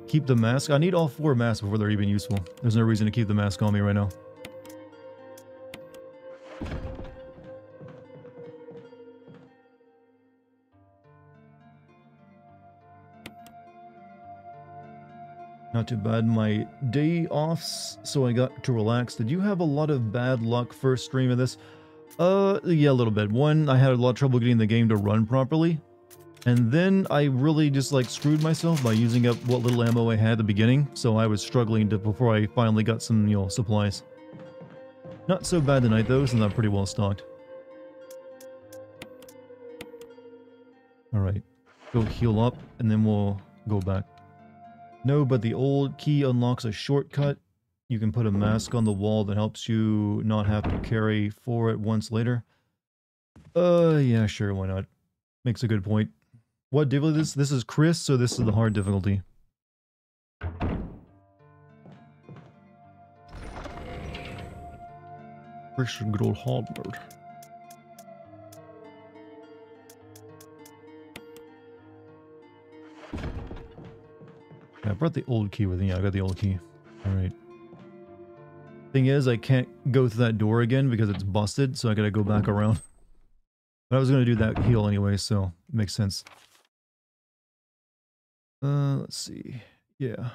Keep the mask. I need all 4 masks before they're even useful. There's no reason to keep the mask on me right now. Not too bad. My day offs, so I got to relax. Did you have a lot of bad luck first stream of this? Yeah, a little bit. One, I had a lot of trouble getting the game to run properly. And then I really just like screwed myself by using up what little ammo I had at the beginning. So I was struggling before I finally got some, you know, supplies. Not so bad tonight though, since I'm pretty well stocked. Alright. Go heal up, and then we'll go back. No, but the old key unlocks a shortcut. You can put a mask on the wall that helps you not have to carry 4 at once later. Yeah, sure, why not? Makes a good point. What difficulty is this? This is Chris, so this is the hard difficulty. Chris should good old hard mode. I brought the old key with me. Yeah, I got the old key. Alright. Thing is, I can't go through that door again because it's busted, so I gotta go back around. But I was gonna do that heal anyway, so it makes sense. Let's see. Yeah.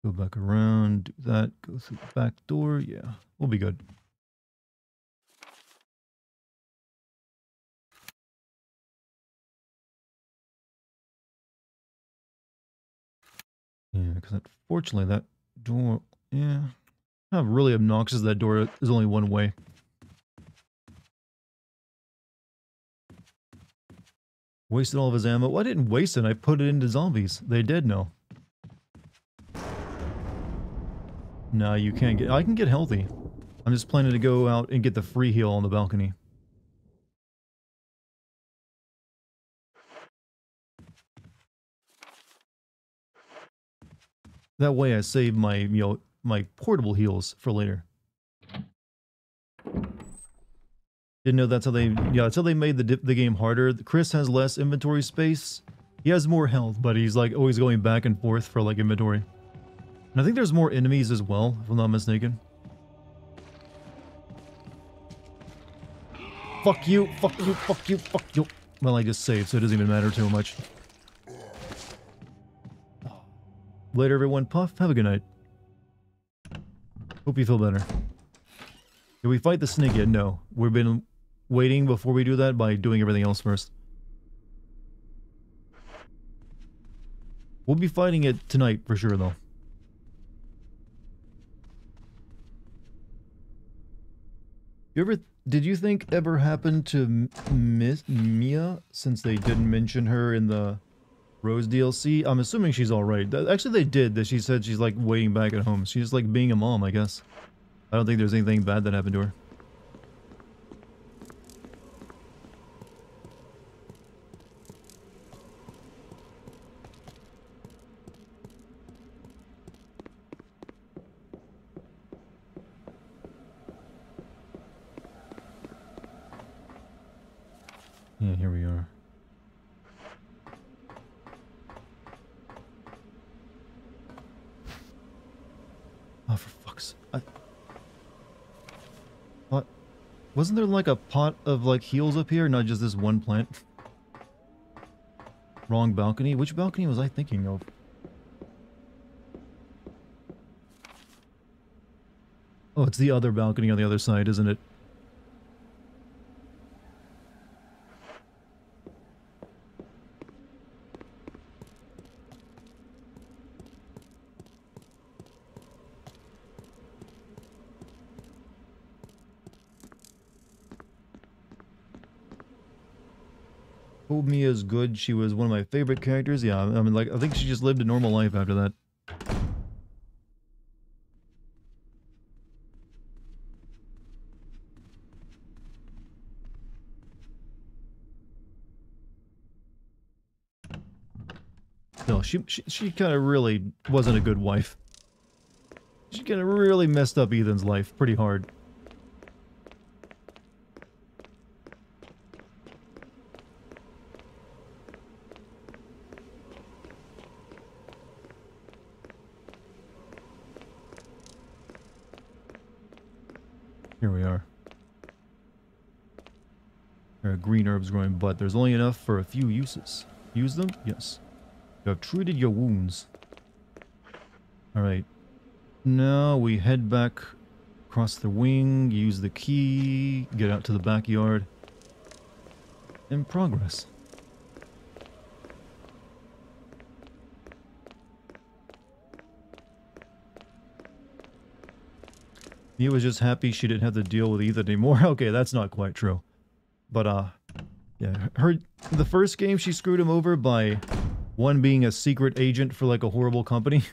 Go back around, do that, go through the back door. Yeah, we'll be good. Yeah, because unfortunately that door, yeah. Not really obnoxious that door is only one way. Wasted all of his ammo. Well, I didn't waste it, I put it into zombies. They did know. No, you can't get, I can get healthy. I'm just planning to go out and get the free heal on the balcony. That way I save my, you know, my portable heals for later. Didn't know that's how they, yeah, that's how they made the game harder. Chris has less inventory space. He has more health, but he's like always going back and forth for like inventory. And I think there's more enemies as well, if I'm not mistaken. Fuck you, fuck you, fuck you, fuck you. Well, I just saved, so it doesn't even matter too much. Later, everyone. Puff, have a good night. Hope you feel better. Did we fight the snake yet? No. We've been waiting before we do that by doing everything else first. We'll be fighting it tonight for sure, though. Did you think ever happened to Miss Mia, since they didn't mention her in the Rose DLC? I'm assuming she's alright. Actually, they did. That she said she's like waiting back at home. She's like being a mom, I guess. I don't think there's anything bad that happened to her. Yeah, here we are. Oh, for fuck's sake. What? Wasn't there like a pot of like heals up here? Not just this one plant? Wrong balcony? Which balcony was I thinking of? Oh, it's the other balcony on the other side, isn't it? Oh, Mia's good. She was one of my favorite characters. Yeah, I mean, like, I think she just lived a normal life after that. No, she kind of really wasn't a good wife. She kind of really messed up Ethan's life pretty hard. Here we are. There are green herbs growing, but there's only enough for a few uses. Use them? Yes. You have treated your wounds. Alright. Now we head back across the wing, use the key, get out to the backyard. In progress. Mia was just happy she didn't have to deal with Ethan anymore. Okay, that's not quite true. But, yeah, the first game she screwed him over by, one, being a secret agent for, like, a horrible company.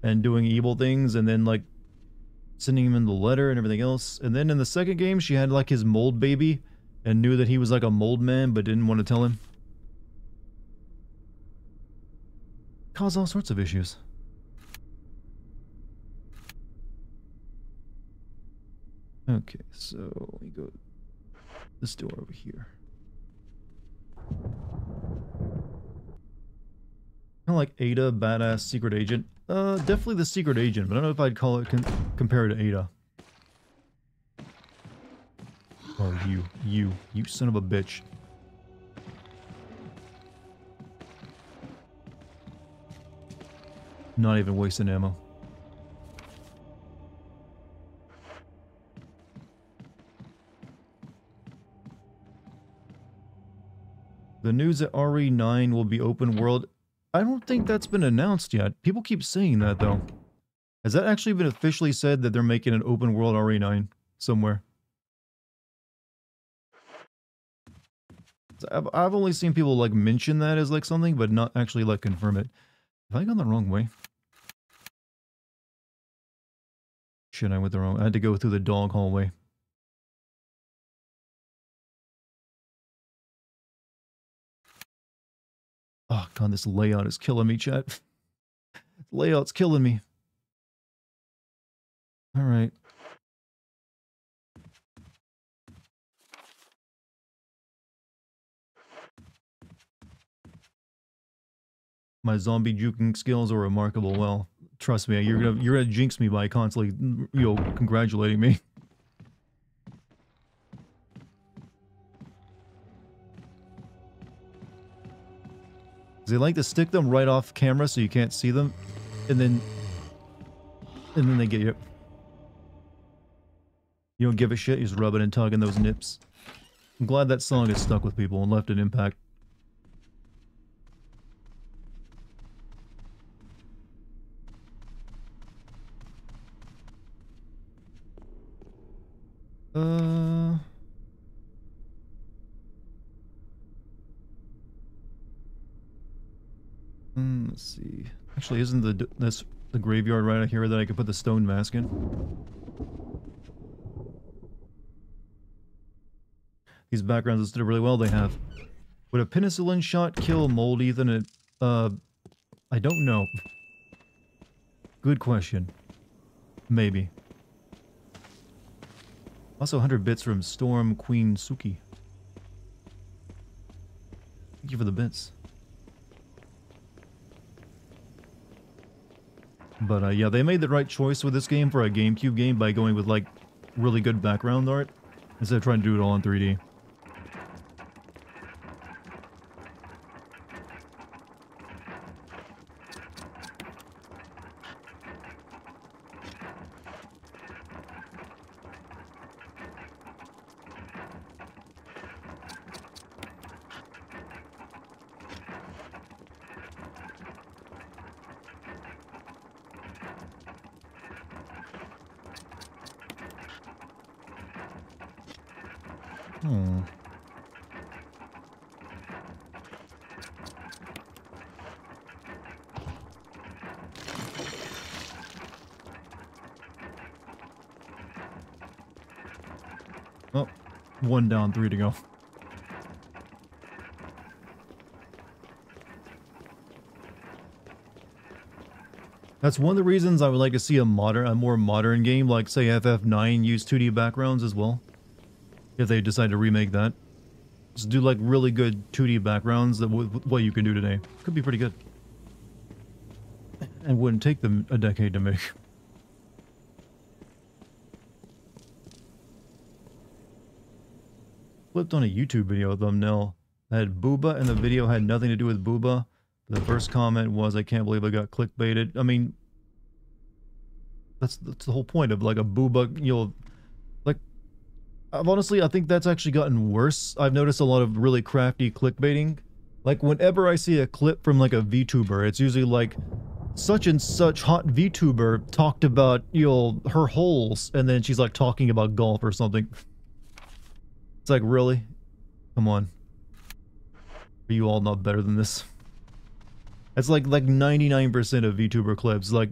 And doing evil things, and then, like, sending him in the letter and everything else. And then in the second game, she had, like, his mold baby, and knew that he was, like, a mold man, but didn't want to tell him. Caused all sorts of issues. Okay, so we go this door over here. Kind of like Ada, badass secret agent. Definitely the secret agent, but I don't know if I'd call it compare it to Ada. Oh, you son of a bitch. Not even wasting ammo. The news that RE9 will be open world. I don't think that's been announced yet. People keep saying that, though. Has that actually been officially said that they're making an open world RE9 somewhere? I've only seen people, like, mention that as, like, something, but not actually, like, confirm it. Have I gone the wrong way? Shit, I went the wrong... I had to go through the dog hallway. Oh, God, this layout is killing me, chat. Layout's killing me. Alright. My zombie juking skills are remarkable. Well, trust me, you're gonna jinx me by constantly, you know, congratulating me. They like to stick them right off camera so you can't see them, and then they get you. You don't give a shit, you're just rubbing and tugging those nips. I'm glad that song has stuck with people and left an impact. Let's see. Actually, isn't this the graveyard right here that I could put the stone mask in. These backgrounds listed really well. They have. Would a penicillin shot kill mold, Ethan? I don't know. Good question. Maybe. Also 100 bits from Storm Queen Suki. Thank you for the bits. But yeah, they made the right choice with this game for a GameCube game by going with like really good background art instead of trying to do it all in 3D. Hmm. Oh, 1 down, 3 to go. That's one of the reasons I would like to see a more modern game, like say FF9 use 2D backgrounds as well. If they decide to remake that. Just do like really good 2D backgrounds that what you can do today. Could be pretty good. And wouldn't take them a decade to make. Flipped on a YouTube video thumbnail that had Booba and the video had nothing to do with Booba. The first comment was, I can't believe I got clickbaited. I mean, that's the whole point of like a Booba, you know, like, honestly, I think that's actually gotten worse. I've noticed a lot of really crafty clickbaiting. Like, whenever I see a clip from like a VTuber, it's usually like, such and such hot VTuber talked about, you know, her holes, and then she's like talking about golf or something. It's like, really? Come on. Are you all not better than this? It's like 99% of VTuber clips, like,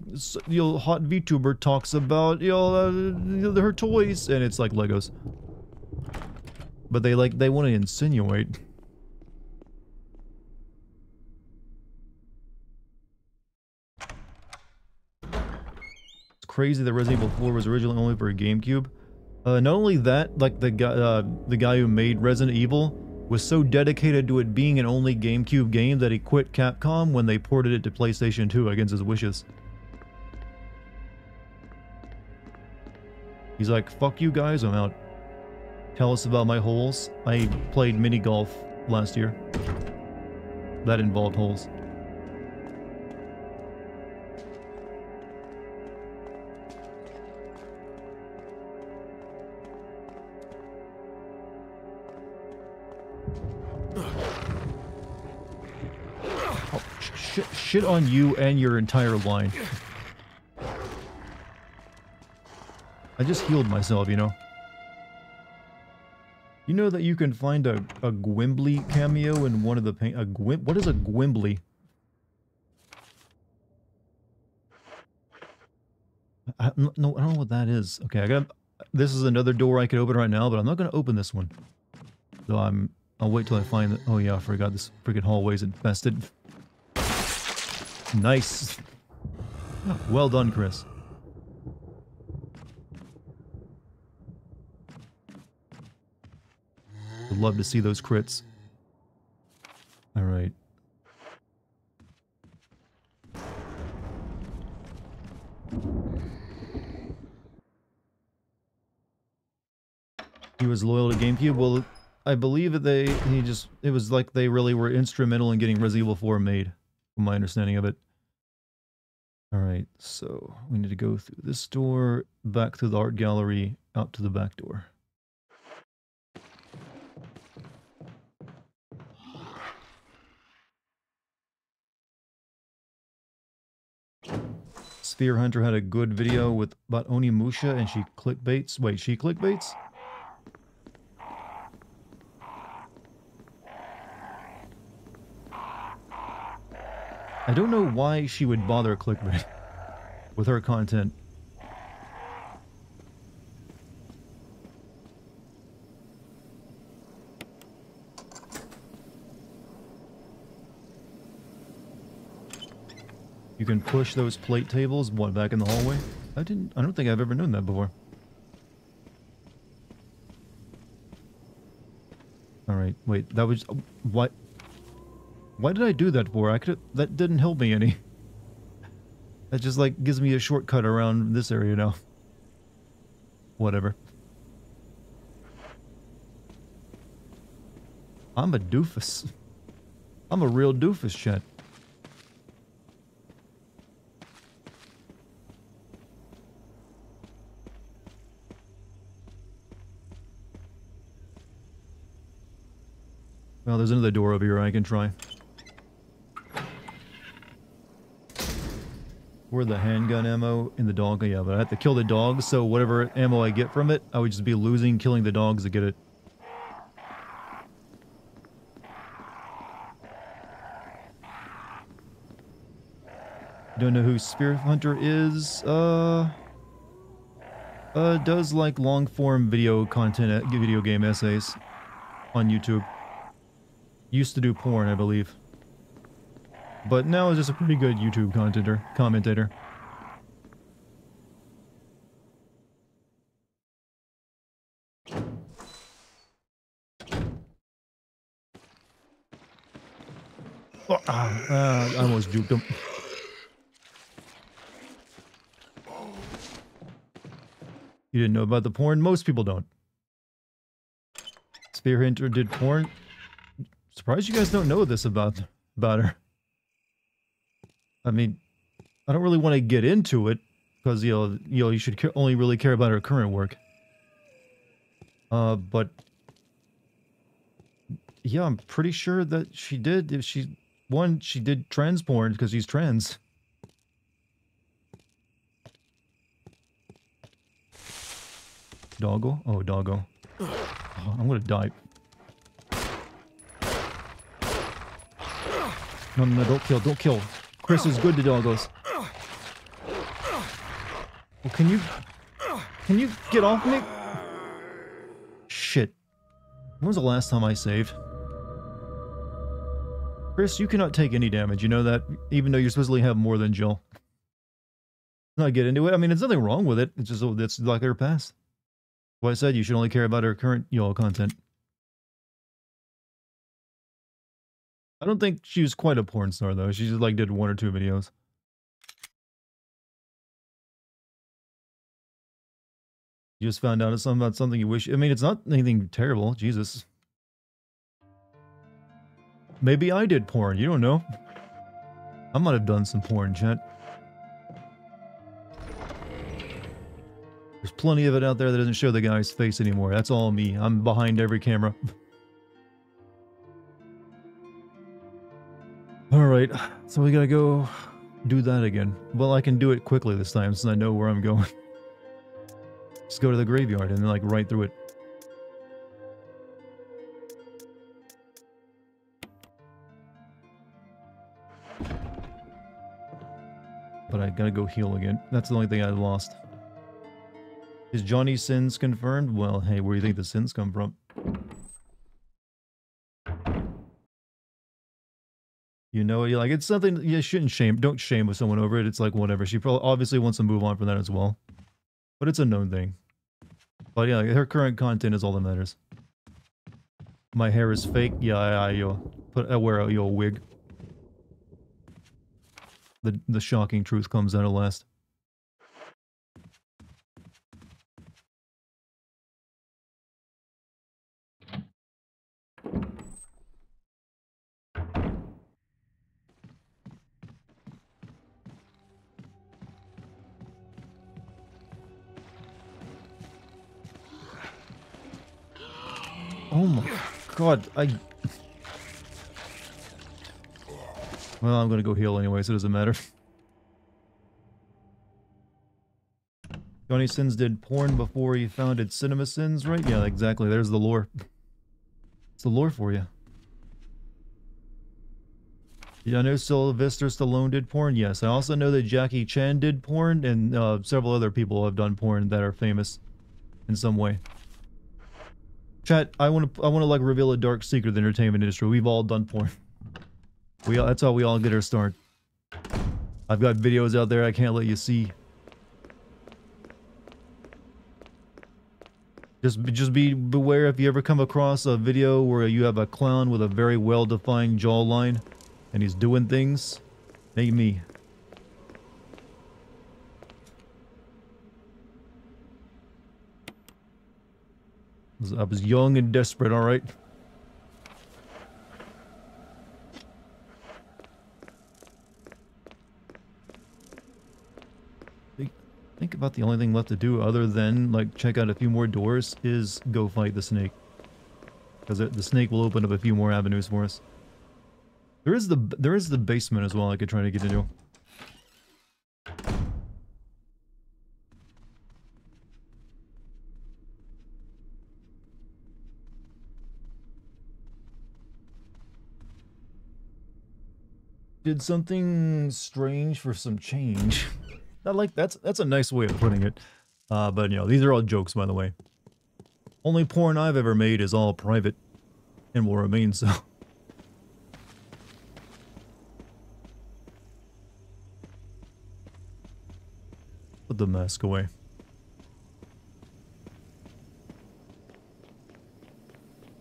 you know, hot VTuber talks about, you know, her toys, and it's like Legos. But they want to insinuate. It's crazy that Resident Evil 4 was originally only for a GameCube. Not only that, like the guy who made Resident Evil was so dedicated to it being an only GameCube game that he quit Capcom when they ported it to PlayStation 2 against his wishes. He's like, fuck you guys, I'm out. Tell us about my holes. I played mini golf last year. That involved holes. Shit on you and your entire line. I just healed myself, you know. You know that you can find a Gwimbly cameo in one of the what is a Gwimbly? I don't know what that is. Okay, this is another door I could open right now, but I'm not going to open this one. So I'll wait till I find it. Oh yeah, I forgot this freaking hallway's infested. Nice. Well done, Chris. Would love to see those crits. Alright. He was loyal to GameCube? Well, I believe that it was like they really were instrumental in getting Resident Evil 4 made, from my understanding of it. Alright, so we need to go through this door, back through the art gallery, out to the back door. Sphere Hunter had a good video about Onimusha and she clickbaits. Wait, she clickbaits? I don't know why she would bother clickbait. with her content. You can push those plate tables, what, back in the hallway? I don't think I've ever known that before. Alright, wait, that was, what? Why did I do that for? That didn't help me any. That just, like, gives me a shortcut around this area now. Whatever. I'm a doofus. I'm a real doofus, chat. Well, there's another door over here I can try. Where the handgun ammo in the dog? Yeah, but I have to kill the dogs, so whatever ammo I get from it, I would just be losing killing the dogs to get it. Don't know who Spirit Hunter is? Does like long form video content, video game essays on YouTube. Used to do porn, I believe. But now is just a pretty good YouTube commentator. Oh, I almost juked him. You didn't know about the porn? Most people don't. Spear Hunter did porn? Surprised you guys don't know this about her. I mean, I don't really want to get into it because you should only really care about her current work. But yeah, I'm pretty sure that she did. If she did trans porn because she's trans. Doggo? Oh, doggo. Oh, I'm gonna die. No, don't kill. Chris is good to doggos. Well, can you get off me? Shit. When was the last time I saved? Chris, you cannot take any damage, you know that? Even though you supposedly have more than Jill. Let's not get into it. I mean, there's nothing wrong with it. It's just, that's like her past. Well, I said you should only care about her current, content. I don't think she was quite a porn star, though. She just, like, did 1 or 2 videos. You just found out about something you wish... I mean, it's not anything terrible. Jesus. Maybe I did porn. You don't know. I might have done some porn, chat. There's plenty of it out there that doesn't show the guy's face anymore. That's all me. I'm behind every camera. Alright, so we gotta go do that again. Well, I can do it quickly this time since I know where I'm going. Just go to the graveyard and then, like, right through it. But I gotta go heal again. That's the only thing I lost. Is Johnny's sins confirmed? Well, hey, where do you think the sins come from? You know, you're like, it's something you shouldn't shame. Don't shame with someone over it. It's like, whatever. She probably obviously wants to move on from that as well. But it's a known thing. But yeah, her current content is all that matters. My hair is fake. Yeah, I wear a wig. The shocking truth comes out at last. Oh my god, well, I'm gonna go heal anyway, so it doesn't matter. Johnny Sins did porn before he founded Cinema Sins, right? Yeah, exactly. There's the lore. It's the lore for you. Yeah, I know Sylvester Stallone did porn. Yes, I also know that Jackie Chan did porn, and several other people have done porn that are famous in some way. Chat, I want to like reveal a dark secret of the entertainment industry. We've all done porn. That's how we all get our start. I've got videos out there I can't let you see. Just beware if you ever come across a video where you have a clown with a very well-defined jawline and he's doing things. Ain't me. I was young and desperate, alright? Think about the only thing left to do other than, like, check out a few more doors is go fight the snake. Because the snake will open up a few more avenues for us. There is the basement as well I could try to get into. Did something strange for some change. Not like that's a nice way of putting it. But you know, these are all jokes, by the way. Only porn I've ever made is all private and will remain so. Put the mask away.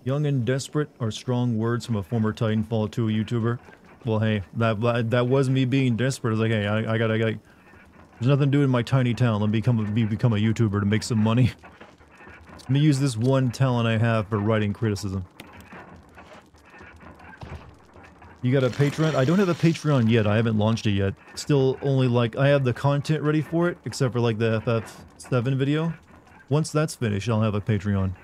Young and desperate are strong words from a former Titanfall 2 YouTuber. Well, hey, that was me being desperate. I was like, hey, I gotta there's nothing to do in my tiny town. Let me become a YouTuber to make some money. Let me use this one talent I have for writing criticism. You got a Patreon? I don't have a Patreon yet. I haven't launched it yet. Still only like, I have the content ready for it, except for like the FF7 video. Once that's finished, I'll have a Patreon.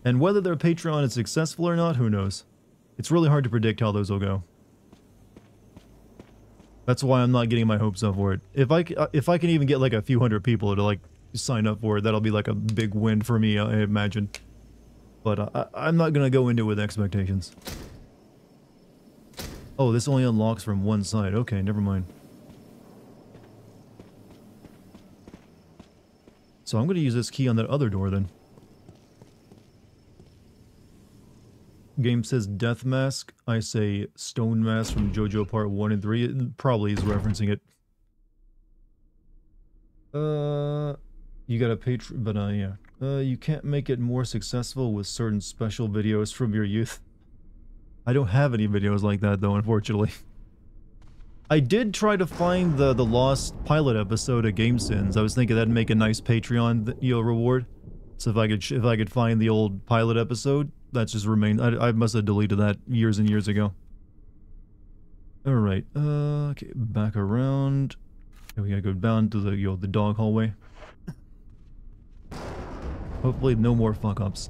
And whether their Patreon is successful or not, who knows? It's really hard to predict how those will go. That's why I'm not getting my hopes up for it. If I can even get like a few hundred people to like sign up for it, that'll be like a big win for me, I imagine. But I'm not gonna go into it with expectations. Oh, this only unlocks from one side. Okay, never mind. So I'm gonna use this key on that other door then. Game says Death Mask. I say Stone Mask from JoJo Part 1 and 3. It probably is referencing it. You got a Patreon, but yeah. You can't make it more successful with certain special videos from your youth. I don't have any videos like that though, unfortunately. I did try to find the lost pilot episode of Game Sins. I was thinking that'd make a nice Patreon, reward. So if I could find the old pilot episode, that's just remained. I must have deleted that years and years ago. Alright, okay, back around. Okay, we gotta go down to the dog hallway. Hopefully no more fuck-ups.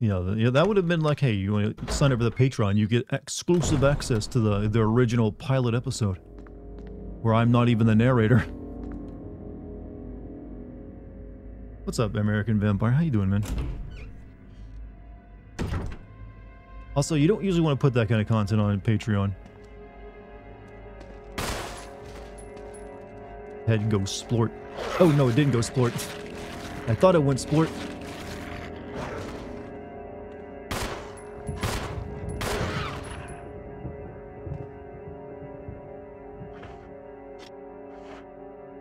Yeah, that would have been like, hey, you want to sign up for the Patreon, you get exclusive access to the original pilot episode. Where I'm not even the narrator. What's up, American Vampire? How you doing, man? Also, you don't usually want to put that kind of content on Patreon. Head go splort. Oh no, it didn't go splort. I thought it went splort.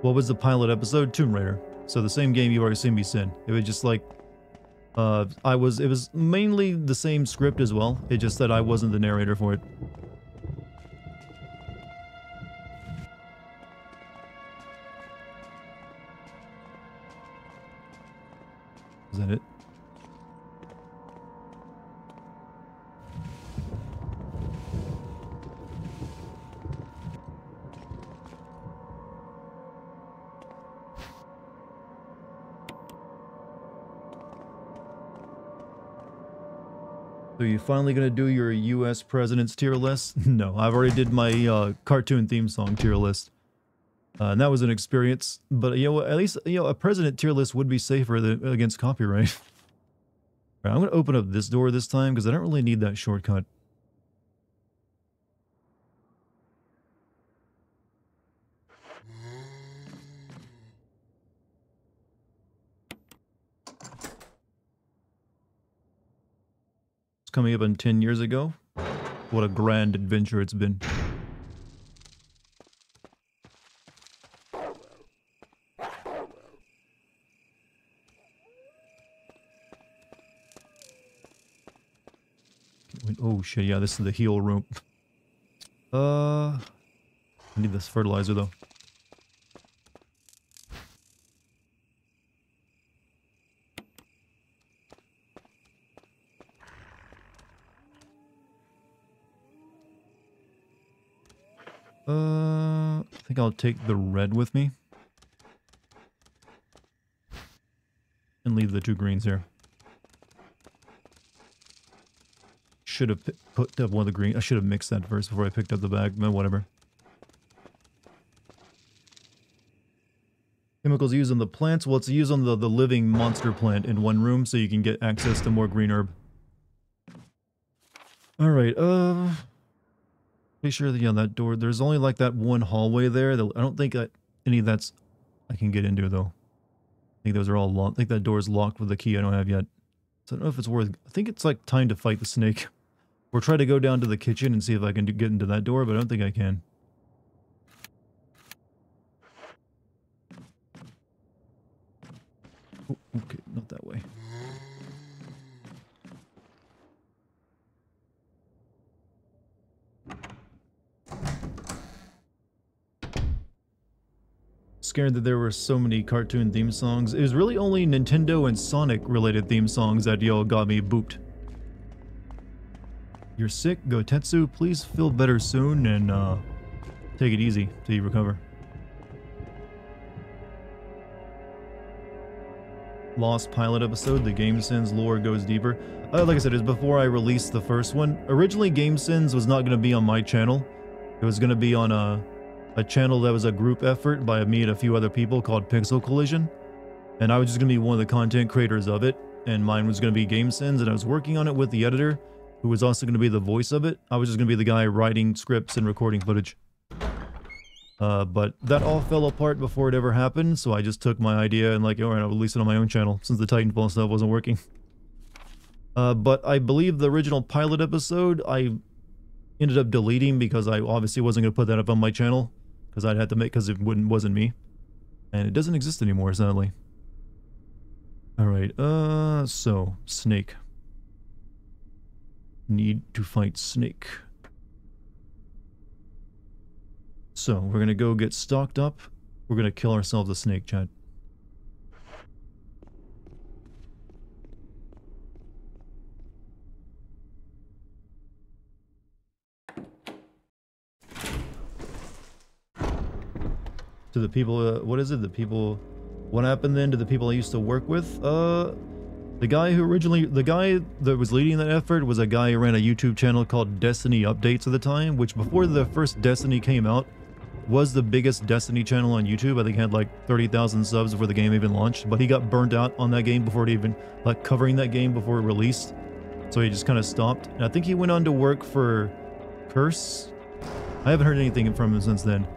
What was the pilot episode? Tomb Raider. So the same game you've already seen me sin. It was just like, it was mainly the same script as well. It just that I wasn't the narrator for it. Is that it? So you finally gonna do your U.S. president's tier list? No, I've already did my cartoon theme song tier list. And that was an experience, but you know what, at least, you know, a president tier list would be safer against copyright. All right, I'm gonna open up this door this time because I don't really need that shortcut. It's coming up on 10 years ago. What a grand adventure it's been. Oh shit, yeah, this is the heal room. I need this fertilizer though. I think I'll take the red with me. And leave the 2 greens here. Should have put up one of the green. I should have mixed that first before I picked up the bag, but whatever. Chemicals used on the plants. Well, it's used on the living monster plant in one room so you can get access to more green herb. Alright, pretty sure that, yeah, that door, there's only like that one hallway there. I don't think any of that's I can get into though. I think those are all locked. I think that door is locked with the key I don't have yet. So I don't know if it's worth, I think it's like time to fight the snake. Or try to go down to the kitchen and see if I can get into that door, but I don't think I can. Oh, okay, not that way. Scared that there were so many cartoon theme songs. It was really only Nintendo and Sonic related theme songs that y'all got me booped. You're sick, Gotetsu. Please feel better soon and take it easy till you recover. Lost pilot episode, the Game Sins lore goes deeper. Like I said, it was before I released the first one. Originally, Game Sins was not going to be on my channel. It was going to be on a channel that was a group effort by me and a few other people called Pixel Collision. And I was just going to be one of the content creators of it. And mine was going to be Game Sins, and I was working on it with the editor, who was also going to be the voice of it. I was just going to be the guy writing scripts and recording footage. But that all fell apart before it ever happened, so I just took my idea and like, alright, I'll release it on my own channel, since the Titanfall stuff wasn't working. But I believe the original pilot episode, I ended up deleting because I obviously wasn't going to put that up on my channel, because I'd have to make, because it wasn't me. And it doesn't exist anymore, sadly. Alright, so, Snake. Need to fight Snake. So, we're gonna go get stocked up. We're gonna kill ourselves a snake, chat. To the people, what is it? The people, what happened then to the people I used to work with? The guy that was leading that effort was a guy who ran a YouTube channel called Destiny Updates at the time, which before the first Destiny came out, was the biggest Destiny channel on YouTube. I think it had like 30,000 subs before the game even launched, but he got burnt out on that game before it even, like, covering that game before it released. So he just kind of stopped. And I think he went on to work for Curse. I haven't heard anything from him since then.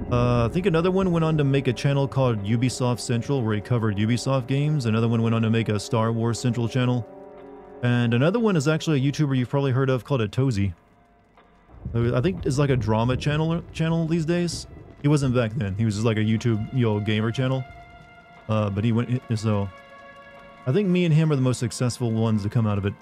I think another one went on to make a channel called Ubisoft Central, where he covered Ubisoft games. Another one went on to make a Star Wars Central channel. And another one is actually a YouTuber you've probably heard of called Atozy. I think it's like a drama channel these days. He wasn't back then. He was just like a YouTube, gamer channel. But he went, so I think me and him are the most successful ones to come out of it.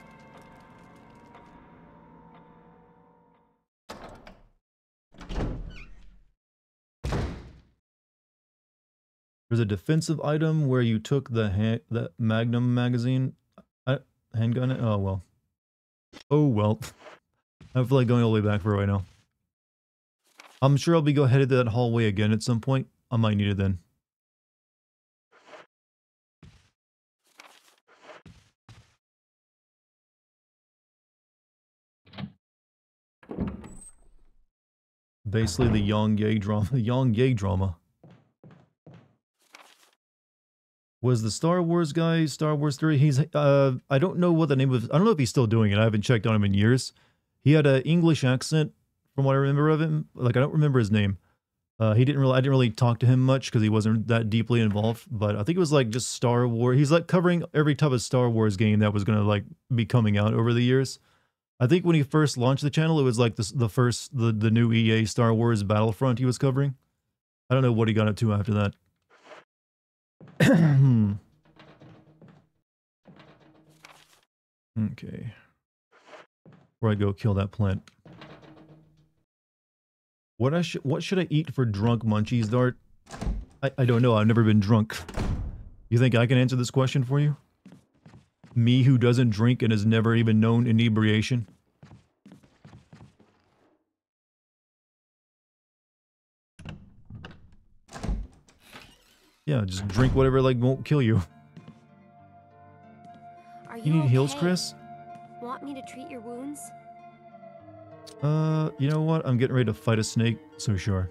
There's a defensive item where you took the Magnum magazine handgun. Oh well. Oh well. I feel like going all the way back for right now. I'm sure I'll be headed to that hallway again at some point. I might need it then. Basically the young gay drama. The young gay drama. Was the Star Wars guy, Star Wars 3, he's, I don't know what the name of, I don't know if he's still doing it, I haven't checked on him in years. He had an English accent, from what I remember of him, like, I don't remember his name. I didn't really talk to him much, because he wasn't that deeply involved, but I think it was, like, just Star Wars, he's, like, covering every type of Star Wars game that was gonna, like, be coming out over the years. I think when he first launched the channel, it was, like, the new EA Star Wars Battlefront he was covering. I don't know what he got up to after that. Okay. Where I go kill that plant. What should I eat for drunk munchies, Dart? I don't know. I've never been drunk. You think I can answer this question for you? Me who doesn't drink and has never even known inebriation? Yeah, just drink whatever, like, won't kill you. Are You need okay? heals, Chris? Want me to treat your wounds? You know what? I'm getting ready to fight a snake, so sure.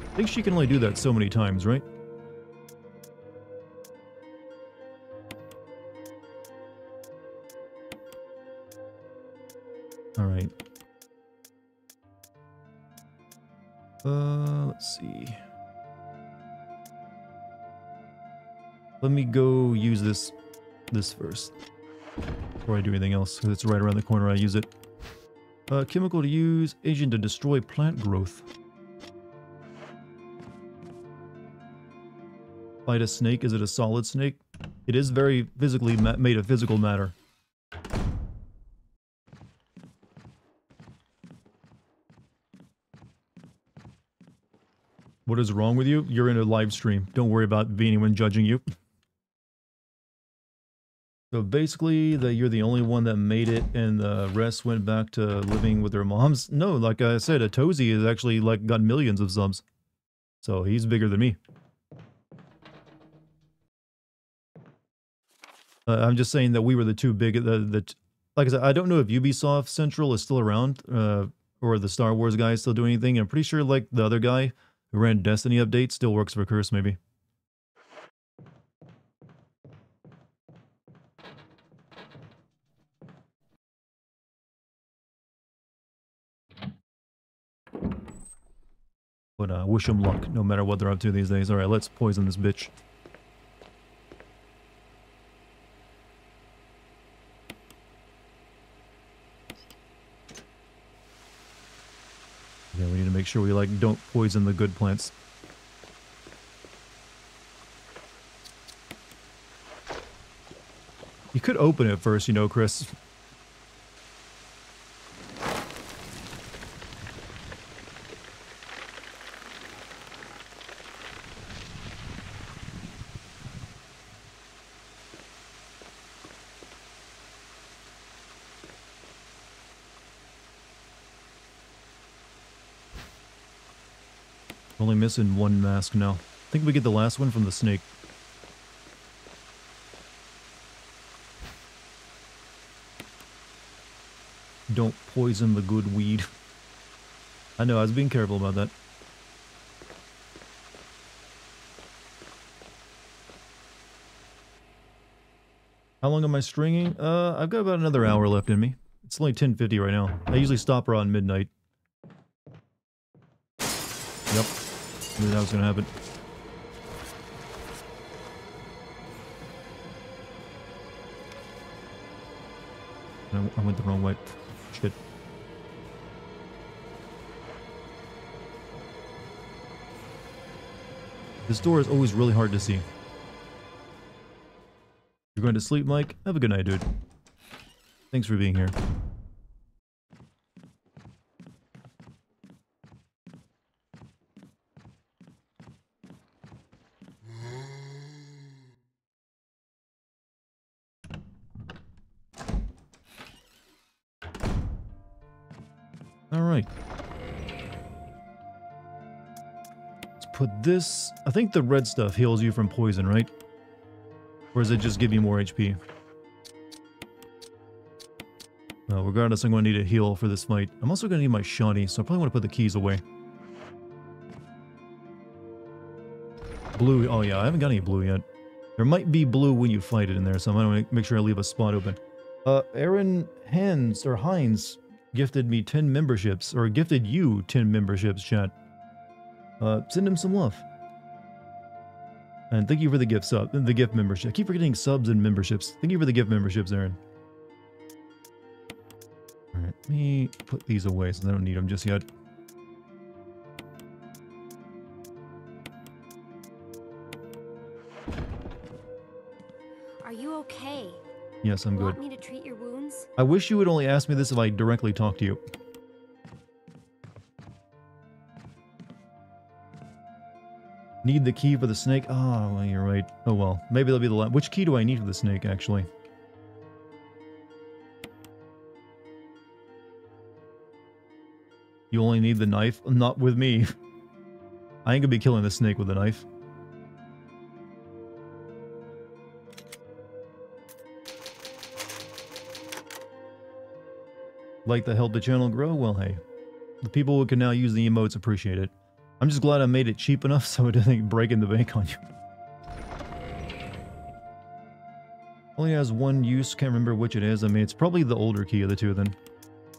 I think she can only do that so many times, right? Alright. Let's see. Let me go use this first. Before I do anything else, because it's right around the corner I use it. Chemical to use, agent to destroy plant growth. Fight a snake, is it a solid snake? It is very physically made of physical matter. What is wrong with you? You're in a live stream. Don't worry about anyone judging you. So basically, you're the only one that made it, and the rest went back to living with their moms. No, like I said, Atozy has actually like got millions of subs, so he's bigger than me. I'm just saying that we were the two big. Like I said, I don't know if Ubisoft Central is still around, or the Star Wars guy is still doing anything. I'm pretty sure like the other guy who ran Destiny updates still works for Curse, maybe. But wish them luck, no matter what they're up to these days. Alright, let's poison this bitch. Yeah, we need to make sure we, like, don't poison the good plants. You could open it first, you know, Chris. Only missing one mask now. I think we get the last one from the snake. Don't poison the good weed. I know, I was being careful about that. How long am I stringing? I've got about another hour left in me. It's only 10:50 right now. I usually stop around midnight. Yep. Knew that was gonna happen. No, I went the wrong way. Shit. This door is always really hard to see. You're going to sleep, Mike? Have a good night, dude. Thanks for being here. Alright. Let's put this... I think the red stuff heals you from poison, right? Or does it just give you more HP? Well, regardless, I'm going to need a heal for this fight. I'm also going to need my shoddy, so I probably want to put the keys away. Blue. Oh yeah, I haven't got any blue yet. There might be blue when you fight it in there, so I'm going to make sure I leave a spot open. Aaron Hines gifted me 10 memberships, or gifted you 10 memberships, chat. Send him some love. And thank you for the gift membership. I keep forgetting subs and memberships. Thank you for the gift memberships, Aaron. Alright, let me put these away since I don't need them just yet. Are you okay? Yes, I'm good. Want me to treat your wounds? I wish you would only ask me this if I directly talk to you. Need the key for the snake? Oh, well, you're right. Oh well, maybe that'll be the last. Which key do I need for the snake, actually? You only need the knife? Not with me. I ain't gonna be killing the snake with a knife. Like to help the channel grow? Well, hey. The people who can now use the emotes appreciate it. I'm just glad I made it cheap enough so it doesn't break in the bank on you. Only has one use, can't remember which it is. I mean, it's probably the older key of the two then.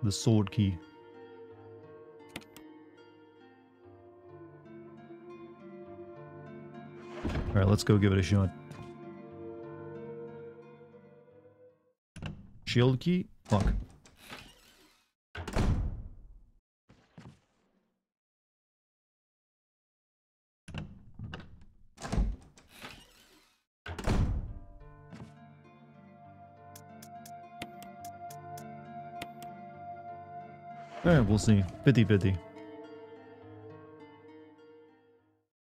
The sword key. Alright, let's go give it a shot. Shield key? Fuck. Alright, we'll see. 50-50.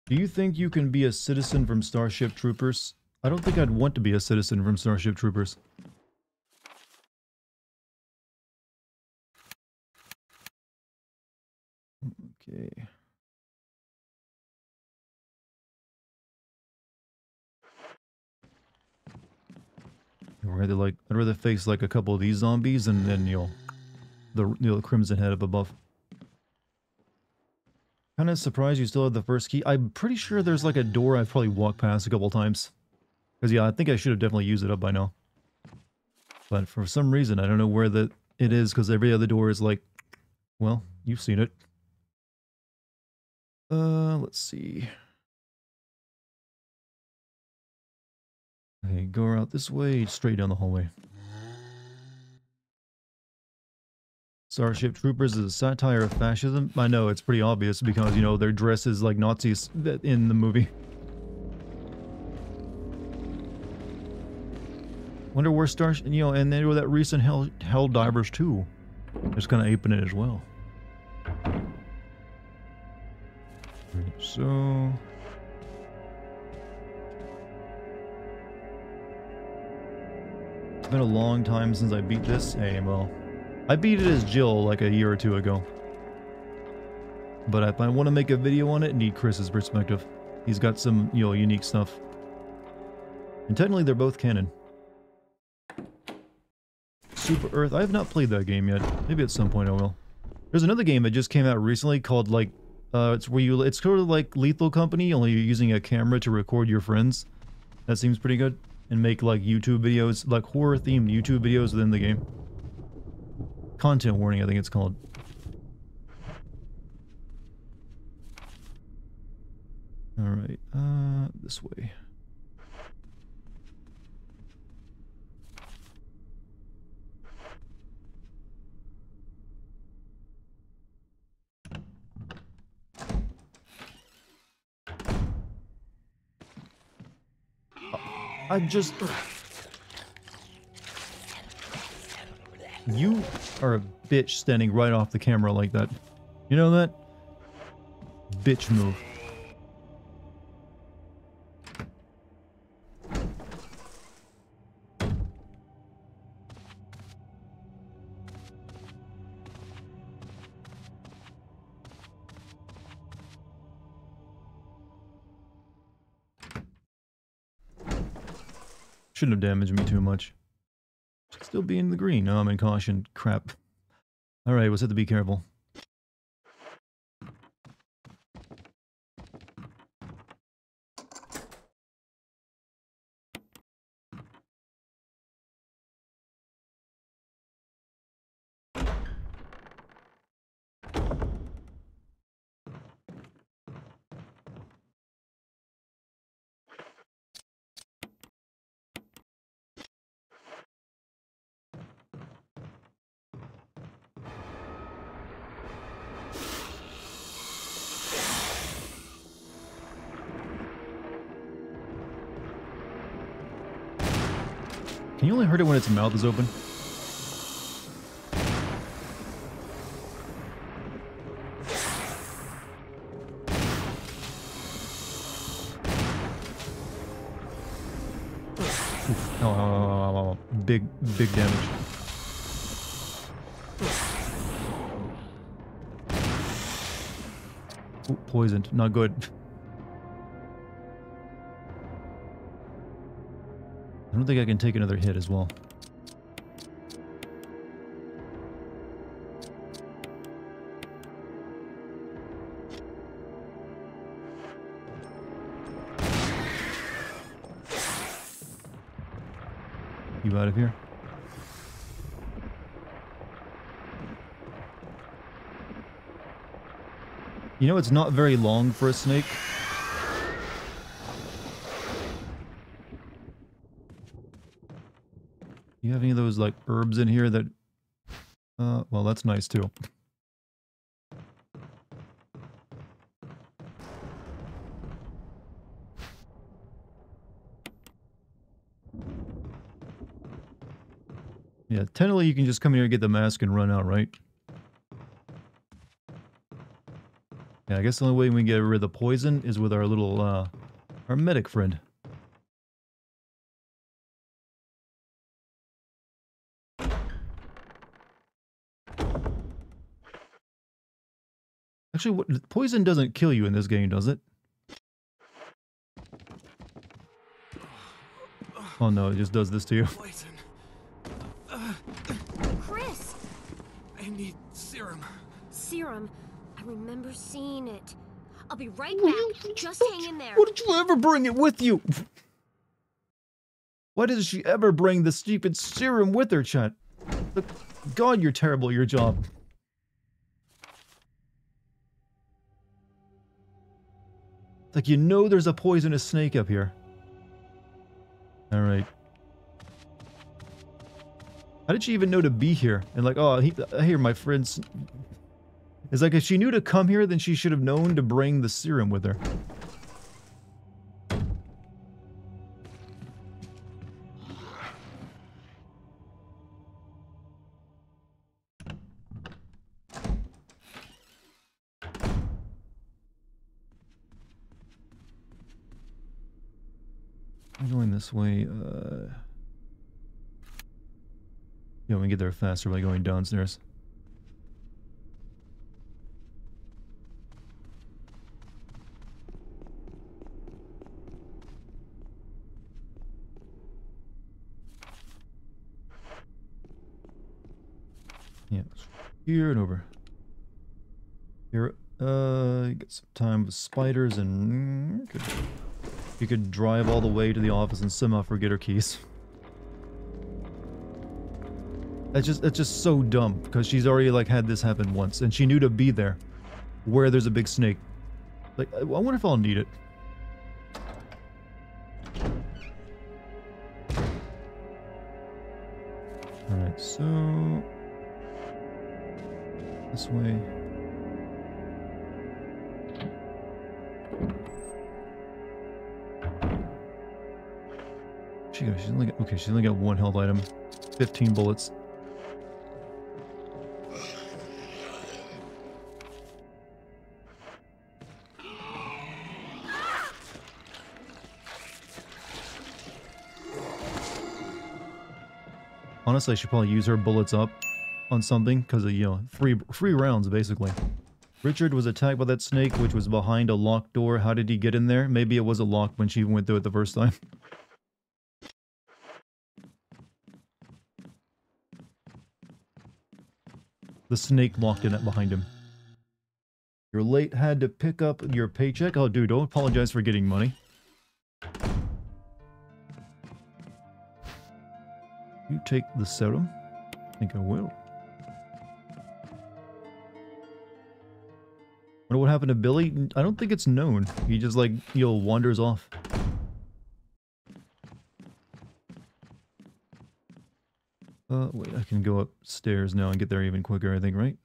Do you think you can be a citizen from Starship Troopers? I don't think I'd want to be a citizen from Starship Troopers. Okay. I'd rather face like a couple of these zombies and then, you know, the Crimson Head up above. Kind of surprised you still have the first key. I'm pretty sure there's like a door I've probably walked past a couple times. Because yeah, I think I should have definitely used it up by now. But for some reason, I don't know where it is, because every other door is like, well, you've seen it. Let's see. Okay, go out this way, straight down the hallway. Starship Troopers is a satire of fascism. I know, it's pretty obvious because, you know, they're dressed as like Nazis in the movie. Wonder where and then there was that recent Helldivers 2. It's kind of aping it as well. Right, so... It's been a long time since I beat this. Hey, well... I beat it as Jill like a year or two ago. But if I want to make a video on it, I need Chris's perspective. He's got some, you know, unique stuff. And technically they're both canon. Super Earth. I have not played that game yet. Maybe at some point I will. There's another game that just came out recently called like it's sort of like Lethal Company, only you're using a camera to record your friends. That seems pretty good. And make like YouTube videos, like horror themed YouTube videos within the game. Content warning, I think it's called. Alright, this way. I just... You are a bitch standing right off the camera like that. You know that? Bitch move. Shouldn't have damaged me too much. Should still be in the green. No, I'm in caution. Crap. Alright, we'll have to be careful. Can you only hurt it when its mouth is open? Oof. Oh, big damage. Ooh, poisoned. Not good. I don't think I can take another hit as well. You out of here? You know, it's not very long for a snake. You have any of those, like, herbs in here that... well, that's nice, too. Yeah, technically you can just come here and get the mask and run out, right? Yeah, I guess the only way we can get rid of the poison is with our little, our medic friend. Actually, poison doesn't kill you in this game, does it? Oh no, it just does this to you. Poison. Chris! I need serum. Serum. I remember seeing it. I'll be right back. Just hang in there. Why did you ever bring it with you? Why does she ever bring the stupid serum with her, chat? Look, God, you're terrible at your job. Like, you know there's a poisonous snake up here. Alright. How did she even know to be here? And like, oh, I hear my friends... It's like, if she knew to come here, then she should have known to bring the serum with her. I'm going this way, yeah, we can get there faster by going downstairs. Yeah, here and over. Here, get some time with spiders and... You could drive all the way to the office and somehow forget her keys. That's just so dumb, because she's already, like, had this happen once, and she knew to be there, where there's a big snake. Like, I wonder if I'll need it. Alright, so... This way... She's only got, okay, she's only got one health item. 15 bullets. Honestly, I should probably use her bullets up on something, because of, you know, free rounds, basically. Richard was attacked by that snake, which was behind a locked door. How did he get in there? Maybe it was a lock when she went through it the first time. The snake locked in it behind him. You're late, had to pick up your paycheck? Oh, dude, don't apologize for getting money. You take the serum? I think I will. Wonder what happened to Billy? I don't think it's known. He just, like, wanders off. Wait, I can go upstairs now and get there even quicker, I think, right?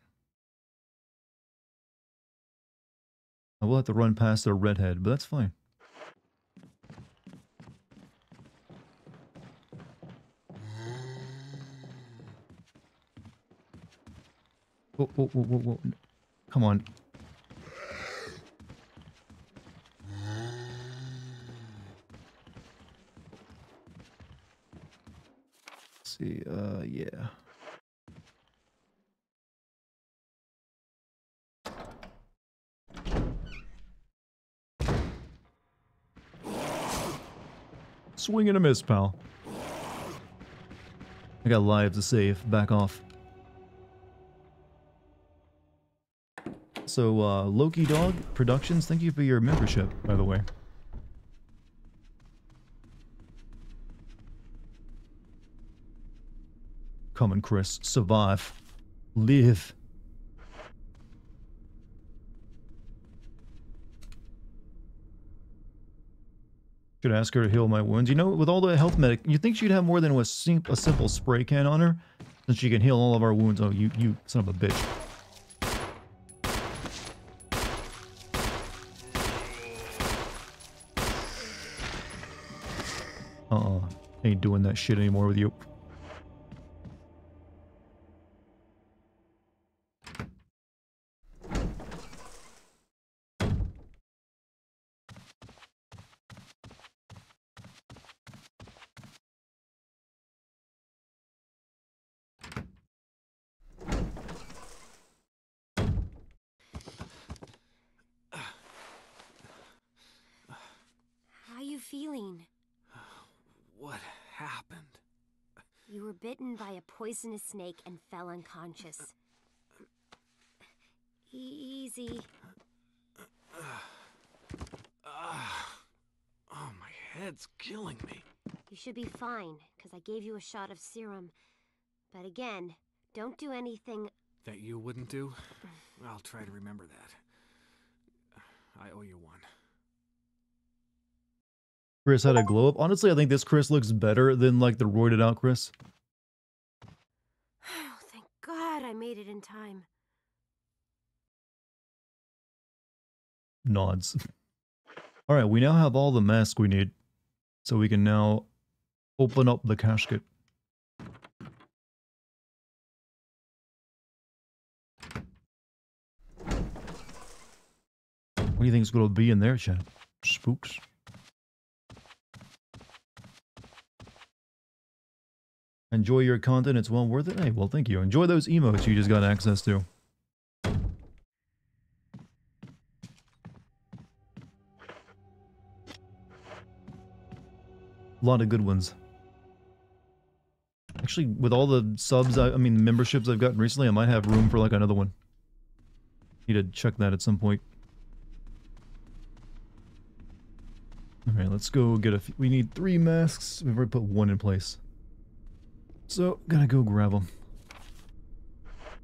I will have to run past the redhead, but that's fine. Whoa, whoa, whoa, whoa, whoa. Come on. Let's see, yeah. Swing and a miss, pal. I got lives to save. Back off. So, Loki Dog Productions, thank you for your membership, by the way. Come on, Chris. Survive. Live. Should ask her to heal my wounds. You know, with all the health medic, you think she'd have more than a simple spray can on her? Since she can heal all of our wounds. Oh, you son of a bitch. Ain't doing that shit anymore with you. How are you feeling? What happened? You were bitten by a poisonous snake and fell unconscious. Easy. Oh, my head's killing me. You should be fine, because I gave you a shot of serum. But again, don't do anything... That you wouldn't do? I'll try to remember that. I owe you one. Chris had a glow up. Honestly, I think this Chris looks better than, like, the roided out Chris. Oh, thank God I made it in time. Nods. Alright, we now have all the masks we need. So we can now open up the casket. What do you think is going to be in there, Chad? Spooks? Enjoy your content, it's well worth it. Hey, well, thank you. Enjoy those emotes you just got access to. A lot of good ones. Actually, with all the subs, I mean memberships I've gotten recently, I might have room for like another one. Need to check that at some point. Alright, let's go get a few. We need 3 masks. We've already put 1 in place. So, gotta go grab them.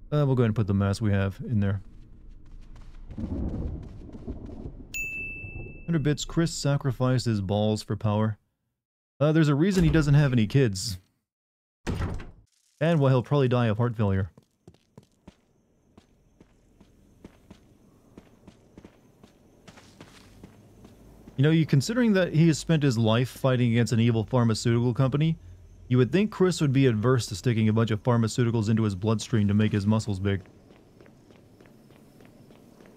We'll go ahead and put the mask we have in there. 100 bits. Chris sacrificed his balls for power. There's a reason he doesn't have any kids. And why he'll probably die of heart failure. You know, considering that he has spent his life fighting against an evil pharmaceutical company, you would think Chris would be adverse to sticking a bunch of pharmaceuticals into his bloodstream to make his muscles big.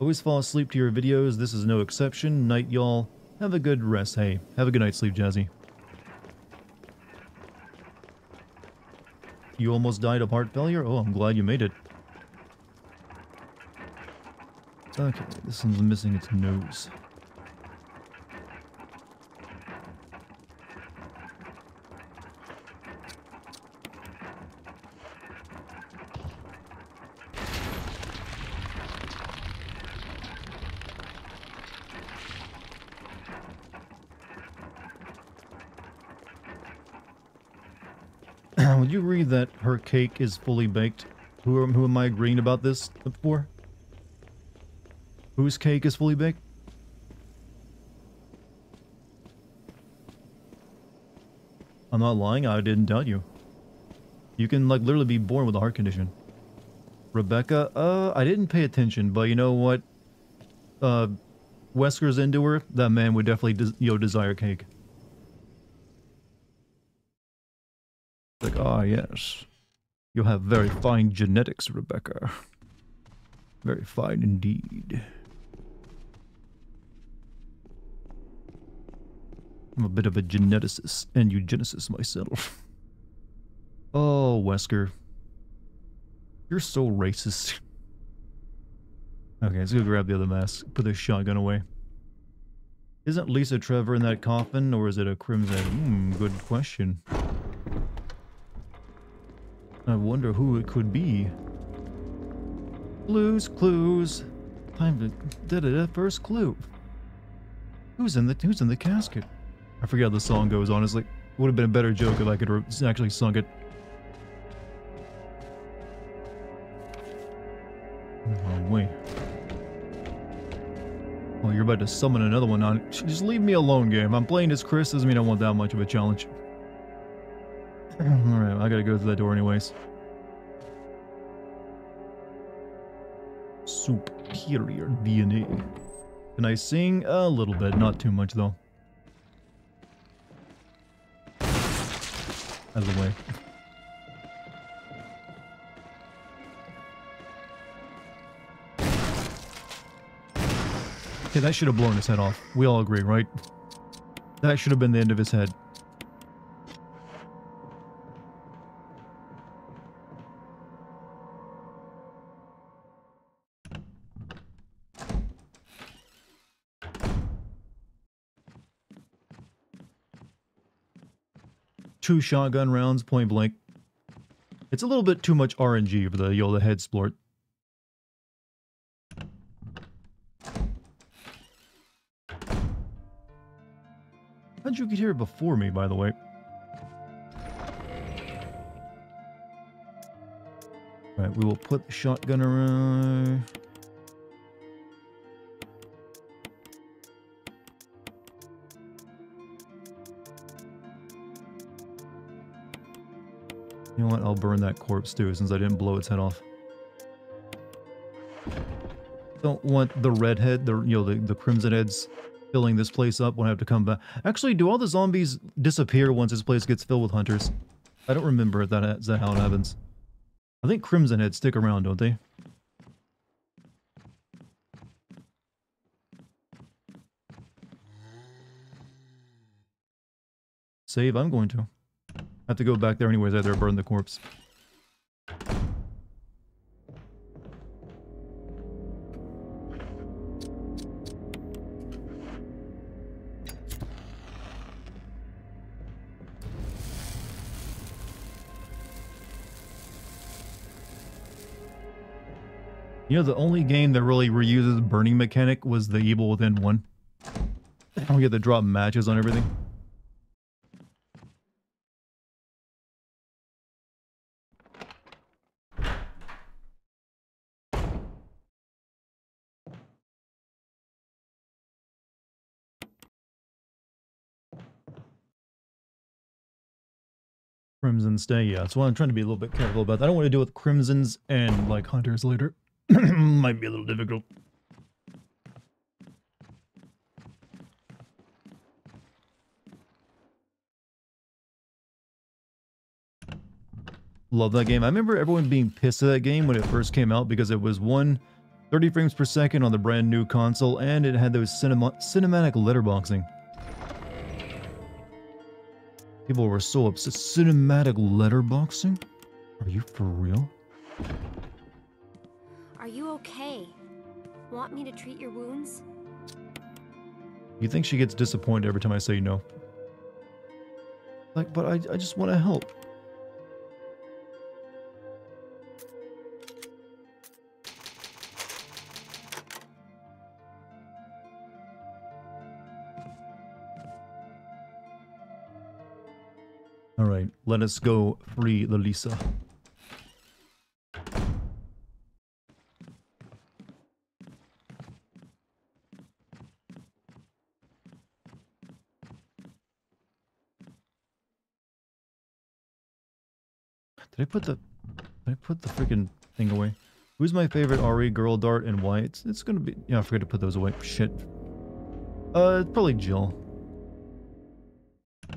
Always fall asleep to your videos, this is no exception. Night, y'all. Have a good rest. Hey, have a good night's sleep, Jazzy. You almost died of heart failure? Oh, I'm glad you made it. Okay, this one's missing its nose. Would you read that her cake is fully baked? Who am I agreeing about this for? Whose cake is fully baked? I'm not lying, I didn't tell you. You can like literally be born with a heart condition. Rebecca, I didn't pay attention, but you know what? Wesker's into her, that man would definitely desire cake. Like, ah yes. You have very fine genetics, Rebecca. Very fine indeed. I'm a bit of a geneticist and eugenicist myself. Oh, Wesker. You're so racist. Okay, let's go grab the other mask. Put the shotgun away. Isn't Lisa Trevor in that coffin, or is it a Crimson? Good question. I wonder who it could be. Clues. Time to first clue. Who's in the casket? I forget how the song goes, honestly. It would have been a better joke if I could have actually sung it. Oh, wait. Oh, you're about to summon another one on. Just leave me alone, game. I'm playing as Chris, doesn't mean I want that much of a challenge. Alright, I gotta go through that door anyways. Superior DNA. Can I sing? A little bit, not too much though. Out of the way. Okay, that should have blown his head off. We all agree, right? That should have been the end of his head. Two shotgun rounds, point blank. It's a little bit too much RNG for the head splort. How'd you get here before me, by the way? Alright, we will put the shotgun around. You know what? I'll burn that corpse too, since I didn't blow its head off. Don't want the redhead, the crimson heads filling this place up when I have to come back. Actually, do all the zombies disappear once this place gets filled with hunters? I don't remember if is that how it happens. I think crimson heads stick around, don't they? Save, I'm going to. I have to go back there anyways, either burn the corpse. You know, the only game that really reuses burning mechanic was the Evil Within 1. We had to drop matches on everything. Crimson stay, yeah. That's why I'm trying to be a little bit careful about that. I don't want to deal with crimsons and, like, hunters later. Might be a little difficult. Love that game. I remember everyone being pissed at that game when it first came out because it was 30 frames per second on the brand new console, and it had those cinematic letterboxing. People were so upset. Cinematic letterboxing? Are you for real? Are you okay? Want me to treat your wounds? You think she gets disappointed every time I say no? Like, but I just want to help. Alright, let us go free the Lisa. Did I put the freaking thing away? Who's my favorite RE, girl, Dart, and why? It's gonna be... Yeah, I forgot to put those away. Shit. It's probably Jill. I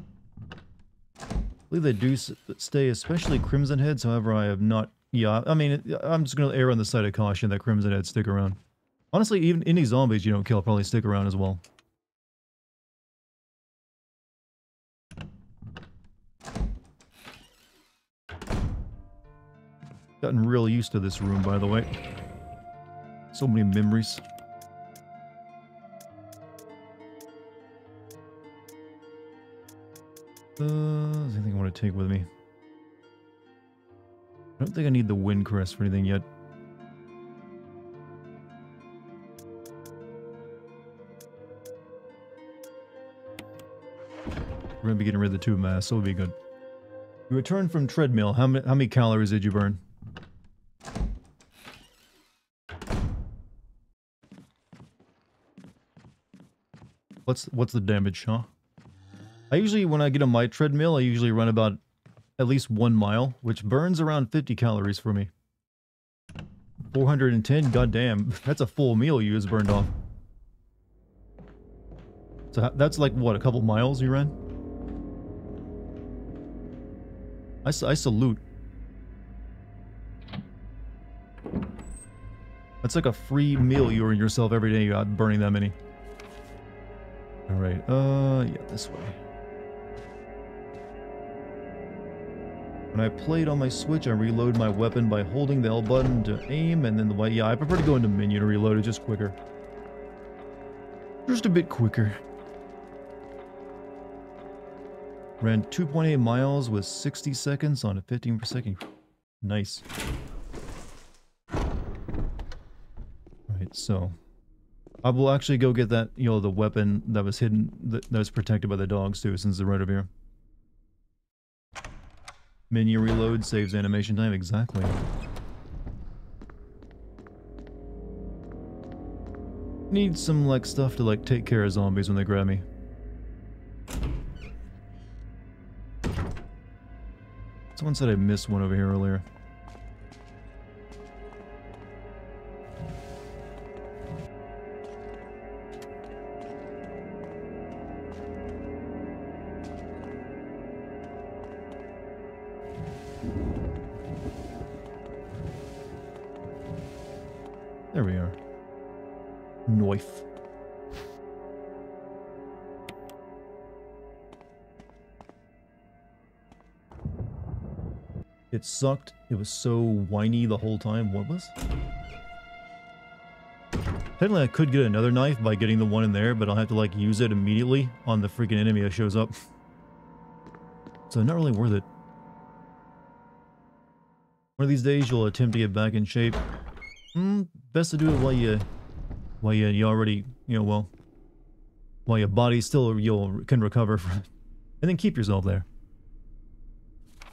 believe they do stay, especially Crimson Heads, however, I have not... Yeah, I mean, I'm just gonna err on the side of caution that Crimson Heads stick around. Honestly, even any zombies you don't kill probably stick around as well. Gotten real used to this room, by the way. So many memories. Is there anything I want to take with me? I don't think I need the wind crest for anything yet. We're gonna be getting rid of the tube mass, so it'll be good. You returned from treadmill. How many calories did you burn? What's the damage, huh? I usually, when I get on my treadmill, I usually run about at least 1 mile, which burns around 50 calories for me. 410, goddamn, that's a full meal you just burned off. So that's like, what, a couple miles you ran? I salute. That's like a free meal you earn yourself every day, you're burning that many. Alright, yeah, this way. When I played on my Switch, I reload my weapon by holding the L button to aim, and then the yeah, I prefer to go into menu to reload it, just quicker. Just a bit quicker. Ran 2.8 miles with 60 seconds on a 15 per second. Nice. Alright, so... I will actually go get that, you know, the weapon that was hidden, that was protected by the dogs too, since they're right over here. Menu reload saves animation time, exactly. Need some, like, stuff to, like, take care of zombies when they grab me. Someone said I missed one over here earlier. There we are. Knife. It sucked. It was so whiny the whole time. What was? Technically, I could get another knife by getting the one in there, but I'll have to, like, use it immediately on the freaking enemy that shows up. So, not really worth it. One of these days, you'll attempt to get back in shape. Best to do it while you already, you know, well, while your body still can recover from it. And then keep yourself there.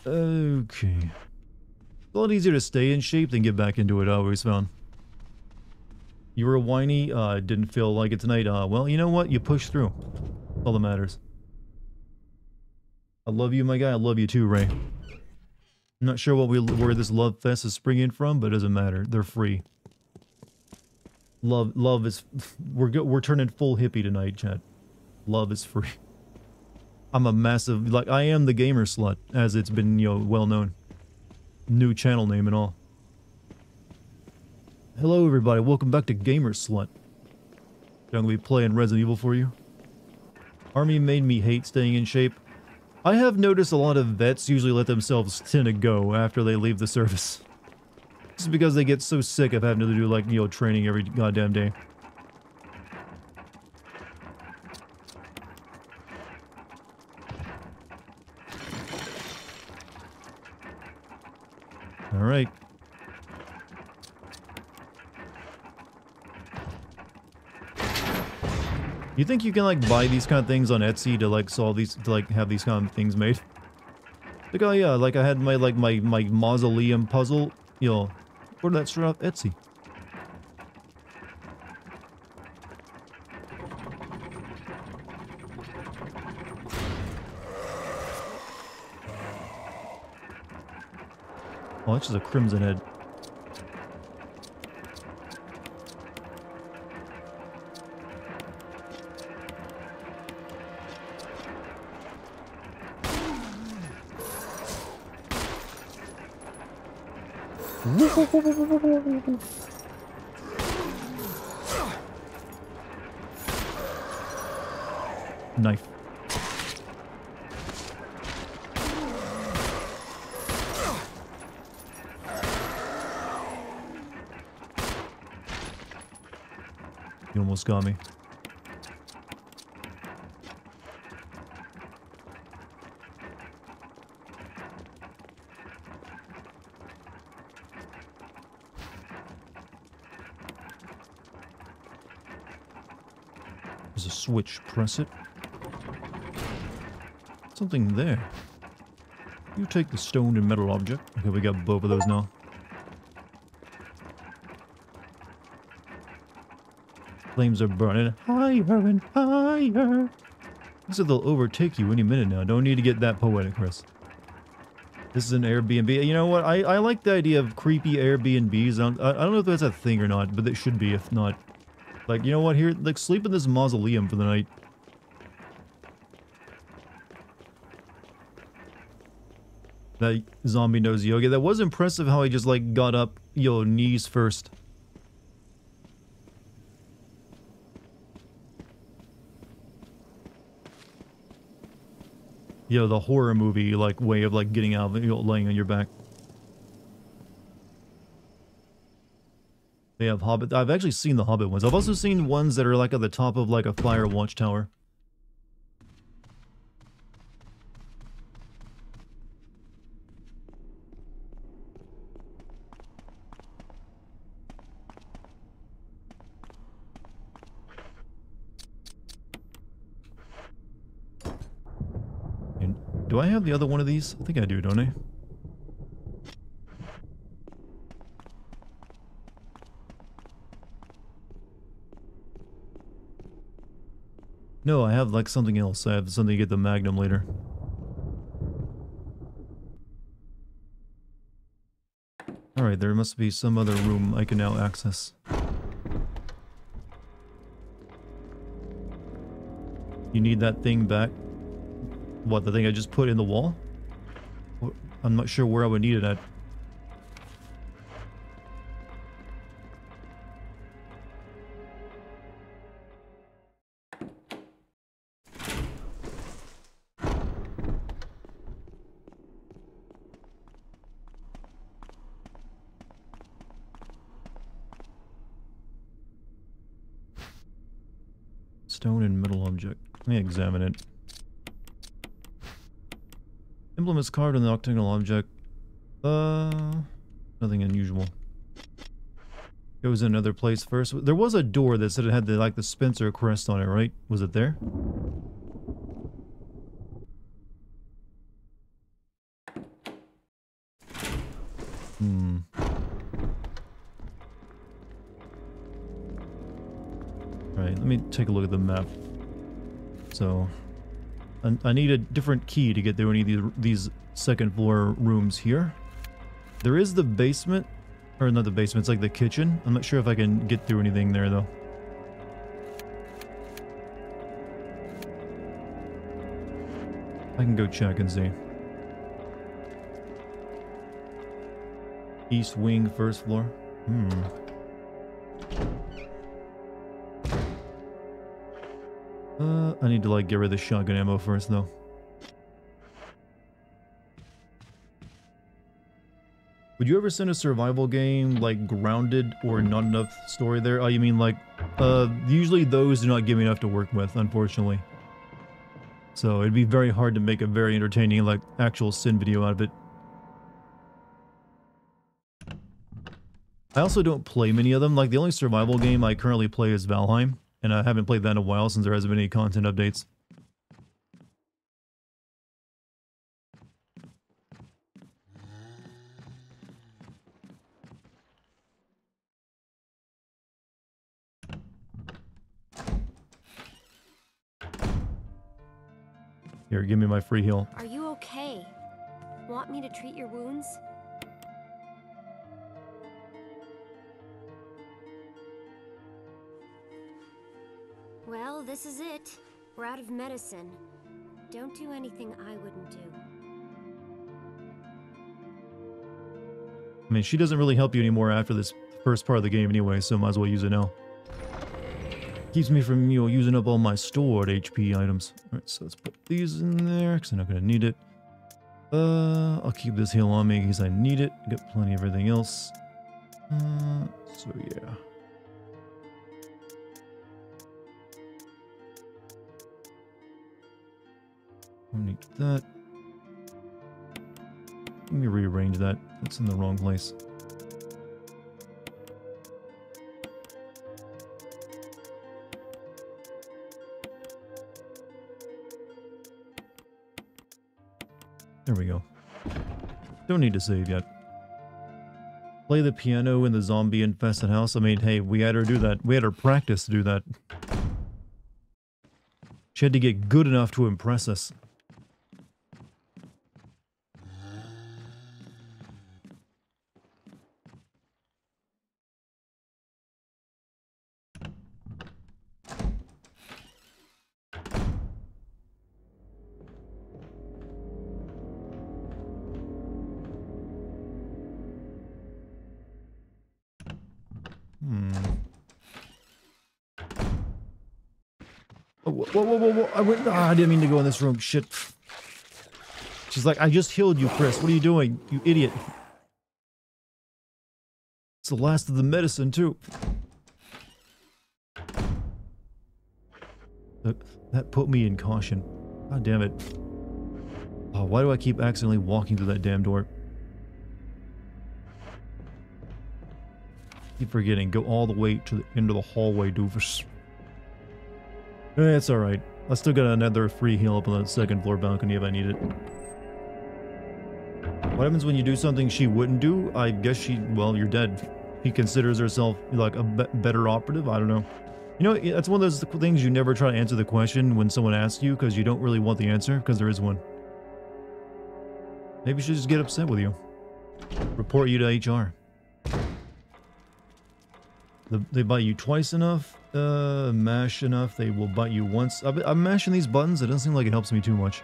Okay. It's a lot easier to stay in shape than get back into it, I always found. You were whiny, didn't feel like it tonight. Well, you know what? You pushed through. That's all that matters. I love you, my guy. I love you too, Ray. I'm not sure where this love fest is springing from, but it doesn't matter. They're free. Love is... We're turning full hippie tonight, chat. Love is free. I'm a massive... Like, I am the gamer slut, as it's been, you know, well known. New channel name and all. Hello, everybody. Welcome back to Gamer Slut. I'm gonna be playing Resident Evil for you. Army made me hate staying in shape. I have noticed a lot of vets usually let themselves tend to go after they leave the service. Just because they get so sick of having to do, like, you know, training every goddamn day. Alright. You think you can, like, buy these kind of things on Etsy to, like, solve these, to, like, have these kind of things made? Like, oh yeah, like I had my my mausoleum puzzle. You know, order that straight off Etsy. Oh, that's just a crimson head. Knife. You almost got me. There's a switch. Press it. Something there. You take the stone and metal object. Okay, we got both of those now. Flames are burning higher and higher. Looks like they'll overtake you any minute now. Don't need to get that poetic, Chris. This is an Airbnb. You know what? I like the idea of creepy Airbnbs. I don't know if that's a thing or not, but it should be if not. Like, you know what? Here, like, sleep in this mausoleum for the night. That zombie knows yoga. That was impressive how he just, like, got up, yo, knees first. Yo, the horror movie, like, way of, like, getting out of it, you know, laying on your back. They have Hobbit. I've actually seen the Hobbit ones. I've also seen ones that are, like, at the top of, like, a fire watchtower. Do I have the other one of these? I think I do, don't I? No, I have like something else. I have something to get the Magnum later. Alright, there must be some other room I can now access. You need that thing back? What, the thing I just put in the wall? I'm not sure where I would need it at. Stone and metal object. Let me examine it. Implements carved on the octagonal object. Nothing unusual. Goes in another place first. There was a door that said it had the, like, the Spencer crest on it, right? Was it there? Alright, let me take a look at the map. So, I need a different key to get through any of these second floor rooms here. There is the basement, or not the basement, it's like the kitchen. I'm not sure if I can get through anything there though. I can go check and see. East wing, first floor. I need to, like, get rid of the shotgun ammo first, though. Would you ever send a survival game, like, grounded or not enough story there? Oh, you mean, like, usually those do not give me enough to work with, unfortunately. So, it'd be very hard to make a very entertaining, like, actual Sin video out of it. I also don't play many of them. Like, the only survival game I currently play is Valheim. And I haven't played that in a while since there hasn't been any content updates. Here, give me my free heal. Are you okay? Want me to treat your wounds? Well, this is it. We're out of medicine. Don't do anything I wouldn't do. I mean, she doesn't really help you anymore after this first part of the game anyway, so might as well use it now. Keeps me from, you know, using up all my stored HP items. Alright, so let's put these in there, because I'm not going to need it. I'll keep this heal on me in case I need it. Got plenty of everything else. So yeah. I need that. Let me rearrange that. It's in the wrong place. There we go. Don't need to save yet. Play the piano in the zombie-infested house. I mean, hey, we had her do that. We had her practice to do that. She had to get good enough to impress us. Whoa. I didn't mean to go in this room. Shit. She's like, I just healed you, Chris. What are you doing? You idiot. It's the last of the medicine, too. That put me in caution. God damn it. Oh, why do I keep accidentally walking through that damn door? Keep forgetting. Go all the way to the end of the hallway, doofus. It's alright. I still got another free heal up on the second floor balcony if I need it. What happens when you do something she wouldn't do? I guess well, you're dead. She considers herself like a better operative? I don't know. You know, that's one of those things you never try to answer the question when someone asks you because you don't really want the answer because there is one. Maybe she'll just get upset with you. Report you to HR. They bite you twice enough, mash enough, they will bite you once. I'm mashing these buttons, it doesn't seem like it helps me too much.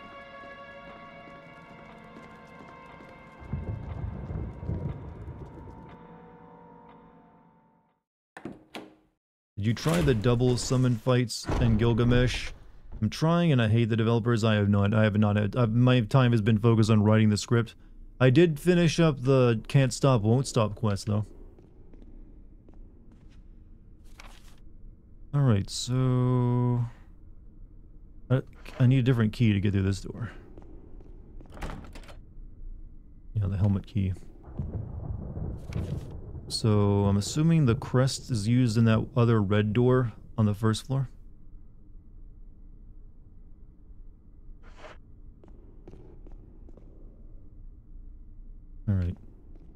Did you try the double summon fights in Gilgamesh? I'm trying and I hate the developers. I have not my time has been focused on writing the script. I did finish up the Can't Stop, Won't Stop quest though. Alright, so... I need a different key to get through this door. Yeah, the helmet key. So, I'm assuming the crest is used in that other red door on the first floor? Alright.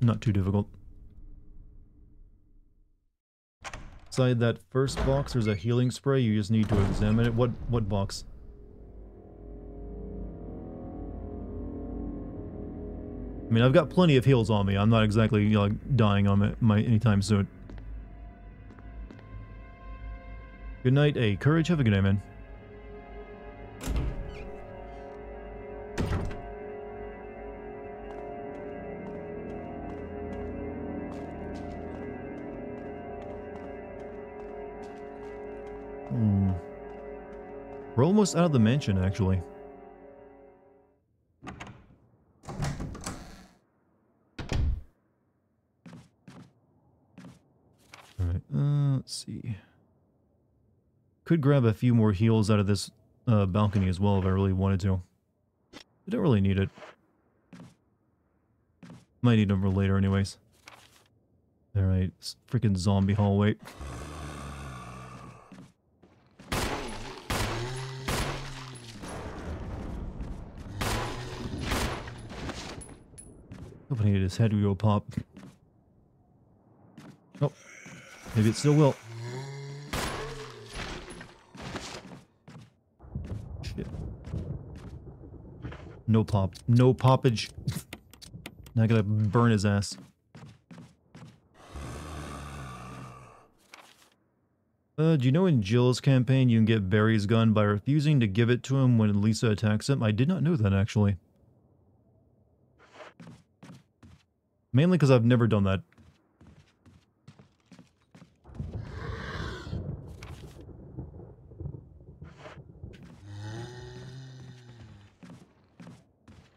Not too difficult. Inside that first box, there's a healing spray. You just need to examine it. What box? I mean, I've got plenty of heals on me. I'm not exactly, you know, like, dying on my anytime soon. Good night, A. Courage. Have a good night, man. We're almost out of the mansion, actually. Alright, let's see. Could grab a few more heals out of this balcony as well if I really wanted to. I don't really need it. Might need them for later anyways. Alright, freaking zombie hallway. Hope I needed his head to go pop. Oh, maybe it still will. Shit. No pop. No poppage. Now I gotta burn his ass. Do you know in Jill's campaign you can get Barry's gun by refusing to give it to him when Lisa attacks him? I did not know that, actually. Mainly because I've never done that.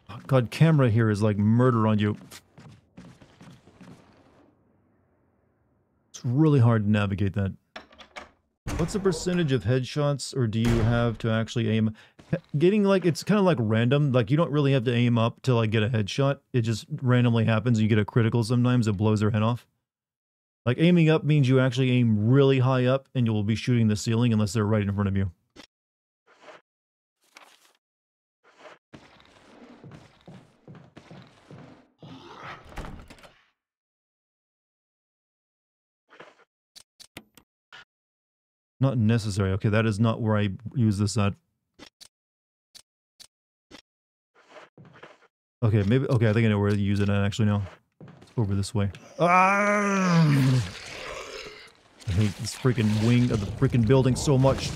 Oh, God, camera here is like murder on you. It's really hard to navigate that. What's the percentage of headshots, or do you have to actually aim? Getting like, it's kind of like random, like you don't really have to aim up to like get a headshot. It just randomly happens. You get a critical sometimes, it blows their head off. Like aiming up means you actually aim really high up and you will be shooting the ceiling unless they're right in front of you. Not necessary. Okay, that is not where I use this at. Okay, maybe. Okay, I think I know where to use it at actually now. It's over this way. Ah! I hate this freaking wing of the freaking building so much.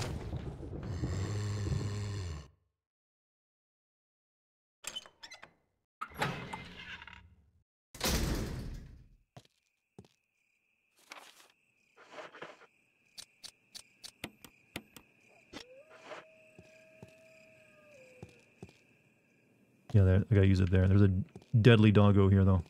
Yeah, there, I gotta use it there. There's a deadly doggo here, though.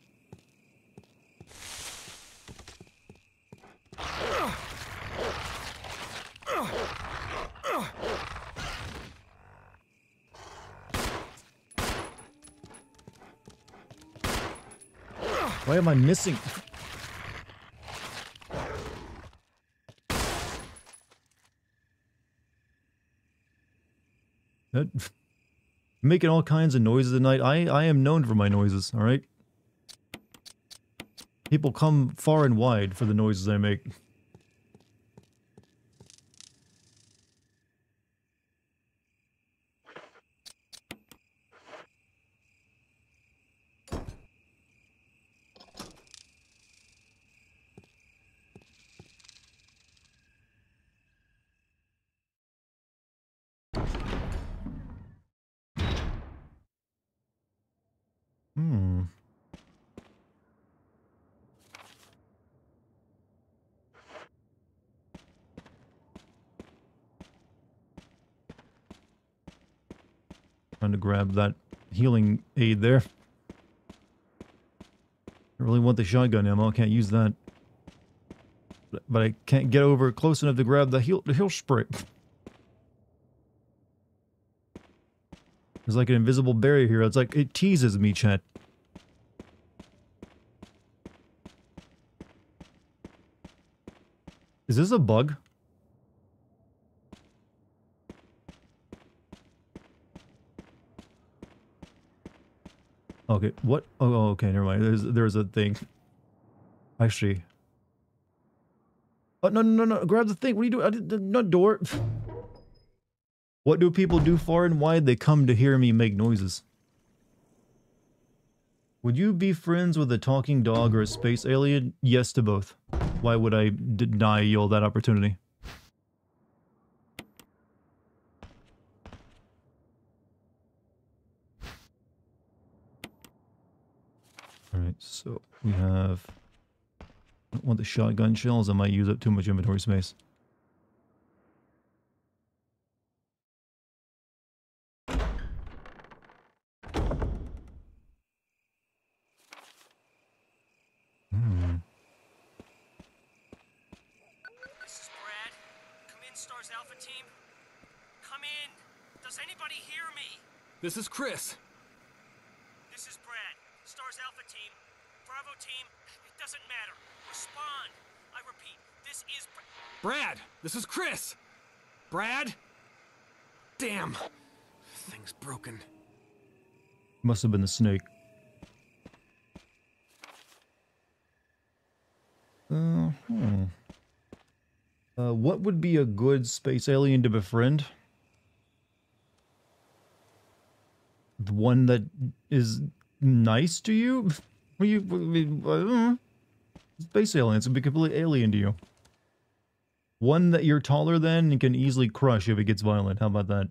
Why am I missing? That... Making all kinds of noises at night. I am known for my noises, alright? People come far and wide for the noises I make. Trying to grab that healing aid there. I really want the shotgun ammo. I can't use that. But I can't get over close enough to grab the heal spray. There's like an invisible barrier here. It's like, it teases me, chat. Is this a bug? Okay, what? Oh, okay, never mind. There's a thing. Actually. Oh, no. Grab the thing. What are you doing? I did not door. What do people do far and wide? They come to hear me make noises. Would you be friends with a talking dog or a space alien? Yes to both. Why would I deny you that opportunity? Alright, so we have... I don't want the shotgun shells. I might use up too much inventory space. This is Brad. Come in, Stars Alpha Team. Come in. Does anybody hear me? This is Chris. This is Brad. Stars Alpha Team. Bravo Team. It doesn't matter. Respond. I repeat, this is Brad, this is Chris. Brad? Damn. Thing's broken. Must have been the snake. What would be a good space alien to befriend? The one that is nice to you? What you, I don't know. Space aliens would be completely alien to you. One that you're taller than and can easily crush if it gets violent. How about that?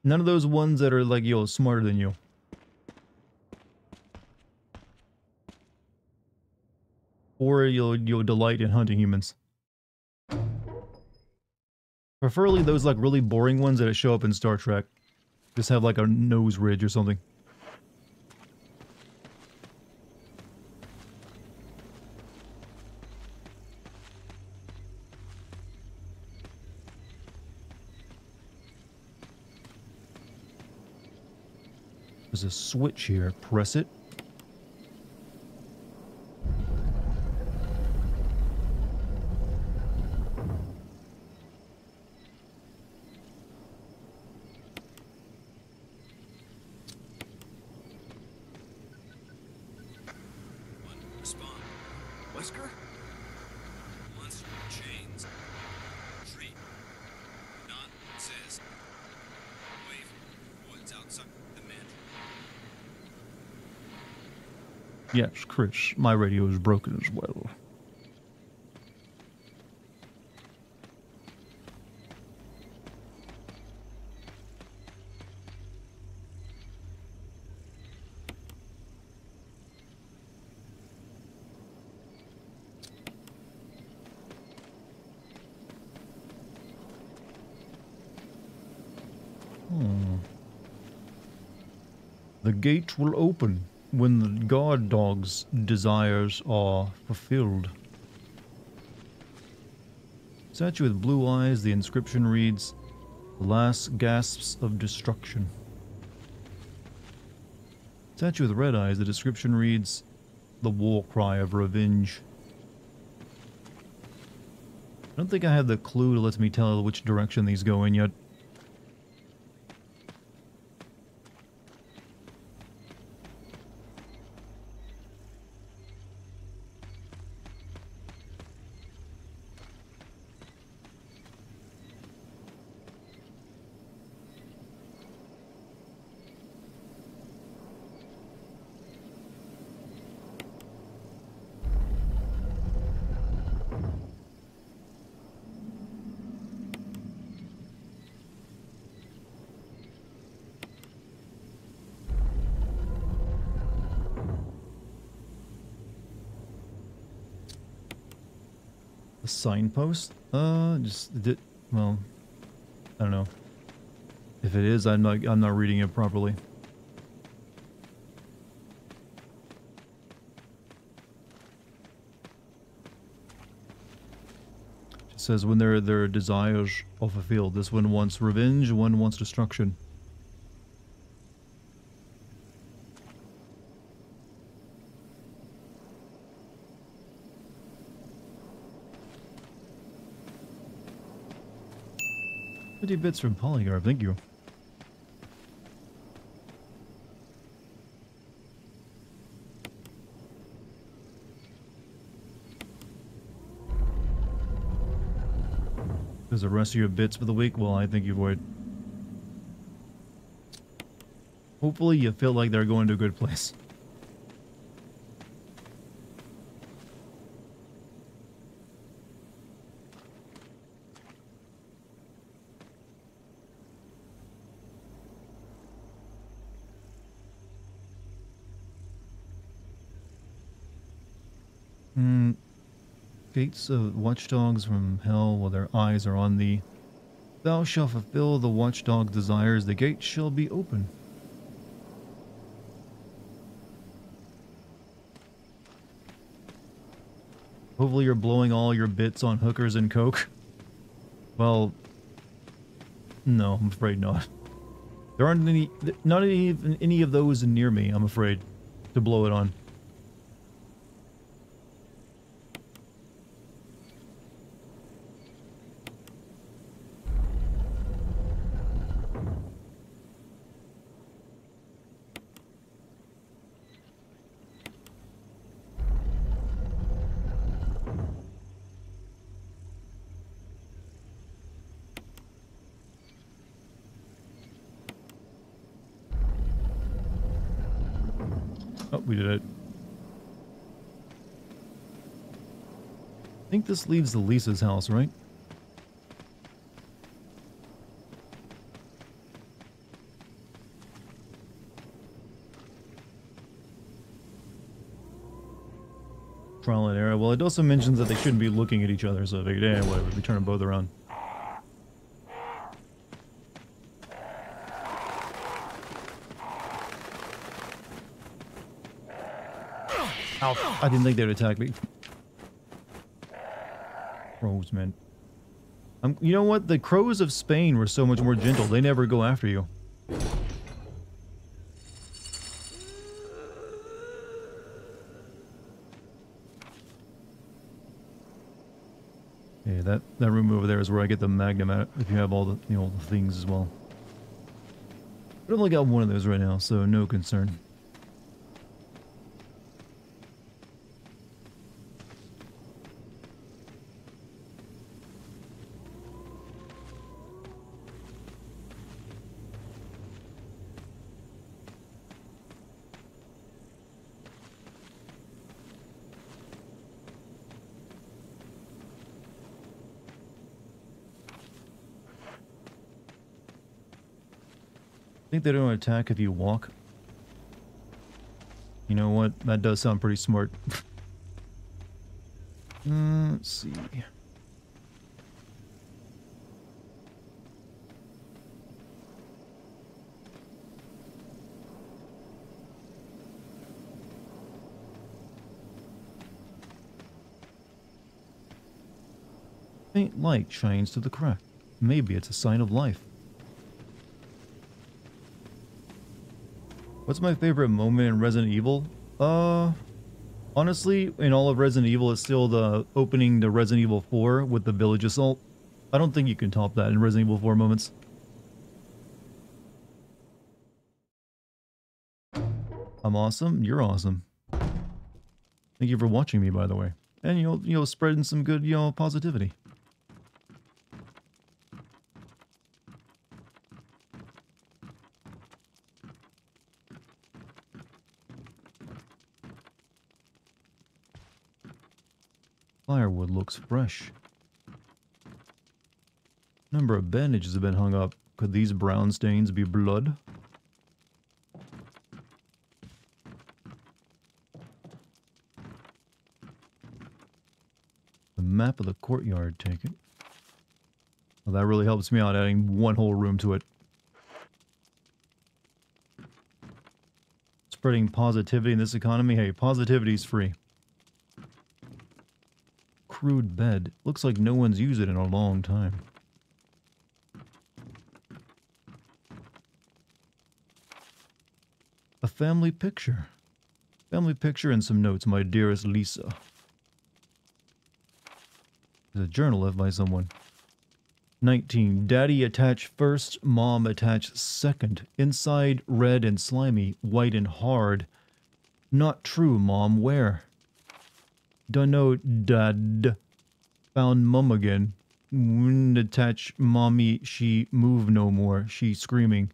None of those ones that are like, yo, smarter than you. Or you'll delight in hunting humans. Preferably those like really boring ones that show up in Star Trek. Just have like a nose ridge or something. There's a switch here. Press it. Respond. Wesker? Monster chains. Treat. Not says. Wave. Woods outside the mansion. Yes, Chris. My radio is broken as well. The gate will open when the guard dog's desires are fulfilled. Statue with blue eyes, the inscription reads, "The last gasps of destruction." Statue with red eyes, the description reads, "The war cry of revenge." I don't think I have the clue to let me tell which direction these go in yet. A signpost? Well, I don't know. If it is, I'm not reading it properly. It says when their desires are fulfilled. This one wants revenge, one wants destruction. Bits from Polygraph, thank you. There's the rest of your bits for the week? Well, I think you would. Hopefully you feel like they're going to a good place. Gates of watchdogs from hell, while their eyes are on thee. Thou shalt fulfill the watchdog's desires, the gate shall be open. Hopefully you're blowing all your bits on hookers and coke. Well, no, I'm afraid not. There aren't not any of those near me, I'm afraid, to blow it on. Oh, we did it. I think this leads to Lisa's house, right? Trial and error. Well, it also mentions that they shouldn't be looking at each other, so they, yeah, whatever. We turn them both around. Ow. I didn't think they'd attack me. Crows, man. You know what? The crows of Spain were so much more gentle. They never go after you. Yeah, that room over there is where I get the magnum at, if you have all the, you know, the things as well. I've only got one of those right now, so no concern. I think they don't attack if you walk. You know what? That does sound pretty smart. Let's see. Faint light shines through the crack. Maybe it's a sign of life. What's my favorite moment in Resident Evil? Honestly, in all of Resident Evil, it's still the opening to Resident Evil 4 with the village assault. I don't think you can top that in Resident Evil 4 moments. I'm awesome. You're awesome. Thank you for watching me, by the way. And you'll spreading some good, positivity. Firewood looks fresh. Number of bandages have been hung up. Could these brown stains be blood? The map of the courtyard taken. Well, that really helps me out, adding one whole room to it. Spreading positivity in this economy. Hey, positivity's free. Crude bed. Looks like no one's used it in a long time. A family picture. Family picture and some notes. My dearest Lisa. There's a journal left by someone. 19. Daddy attached first, mom attached second. Inside red and slimy, white and hard. Not true, mom. Where? Dunno, dad. Found mum again. Wouldn't attach mommy, she move no more. She screaming.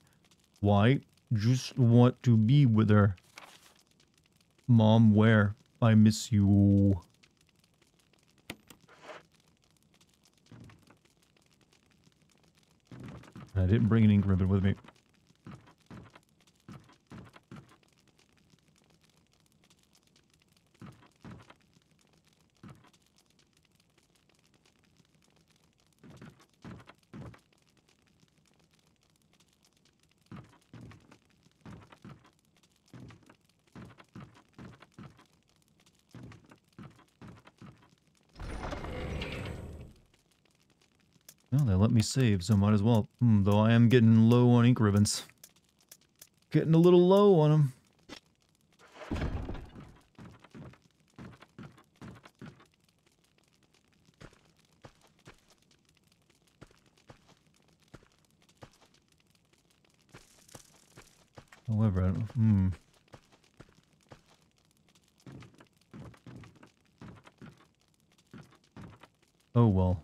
Why? Just want to be with her. Mom, where? I miss you. I didn't bring an ink ribbon with me. Well, they let me save, so might as well. Though I am getting low on ink ribbons. Getting a little low on them. However, I don't... Oh well.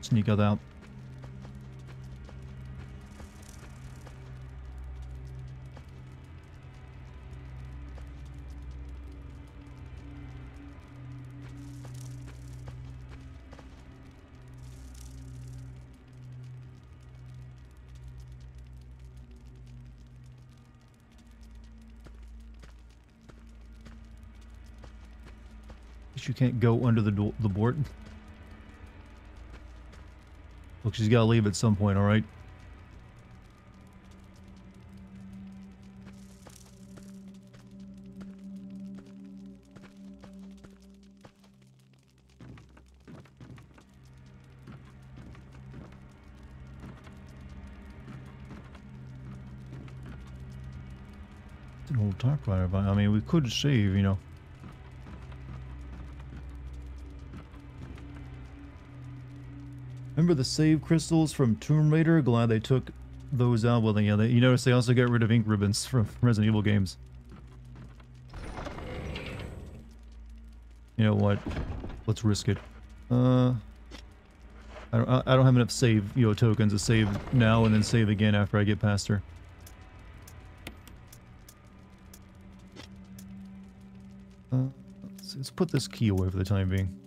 Sneak out. You can't go under the board. Look, she's got to leave at some point, all right? It's an old typewriter, but I mean, we could save, you know. Remember the save crystals from Tomb Raider? Glad they took those out. Well, yeah, you notice they also got rid of ink ribbons from Resident Evil games. You know what? Let's risk it. I don't have enough save, you know, tokens to save now and then save again after I get past her. Let's put this key away for the time being.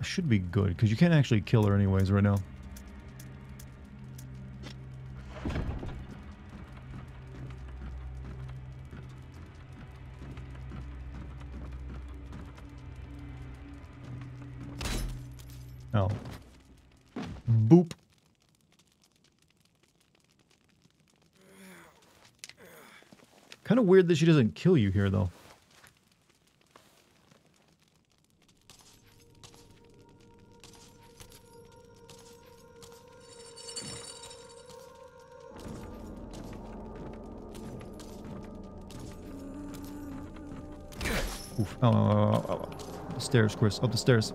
Should be good, because you can't actually kill her anyways right now. Oh. Boop. Kind of weird that she doesn't kill you here, though. Oof. Oh. The stairs, Chris. Up the stairs.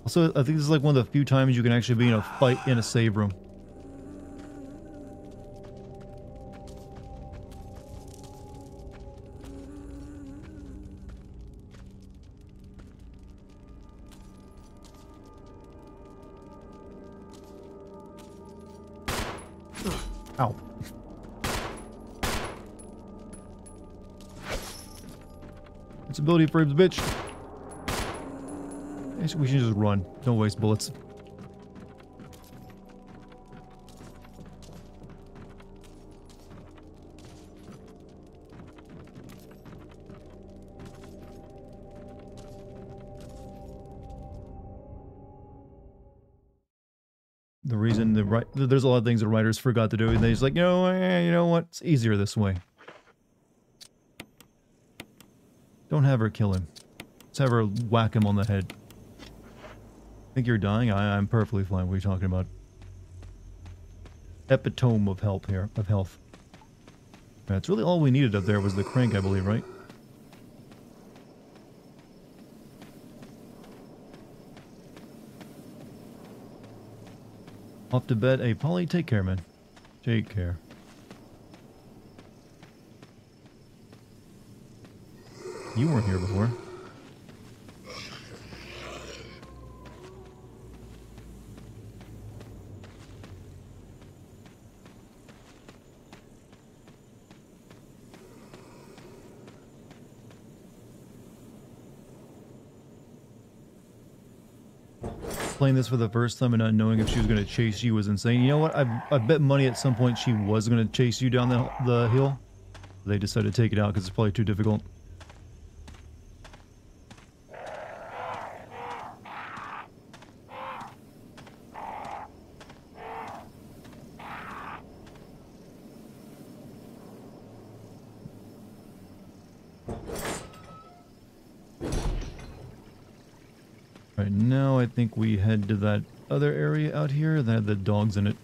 Also, I think this is like one of the few times you can actually be in a fight in a save room. Ow. It's ability frames, bitch. We should just run. Don't waste bullets. The reason there's a lot of things the writers forgot to do, and they just like, you know what? It's easier this way. Don't have her kill him. Let's have her whack him on the head. Think you're dying? I'm perfectly fine. What are you talking about? Epitome of help here, of health. That's really all we needed up there was the crank, I believe, right? Off to bed. Hey, Polly, take care, man. Take care. You weren't here before. Playing this for the first time and not knowing if she was going to chase you was insane. You know what? I bet money at some point she was going to chase you down the hill. They decided to take it out because it's probably too difficult. Right now, I think we head to that other area out here that had the dogs in it.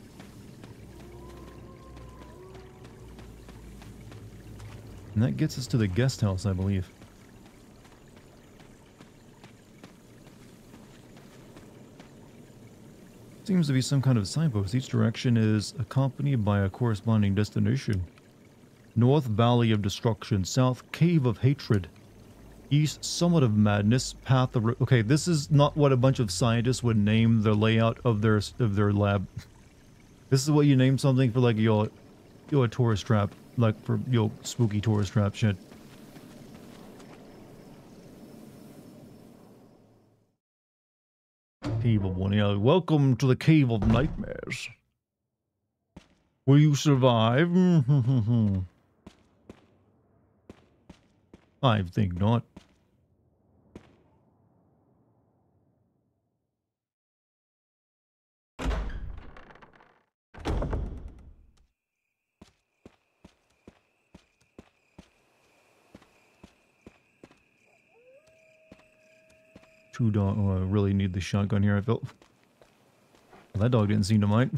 And that gets us to the guest house, I believe. Seems to be some kind of signpost. Each direction is accompanied by a corresponding destination. North, Valley of Destruction. South, Cave of Hatred. East, Summit of Madness. Path of... Okay, this is not what a bunch of scientists would name the layout of their lab. This is what you name something for, like, your tourist trap. Like, for your spooky tourist trap shit. Cave of One. Yeah, welcome to the Cave of Nightmares. Will you survive? I think not. Two dog. Oh, I really need the shotgun here. I felt. Well, that dog didn't seem to mind.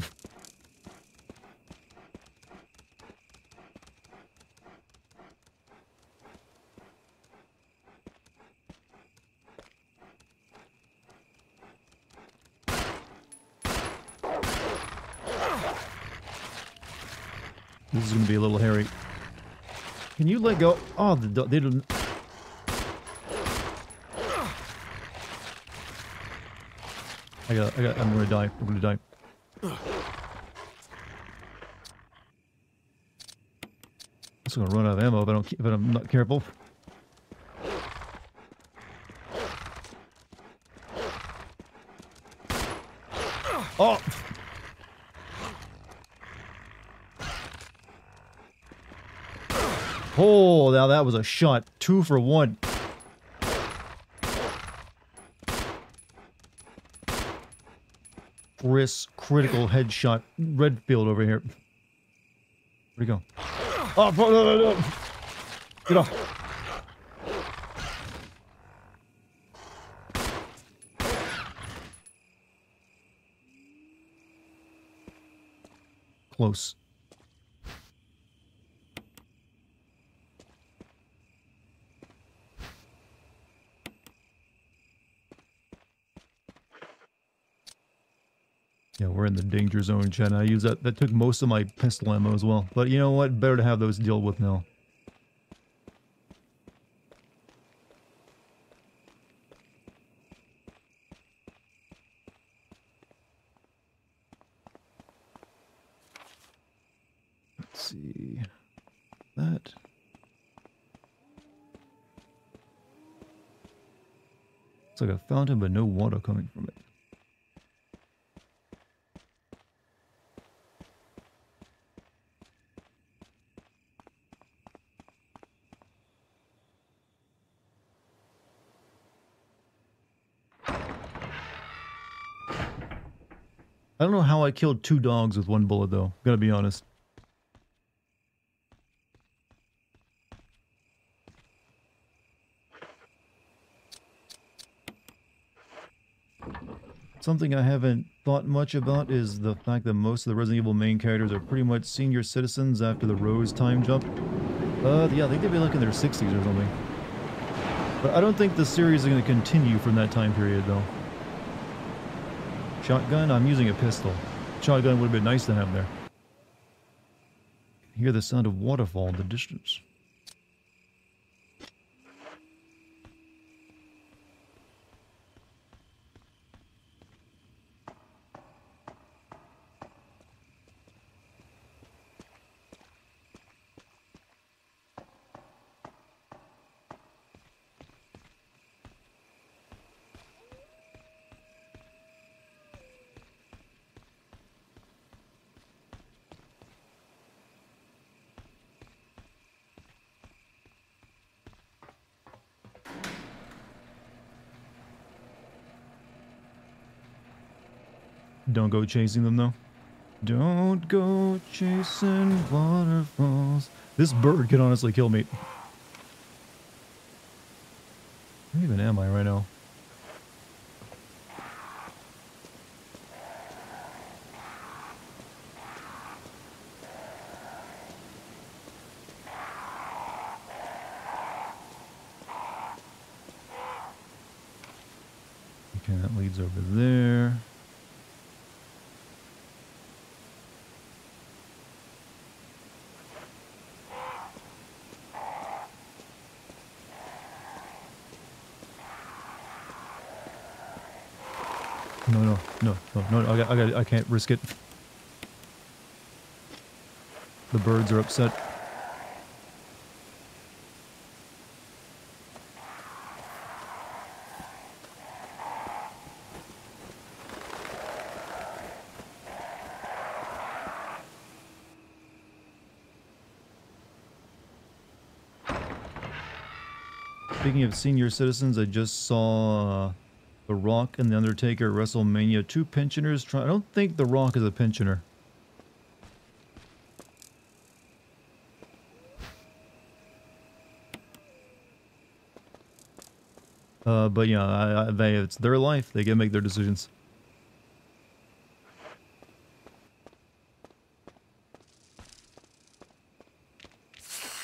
This is going to be a little hairy. Can you let go? Oh, the dog. They don't. I'm gonna die. I'm gonna die. I'm gonna run out of ammo if I'm not careful. Oh! Oh, now that was a shot. 2 for 1. Critical headshot. Redfield over here. Where'd he go? Oh, no. Get off. Close. Yeah, we're in the danger zone, Chen. I use that. That took most of my pistol ammo as well. But you know what? Better to have those dealt with now. Let's see. That. It's like a fountain, but no water coming from it. I don't know how I killed 2 dogs with 1 bullet, though. Gotta be honest. Something I haven't thought much about is the fact that most of the Resident Evil main characters are pretty much senior citizens after the Rose time jump. Yeah, they could be like in their 60s or something. But I don't think the series is going to continue from that time period, though. Shotgun? I'm using a pistol. Shotgun would have been nice to have there. Hear the sound of waterfall in the distance. Don't go chasing them, though. Don't go chasing waterfalls. This bird could honestly kill me. Where even am I right now? Okay, that leads over there. No, I can't risk it. The birds are upset. Speaking of senior citizens, I just saw The Rock and The Undertaker at WrestleMania. Two pensioners try. I don't think The Rock is a pensioner. But yeah, it's their life. They can make their decisions.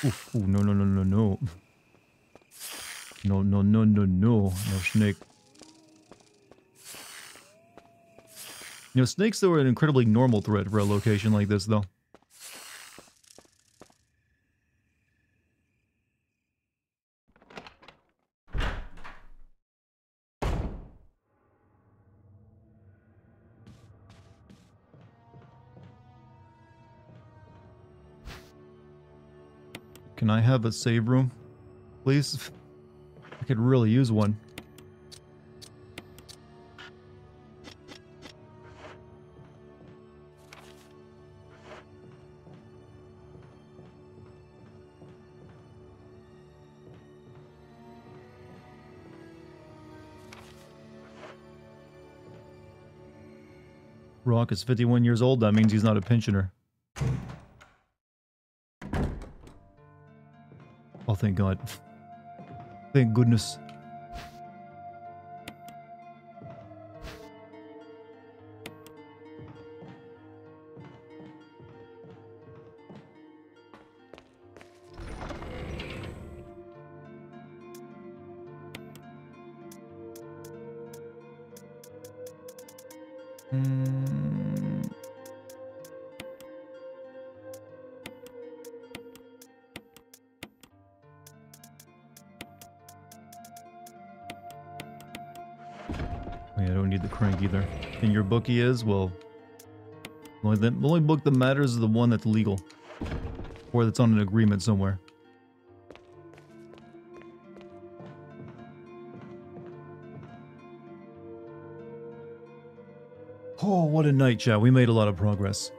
Oof, ooh, no. No snake. You know, snakes though are an incredibly normal threat for a location like this though. Can I have a save room, please? I could really use one. Rock is 51 years old. That means he's not a pensioner. Oh, thank God. Thank goodness. I don't need the crank either. And your bookie is, well, the only book that matters is the one that's legal. Or that's on an agreement somewhere. Oh, what a night, chat. We made a lot of progress.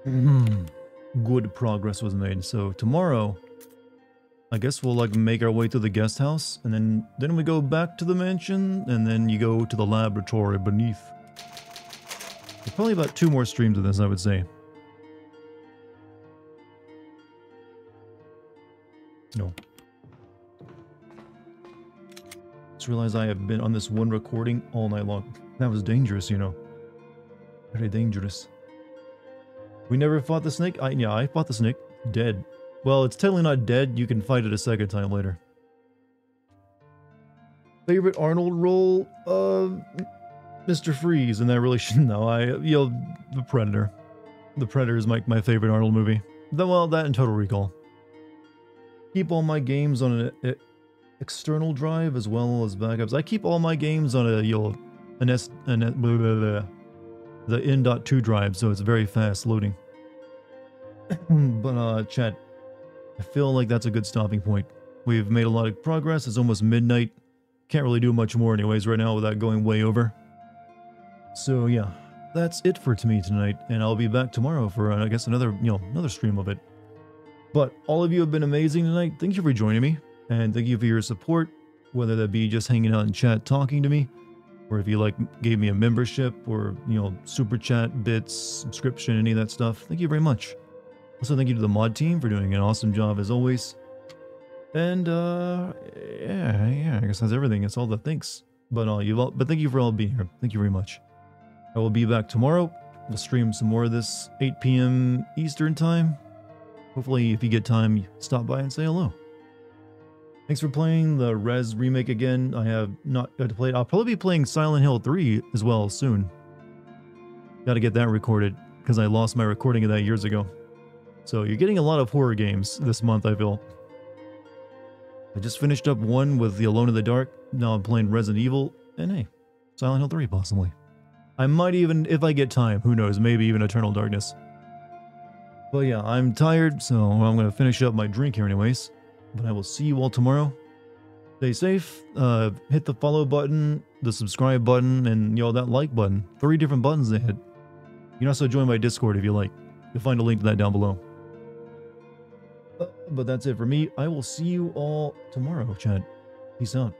Good progress was made. So tomorrow, I guess we'll like make our way to the guest house, and then we go back to the mansion, and then you go to the laboratory beneath. There's probably about 2 more streams of this, I would say. No. Just realized I have been on this one recording all night long. That was dangerous, you know. Very dangerous. We never fought the snake? Yeah, I fought the snake. Dead. Well, it's totally not dead. You can fight it a second time later. Favorite Arnold role? Mr. Freeze, and that really shouldn't know. The Predator. The Predator is my favorite Arnold movie. Well, that and Total Recall. Keep all my games on an external drive as well as backups. I keep all my games on the N.2 drive, so it's very fast loading. But chat, I feel like that's a good stopping point. We've made a lot of progress. It's almost midnight. Can't really do much more anyways right now without going way over. So yeah, that's it for me tonight, and I'll be back tomorrow for I guess another stream of it. But all of you have been amazing tonight. Thank you for joining me, and thank you for your support, whether that be just hanging out in chat talking to me, or if you gave me a membership or super chat, bits, subscription, any of that stuff. Thank you very much. Also, thank you to the mod team for doing an awesome job as always. And yeah, I guess that's everything. It's all the thanks. But thank you for all being here. Thank you very much. I will be back tomorrow. We'll stream some more of this 8 p.m. Eastern time. Hopefully, if you get time, stop by and say hello. Thanks for playing the Res remake again. I have not got to play it. I'll probably be playing Silent Hill 3 as well soon. Got to get that recorded because I lost my recording of that years ago. So you're getting a lot of horror games this month, I feel. I just finished up one with the Alone in the Dark. Now I'm playing Resident Evil. And hey, Silent Hill 3 possibly. I might even, if I get time, who knows, maybe even Eternal Darkness. But yeah, I'm tired, so I'm going to finish up my drink here anyways. But I will see you all tomorrow. Stay safe, hit the follow button, the subscribe button, and that like button. 3 different buttons they hit. You can also join my Discord if you like. You'll find a link to that down below. But that's it for me. I will see you all tomorrow, Chad. Peace out.